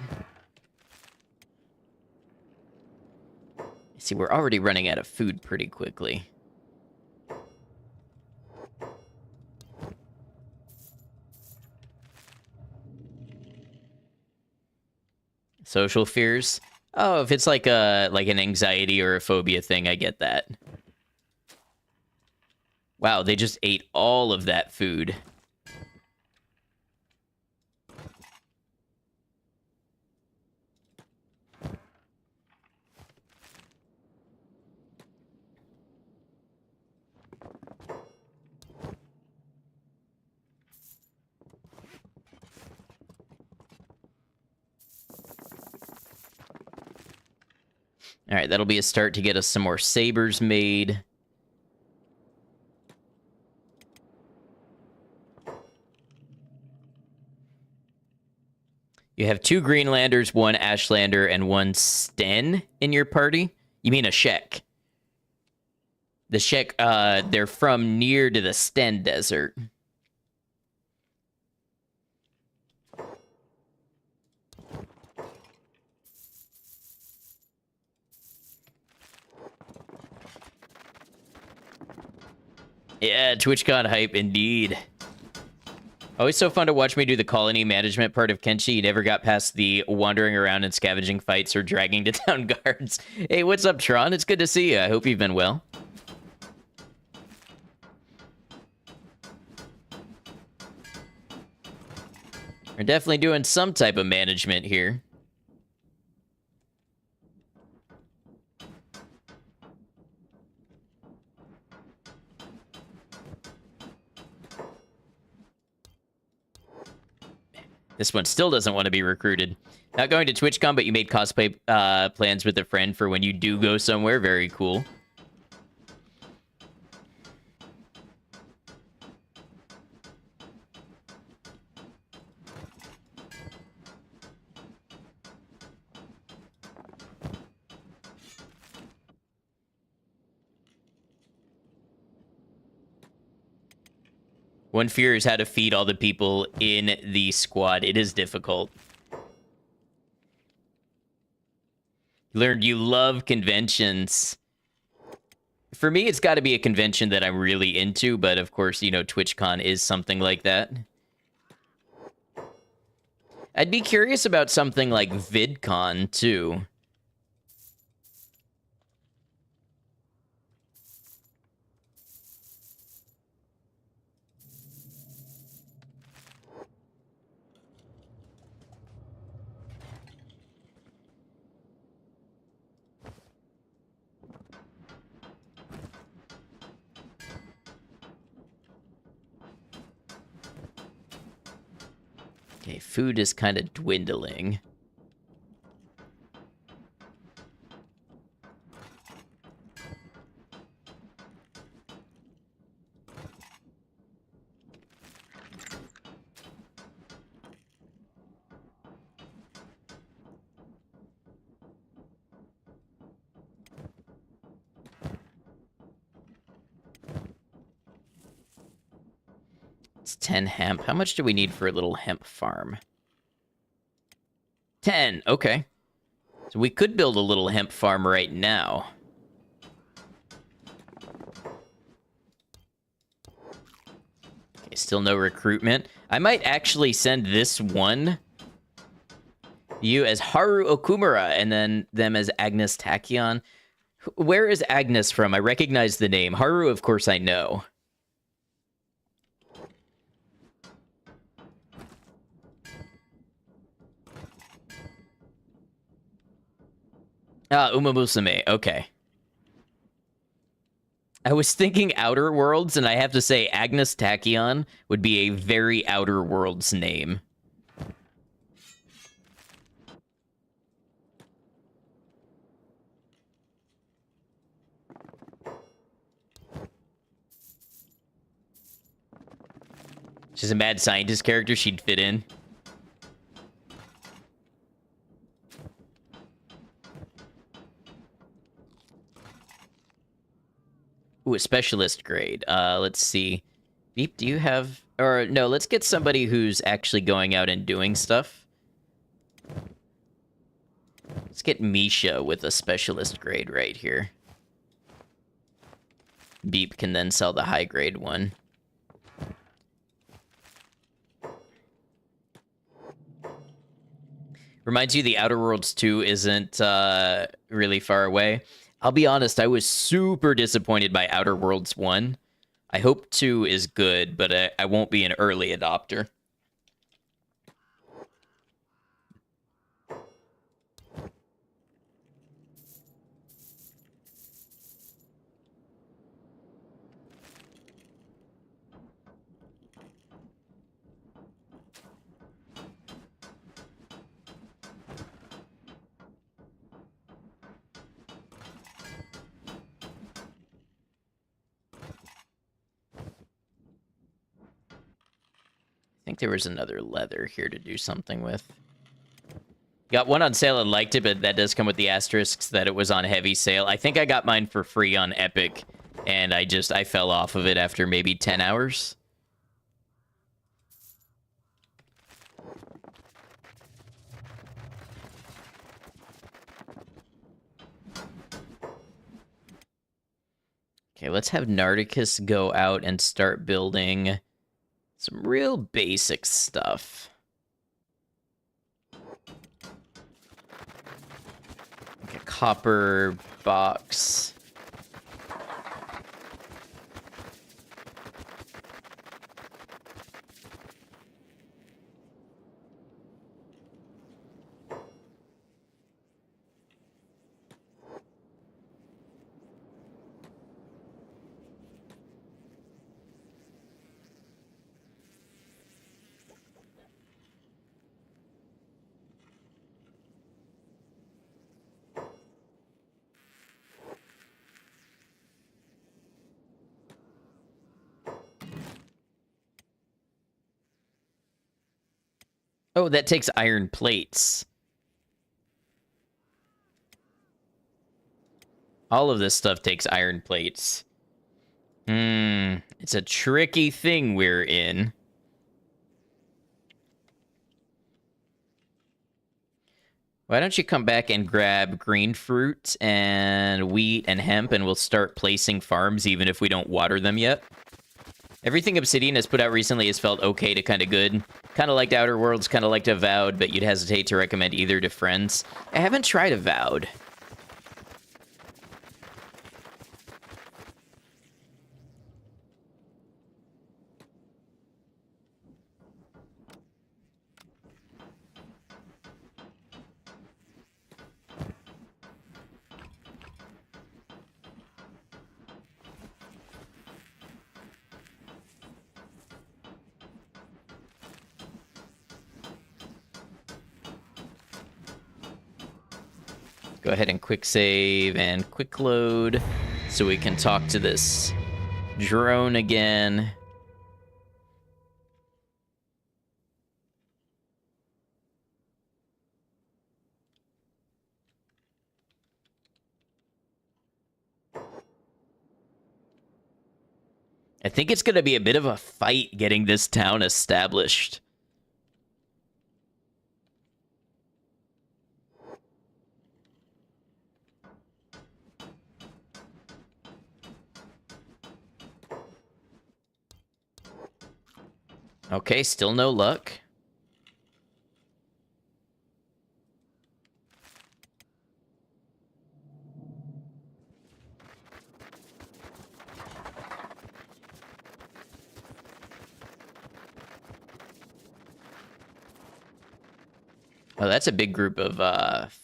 See, we're already running out of food pretty quickly. Social fears? Oh, if it's like an anxiety or a phobia thing, I get that. Wow, they just ate all of that food. All right, that'll be a start to get us some more sabers made. You have 2 Greenlanders, 1 Ashlander, and 1 Sten in your party? You mean a Shek. The Shek, they're from near to the Sten Desert. Yeah, TwitchCon hype indeed. Always so fun to watch me do the colony management part of Kenshi. You never got past the wandering around and scavenging fights or dragging to town guards. Hey, what's up, Tron? It's good to see you. I hope you've been well. We're definitely doing some type of management here. This one still doesn't want to be recruited. Not going to TwitchCon, but you made cosplay plans with a friend for when you do go somewhere. Very cool. One fear is how to feed all the people in the squad. It is difficult. Learned you love conventions. For me, it's got to be a convention that I'm really into, but of course, you know, TwitchCon is something like that. I'd be curious about something like VidCon, too. Okay, food is kind of dwindling. It's 10 hemp. How much do we need for a little hemp farm? 10, okay. So we could build a little hemp farm right now. Okay, still no recruitment. I might actually send this one, you as Haru Okumura, and then them as Agnes Tachyon. Where is Agnes from? I recognize the name. Haru, of course, I know. Ah, Uma Musume. Okay. I was thinking Outer Worlds, and I have to say Agnes Tachyon would be a very Outer Worlds name. She's a mad scientist character. She'd fit in. Ooh, a specialist grade. Let's see. Beep, do you have... Or, no, let's get somebody who's actually going out and doing stuff. Let's get Misha with a specialist grade right here. Beep can then sell the high grade one. Reminds you the Outer Worlds 2 isn't really far away. I'll be honest, I was super disappointed by Outer Worlds 1. I hope 2 is good, but I won't be an early adopter. think there was another leather here to do something with. Got one on sale and liked it, but that does come with the asterisks that it was on heavy sale. I think I got mine for free on Epic, and I fell off of it after maybe 10 hours. Okay, let's have Nardicus go out and start building some real basic stuff. Like a copper box. Oh, that takes iron plates. All of this stuff takes iron plates. It's a tricky thing we're in. Why don't you come back and grab green fruit and wheat and hemp, and we'll start placing farms even if we don't water them yet. Everything Obsidian has put out recently has felt okay to kind of good. Kind of liked Outer Worlds, kind of liked Avowed, but you'd hesitate to recommend either to friends. I haven't tried Avowed. Go ahead and quick save and quick load so we can talk to this drone again. I think it's going to be a bit of a fight getting this town established. Okay, still no luck. Oh, that's a big group of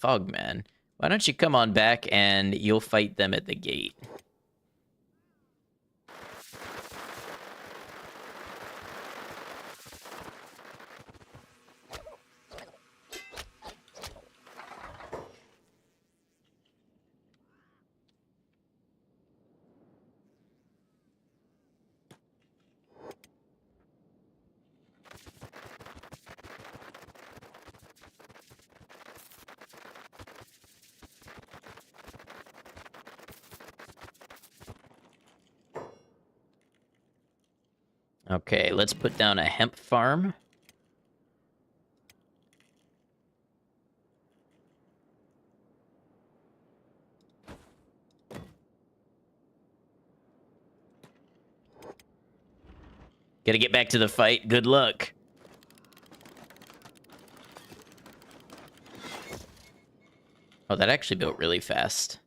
Fogmen. Why don't you come on back and you'll fight them at the gate? Okay, let's put down a hemp farm. Gotta get back to the fight. Good luck. Oh, that actually built really fast.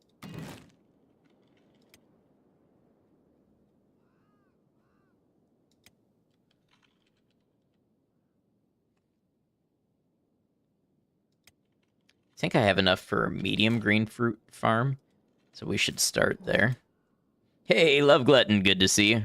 I think I have enough for a medium green fruit farm, so we should start there. Hey, Love Glutton, good to see you.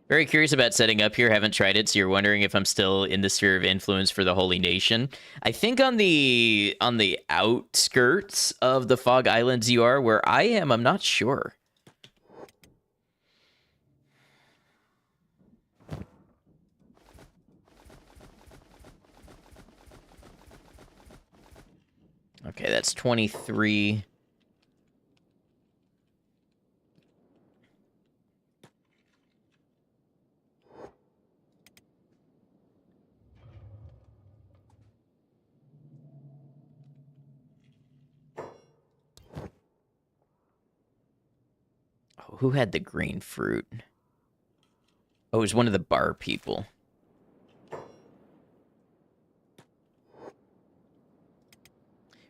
Very curious about setting up here. Haven't tried it, so you're wondering if I'm still in the sphere of influence for the Holy Nation. I think on the outskirts of the Fog Islands you are. Where I am, I'm not sure. Okay, that's 23. Oh, who had the green fruit? Oh, it was one of the bar people.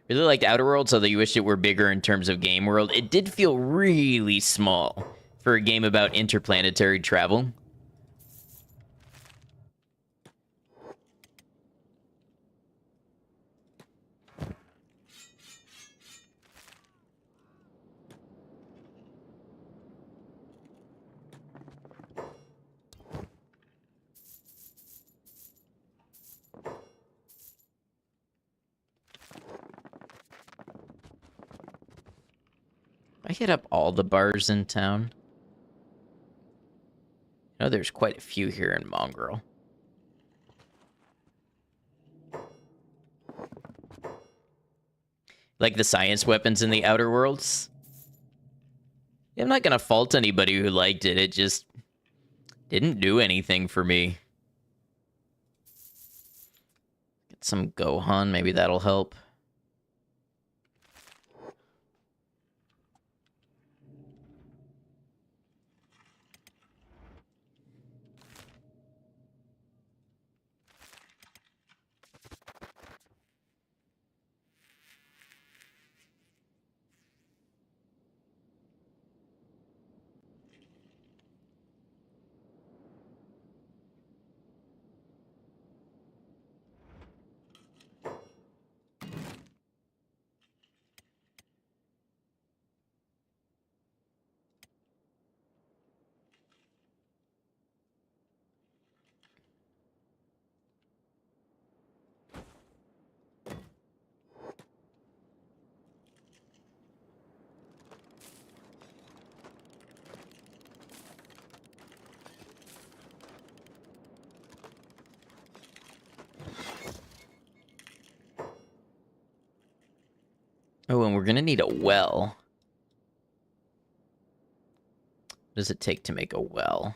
Really liked Outer Worlds, although you wished it were bigger in terms of game world. It did feel really small for a game about interplanetary travel. I hit up all the bars in town. I know there's quite a few here in Mongrel. Like the science weapons in the Outer Worlds. I'm not gonna fault anybody who liked it. It just didn't do anything for me. Get some Gohan, maybe that'll help. Oh, and we're gonna need a well. What does it take to make a well?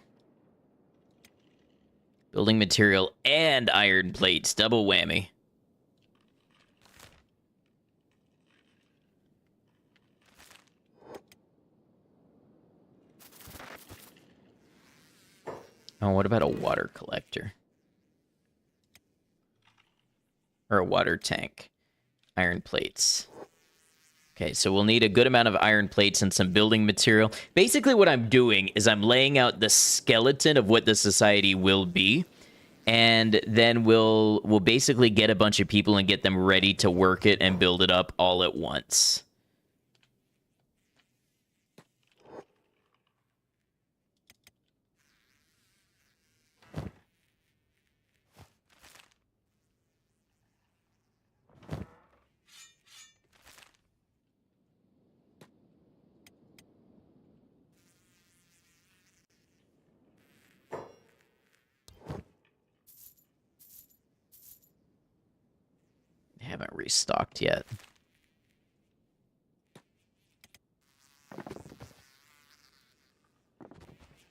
Building material and iron plates. Double whammy. Oh, what about a water collector? Or a water tank? Iron plates. Okay, so we'll need a good amount of iron plates and some building material. Basically what I'm doing is I'm laying out the skeleton of what the society will be, and then we'll basically get a bunch of people and get them ready to work it and build it up all at once. Haven't restocked yet.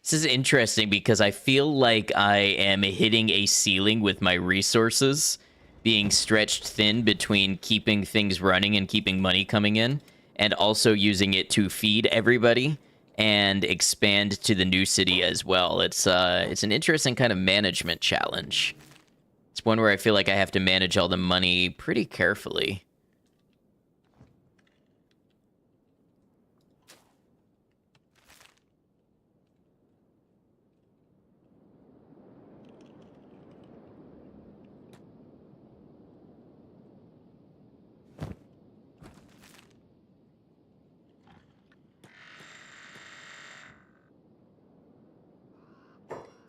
This is interesting because I feel like I am hitting a ceiling with my resources, being stretched thin between keeping things running and keeping money coming in, and also using it to feed everybody and expand to the new city as well. It's an interesting kind of management challenge. It's one where I feel like I have to manage all the money pretty carefully.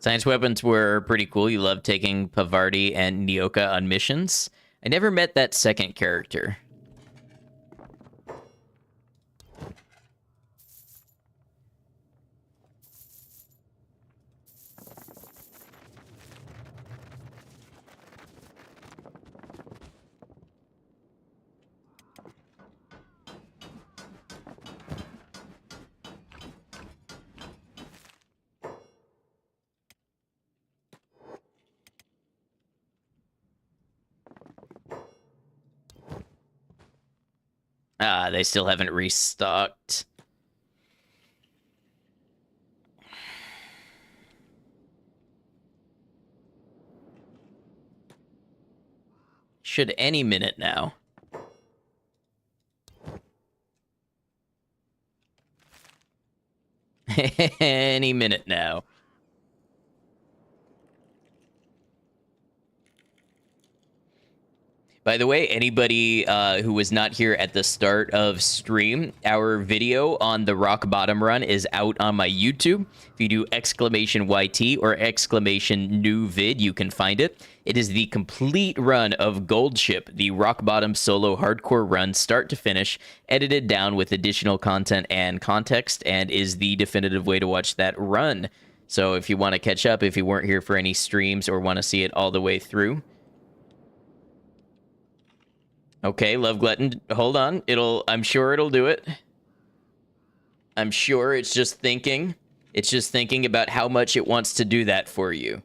Science weapons were pretty cool. You loved taking Pavardi and Nyoka on missions. I never met that second character. Ah, they still haven't restocked. Should any minute now. Any minute now. By the way, anybody who was not here at the start of stream, our video on the rock bottom run is out on my YouTube. If you do exclamation YT or exclamation new vid, you can find it. It is the complete run of Gold Ship, the rock bottom solo hardcore run, start to finish, edited down with additional content and context, and is the definitive way to watch that run. So if you want to catch up, if you weren't here for any streams or want to see it all the way through, okay, Love Glutton, hold on. I'm sure it'll do it. I'm sure it's just thinking. It's just thinking about how much it wants to do that for you.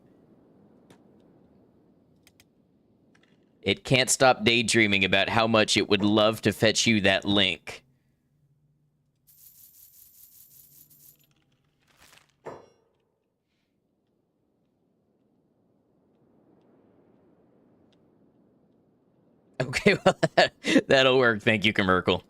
It can't stop daydreaming about how much it would love to fetch you that link. Okay, well, that'll work. Thank you, Commercial.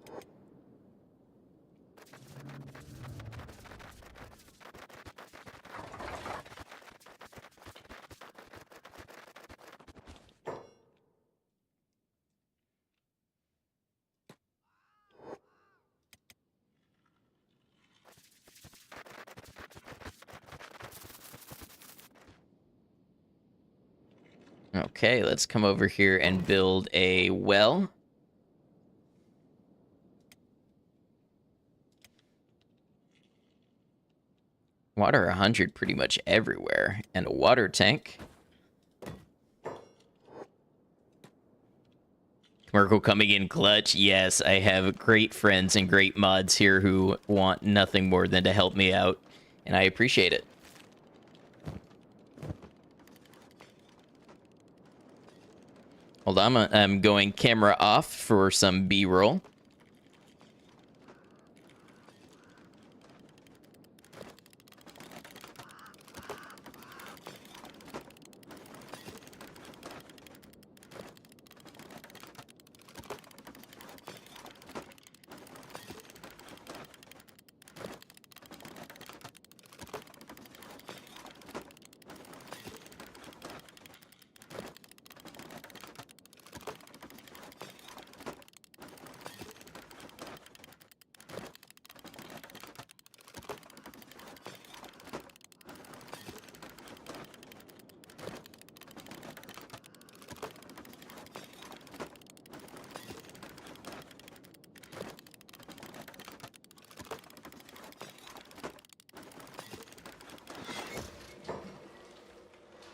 Okay, let's come over here and build a well. Water 100 pretty much everywhere. And a water tank. Merkel coming in clutch. Yes, I have great friends and great mods here who want nothing more than to help me out. And I appreciate it. Hold on, I'm going camera off for some B-roll.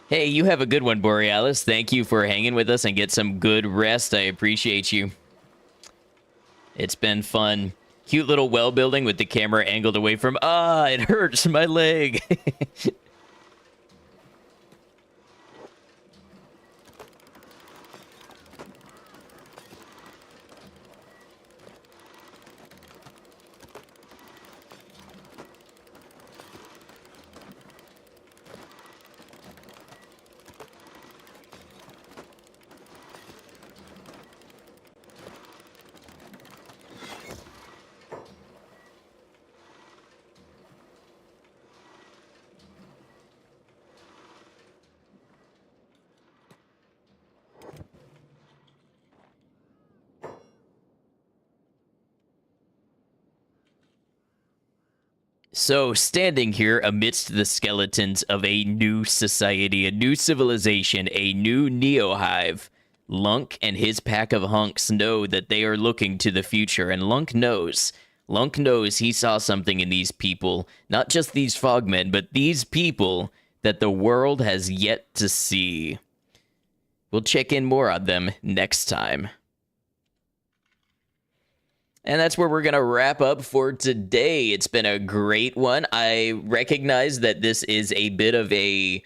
Hey, you have a good one, Borealis. Thank you for hanging with us and get some good rest. I appreciate you. It's been fun. Cute little well building with the camera angled away from... Ah, it hurts my leg. So, standing here amidst the skeletons of a new society, a new civilization, a new Neo-Hive, Lunk and his pack of hunks know that they are looking to the future, and Lunk knows. Lunk knows he saw something in these people, not just these Fogmen, but these people that the world has yet to see. We'll check in more on them next time. And that's where we're going to wrap up for today. It's been a great one. I recognize that this is a bit of a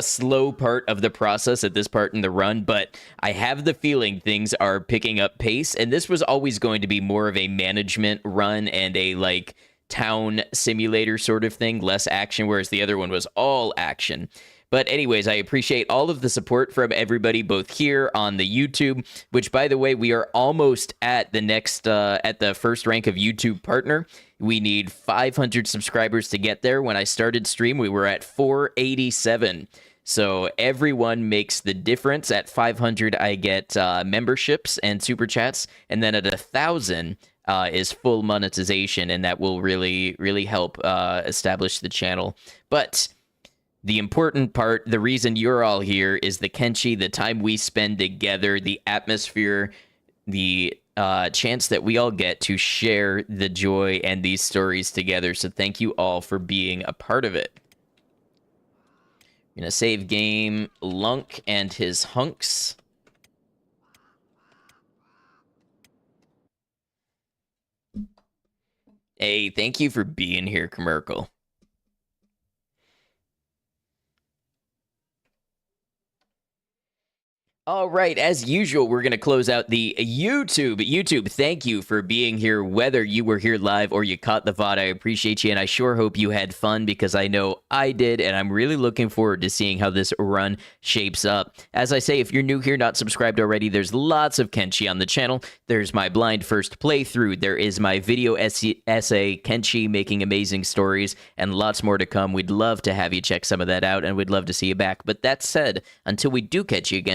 slow part of the process at this part in the run, but I have the feeling things are picking up pace, and this was always going to be more of a management run and a like town simulator sort of thing, less action, whereas the other one was all action. But anyways, I appreciate all of the support from everybody, both here on the YouTube, which, by the way, we are almost at the next, at the first rank of YouTube partner. We need 500 subscribers to get there. When I started stream, we were at 487. So everyone makes the difference. At 500, I get memberships and super chats, and then at 1,000 is full monetization, and that will really, really help establish the channel. But the important part, the reason you're all here, is the Kenshi, the time we spend together, the atmosphere, the chance that we all get to share the joy and these stories together. So thank you all for being a part of it. I'm going to save game Lunk and his hunks. Hey, thank you for being here, Commercial. All right, as usual, we're going to close out the YouTube. YouTube, thank you for being here, whether you were here live or you caught the VOD. I appreciate you, and I sure hope you had fun, because I know I did, and I'm really looking forward to seeing how this run shapes up. As I say, if you're new here, not subscribed already, there's lots of Kenshi on the channel. There's my blind first playthrough. There is my video essay, Kenshi making amazing stories, and lots more to come. We'd love to have you check some of that out, and we'd love to see you back. But that said, until we do catch you again,